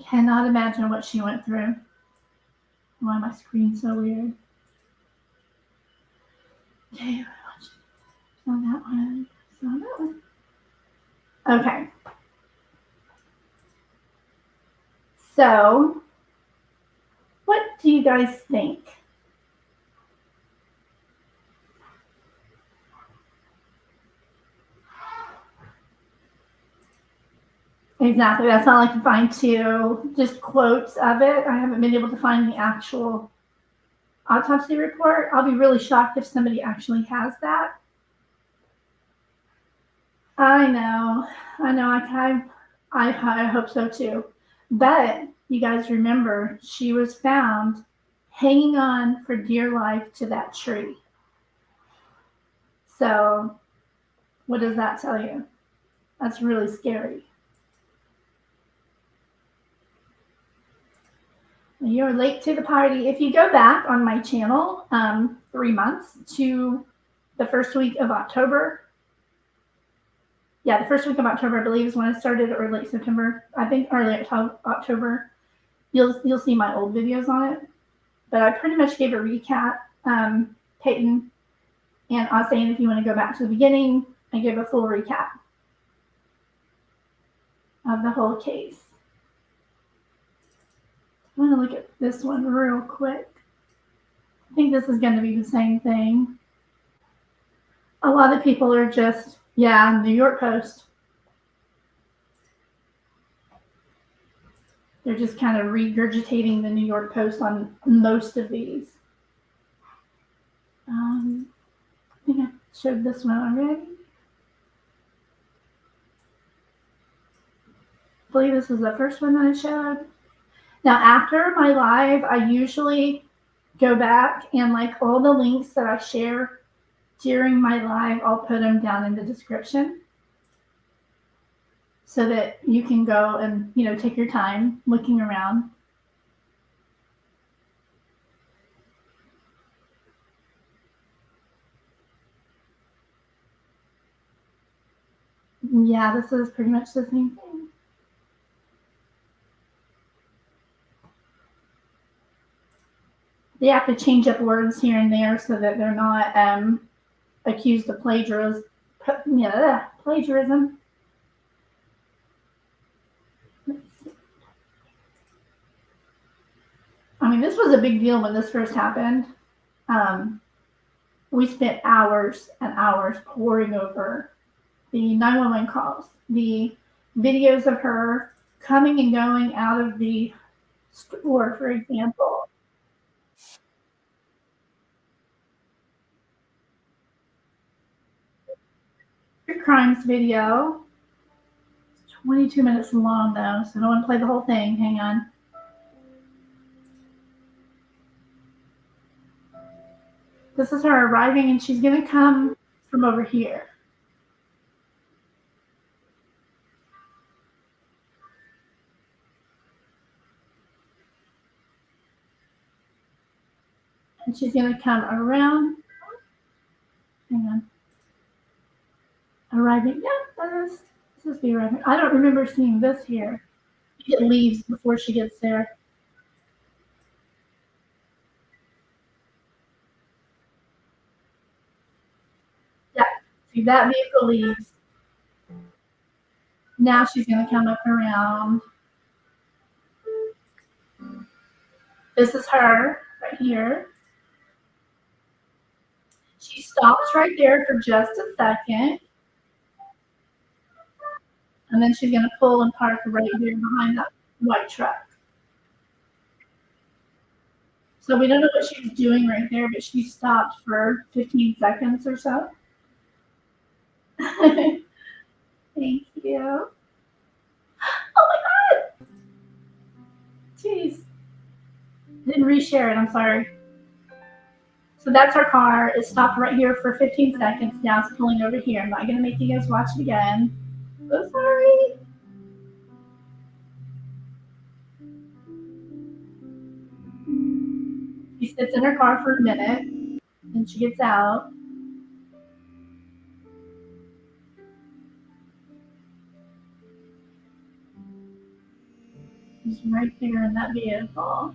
[SPEAKER 2] Cannot imagine what she went through. Why my screen's so weird. Okay, it's on that one. It's on that one. Okay. So, what do you guys think? Exactly. That's all I can find too. Just quotes of it. I haven't been able to find the actual autopsy report. I'll be really shocked if somebody actually has that. I know. I hope so too. But you guys remember, she was found hanging on for dear life to that tree. So, what does that tell you? That's really scary. You're late to the party. If you go back on my channel 3 months to the first week of October. Yeah, the first week of October, I believe, is when I started, or late September. I think early October. You'll see my old videos on it. But I pretty much gave a recap, Peyton. And I was saying if you want to go back to the beginning, I gave a full recap of the whole case. I'm going to look at this one real quick. I think this is going to be the same thing. A lot of people are just, yeah, New York Post. They're just kind of regurgitating the New York Post on most of these. I think I showed this one already. I believe this was the first one that I showed. Now, after my live, I usually go back and like all the links that I share during my live, I'll put them down in the description so that you can go and, you know, take your time looking around. Yeah, this is pretty much the same thing. They have to change up words here and there so that they're not accused of plagiarism. Plagiarism. I mean, this was a big deal when this first happened. We spent hours and hours poring over the 911 calls, the videos of her coming and going out of the store, for example. Crimes video. It's 22 minutes long though, so I don't want to play the whole thing. Hang on. This is her arriving, and she's going to come from over here. And she's going to come around. Hang on. Arriving. Yeah, this is the arriving. I don't remember seeing this here. It leaves before she gets there. Yeah, see, that vehicle leaves. Now she's going to come up around. This is her right here. She stops right there for just a second. And then she's going to pull and park right here behind that white truck. So we don't know what she was doing right there, but she stopped for 15 seconds or so. Thank you. Oh my God. Jeez. Didn't reshare it. I'm sorry. So that's our car. It stopped right here for 15 seconds. Now it's pulling over here. I'm not going to make you guys watch it again. So sorry. She sits in her car for a minute, and she gets out. She's right there in that vehicle.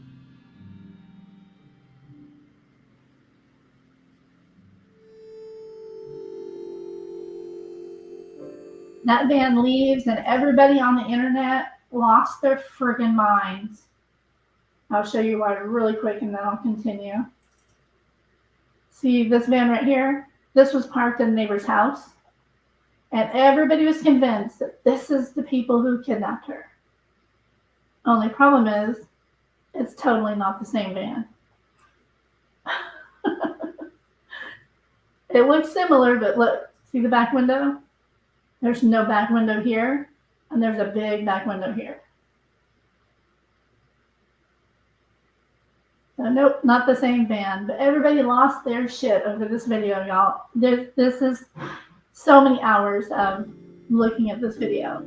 [SPEAKER 2] That van leaves, and everybody on the internet lost their friggin' minds. I'll show you why really quick, and then I'll continue. See this van right here? This was parked in the neighbor's house, and everybody was convinced that this is the people who kidnapped her. Only problem is, it's totally not the same van. It looks similar, but look, see the back window? There's no back window here, and there's a big back window here. So nope, not the same van, but everybody lost their shit over this video, y'all. This is so many hours of looking at this video.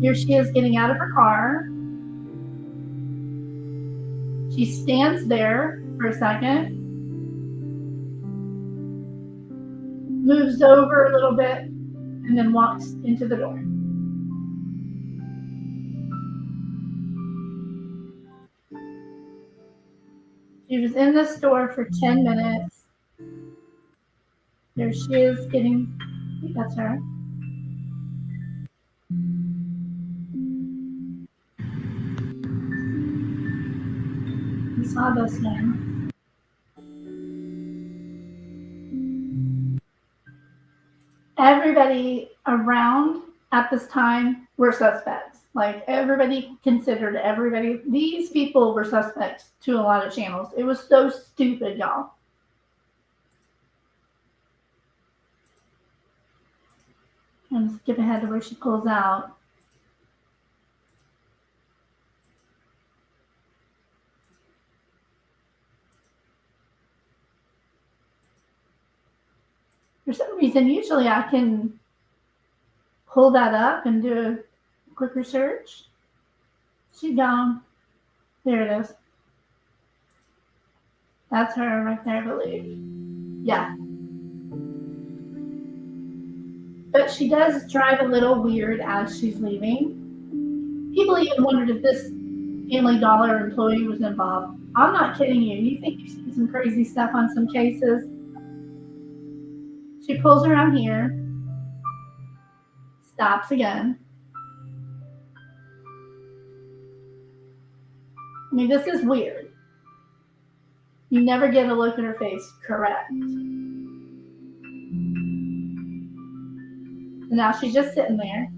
[SPEAKER 2] Here she is getting out of her car. She stands there for a second, moves over a little bit, and then walks into the door. She was in the store for 10 minutes. There she is getting, that's her. You saw this one. Everybody around at this time were suspects. Like everybody considered everybody. These people were suspects to a lot of channels. It was so stupid, y'all. I'm gonna skip ahead to where she pulls out. reason, usually I can pull that up and do a quicker search. She's gone. There it is. That's her right there, I believe. Yeah. But she does drive a little weird as she's leaving. People even wondered if this Family Dollar employee was involved. I'm not kidding you. You think you've seen some crazy stuff on some cases? She pulls around here, stops again. I mean, this is weird. You never get a look at her face correct. And now she's just sitting there.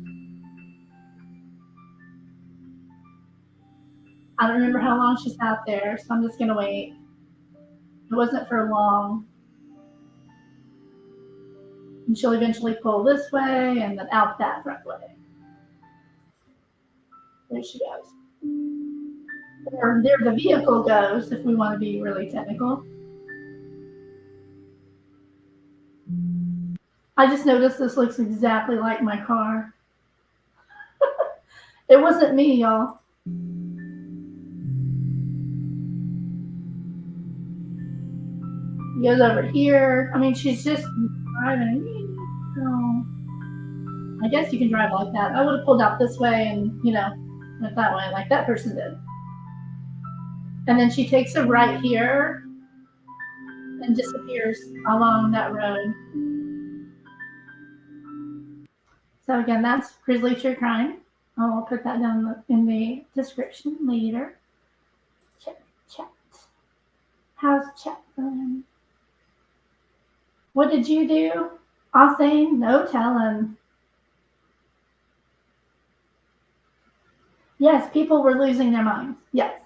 [SPEAKER 2] I don't remember how long she sat there, so I'm just going to wait. It wasn't for long. And she'll eventually pull this way and then out that front way. There she goes. Or there the vehicle goes, if we want to be really technical. I just noticed this looks exactly like my car. It wasn't me, y'all. He goes over here. I mean, she's just driving. I guess you can drive like that. I would have pulled out this way and, went that way like that person did. And then she takes a right here and disappears along that road. So again, that's Grizzly True Crime. I'll put that down in the description later. Chat. How's chat going? What did you do? I'll say no telling. Yes, people were losing their minds. Yes.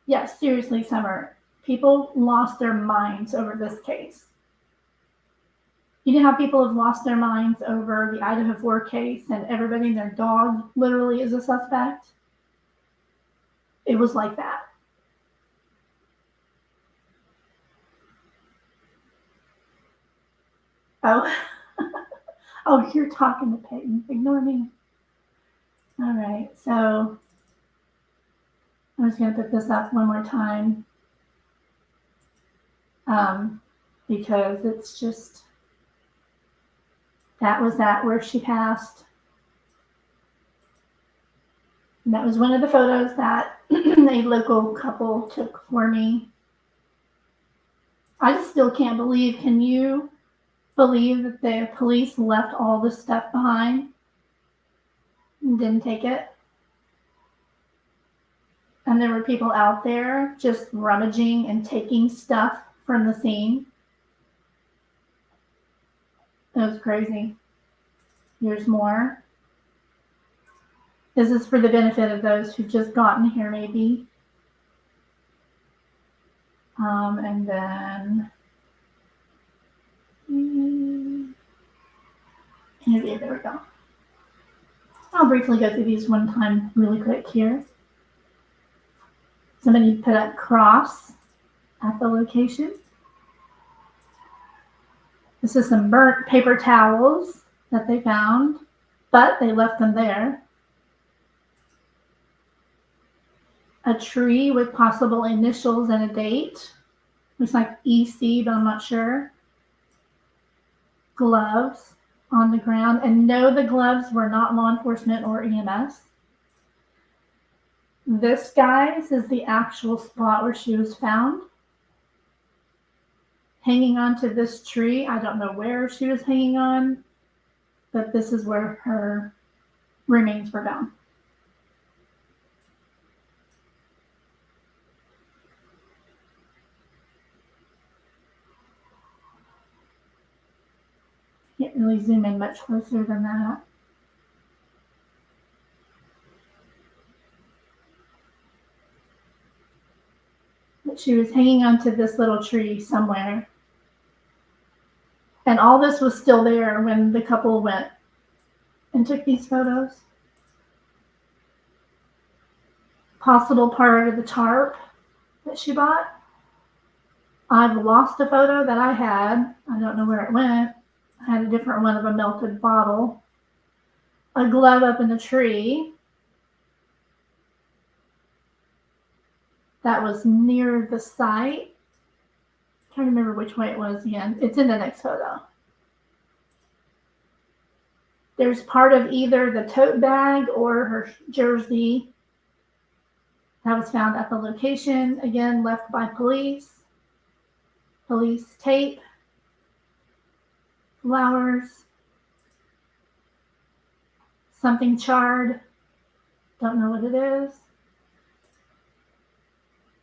[SPEAKER 2] Yes, seriously, Summer. People lost their minds over this case. You know how people have lost their minds over the Idaho 4 case and everybody and their dog literally is a suspect? It was like that. Oh, oh, you're talking to Peyton. Ignore me. All right, so I'm just going to put this up one more time because it's just, that was that where she passed. And that was one of the photos that a local couple took for me. I just still can't believe, can you believe that the police left all this stuff behind and didn't take it? And there were people out there just rummaging and taking stuff from the scene. It was crazy. Here's more. This is for the benefit of those who've just gotten here, maybe. And then there we go. I'll briefly go through these one time really quick here. Somebody put a cross at the location. This is some burnt paper towels that they found, but they left them there. A tree with possible initials and a date. Looks like EC, but I'm not sure. Gloves on the ground. And no, the gloves were not law enforcement or EMS. This, guys, is the actual spot where she was found. Hanging onto this tree. I don't know where she was hanging on, but this is where her remains were found. Can't really zoom in much closer than that. But she was hanging onto this little tree somewhere. And all this was still there when the couple went and took these photos. Possible part of the tarp that she bought. I've lost a photo that I had. I don't know where it went. I had a different one of a melted bottle. A glove up in the tree. That was near the site. I'm trying to remember which way it was again. It's in the next photo. There's part of either the tote bag or her jersey that was found at the location, again, left by police. Police tape, flowers, something charred, don't know what it is.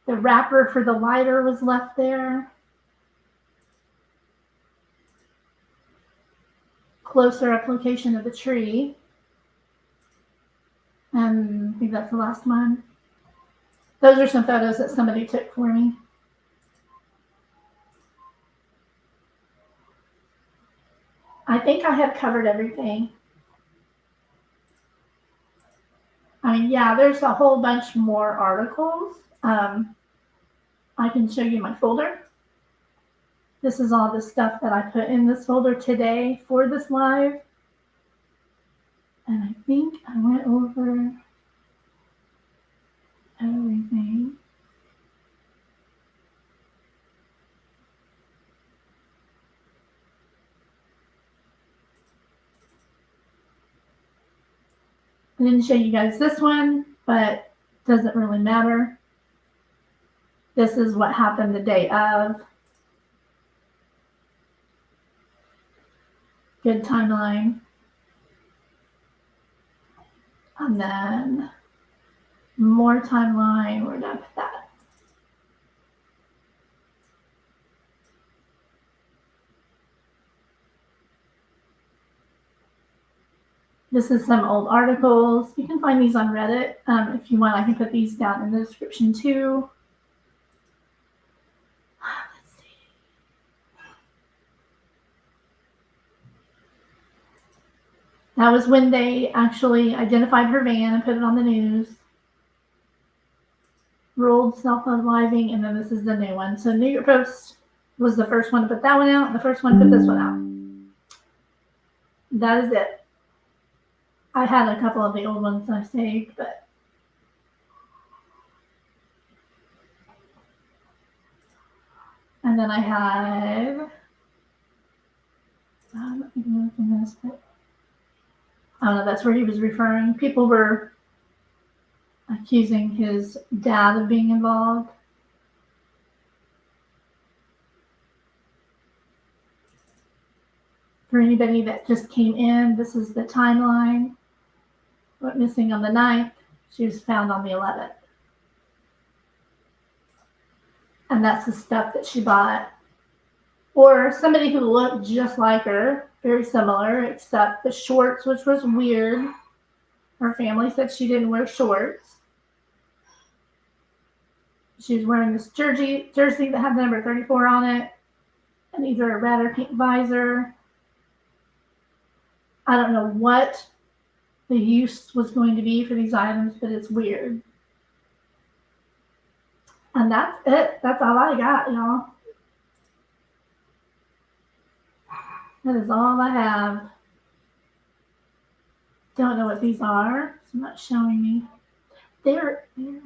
[SPEAKER 2] The wrapper for the lighter was left there. Closer up location of the tree. And I think that's the last one. Those are some photos that somebody took for me. I think I have covered everything. I mean, yeah, there's a whole bunch more articles. I can show you my folder. This is all the stuff that I put in this folder today for this live. And I think I went over everything. I didn't show you guys this one, but doesn't really matter. This is what happened the day of. Good timeline. And then more timeline. We're done with that. This is some old articles. You can find these on Reddit. If you want, I can put these down in the description too. Let's see. That was when they actually identified her van and put it on the news. Ruled self-unaliving, and then this is the new one. So New York Post was the first one to put that one out, and the first one to put this one out. That is it. I had a couple of the old ones I saved, but and then I have I don't think I'm looking this, but I don't know, that's where he was referring. People were accusing his dad of being involved. For anybody that just came in, this is the timeline. Went missing on the 9th. She was found on the 11th. And that's the stuff that she bought. Or somebody who looked just like her, very similar, except the shorts, which was weird. Her family said she didn't wear shorts. She was wearing this jersey that had the number 34 on it, and either a red or pink visor. I don't know what the use was going to be for these items, but it's weird. And that's it. That's all I got, y'all. That is all I have. Don't know what these are. It's not showing me. There. Is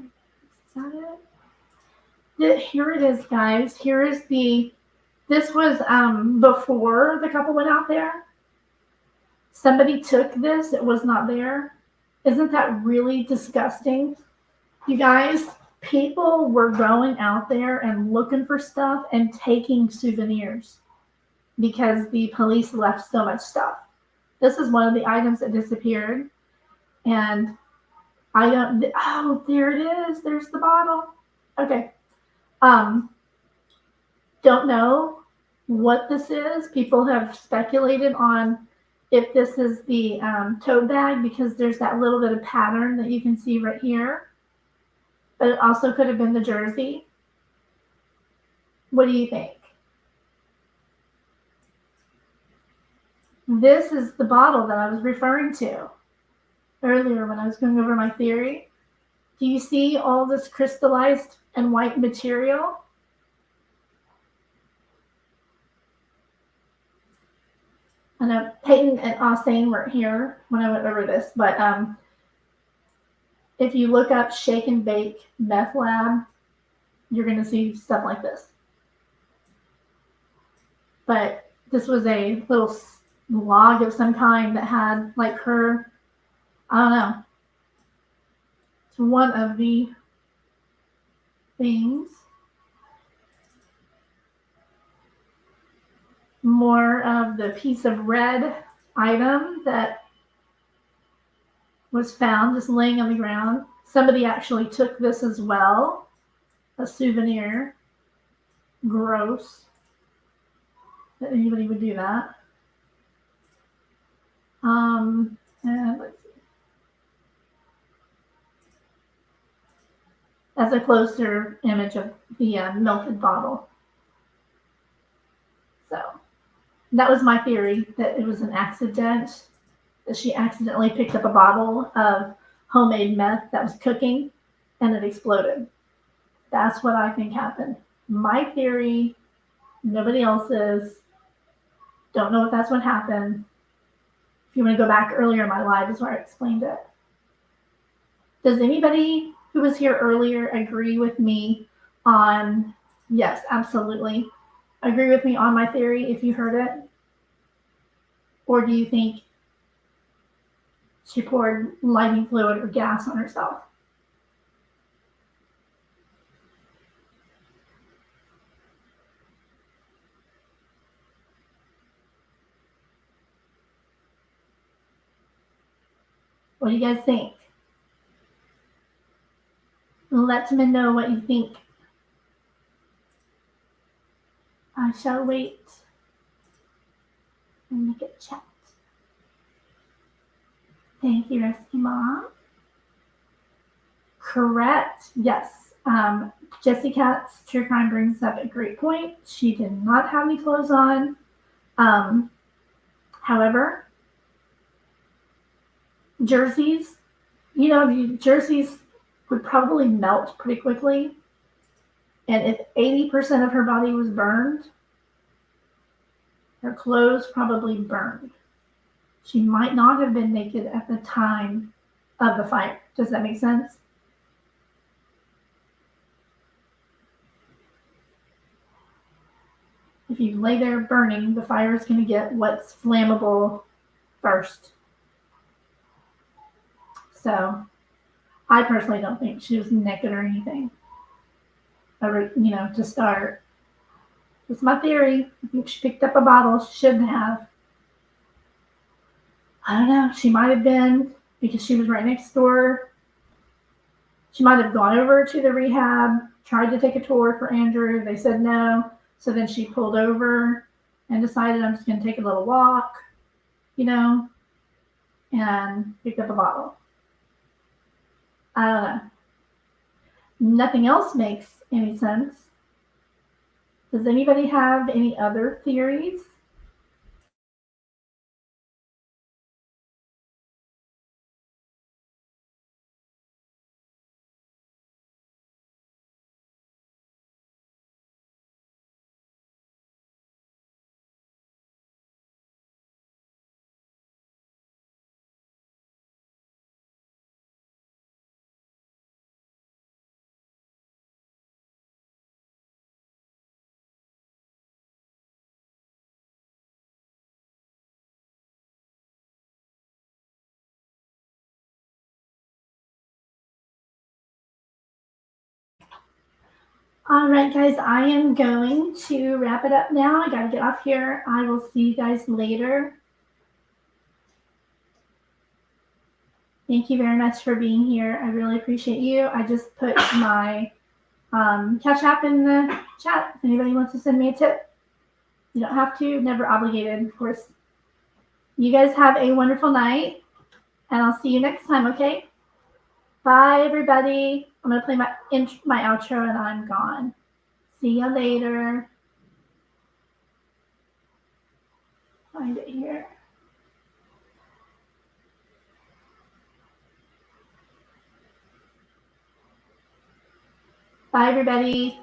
[SPEAKER 2] that it? Here it is, guys. Here is this was before the couple went out there. Somebody took this. It was not there. Isn't that really disgusting? You guys, people were going out there and looking for stuff and taking souvenirs because the police left so much stuff. This is one of the items that disappeared. And I don't, oh, there it is. There's the bottle. Okay. Don't know what this is. People have speculated on if this is the tote bag because there's that little bit of pattern that you can see right here. But it also could have been the jersey. What do you think? This is the bottle that I was referring to earlier when I was going over my theory. Do you see all this crystallized and white material? I know Peyton and Austin weren't here when I went over this, but if you look up Shake and Bake Meth Lab, you're going to see stuff like this. But this was a little log of some kind that had like her, I don't know. It's one of the things. More of the piece of red item that was found just laying on the ground. Somebody actually took this as well. A souvenir. Gross that anybody would do that. And let's see. That's a closer image of the melted bottle. So that was my theory, that it was an accident, that she accidentally picked up a bottle of homemade meth that was cooking and it exploded. That's what I think happened. My theory, nobody else's. Don't know if that's what happened. If you want to go back earlier in my live is where I explained it. Does anybody who was here earlier agree with me on, yes, absolutely, agree with me on my theory if you heard it? Or do you think she poured lighting fluid or gas on herself? What do you guys think? Let me know what you think. I shall wait and make it chat. Thank you, Rescue Mom. Correct. Yes. Jessie Katz True Crime brings up a great point. She did not have any clothes on. However, jerseys, jerseys would probably melt pretty quickly. And if 80% of her body was burned, her clothes probably burned. She might not have been naked at the time of the fire. Does that make sense? If you lay there burning, the fire is going to get what's flammable first. So I personally don't think she was naked or anything. To start. It's my theory. I think she picked up a bottle she shouldn't have. I don't know. She might have been, because she was right next door. She might have gone over to the rehab, tried to take a tour for Andrew. They said no. So then she pulled over and decided, I'm just going to take a little walk, and picked up a bottle. I don't know. Nothing else makes any sense. Does anybody have any other theories? All right, guys, I am going to wrap it up now. I got to get off here. I will see you guys later. Thank you very much for being here. I really appreciate you. I just put my Cash App in the chat if anybody wants to send me a tip. You don't have to, never obligated, of course. You guys have a wonderful night, and I'll see you next time, okay? Bye, everybody. I'm going to play my outro, and I'm gone. See you later. Find it here. Bye, everybody.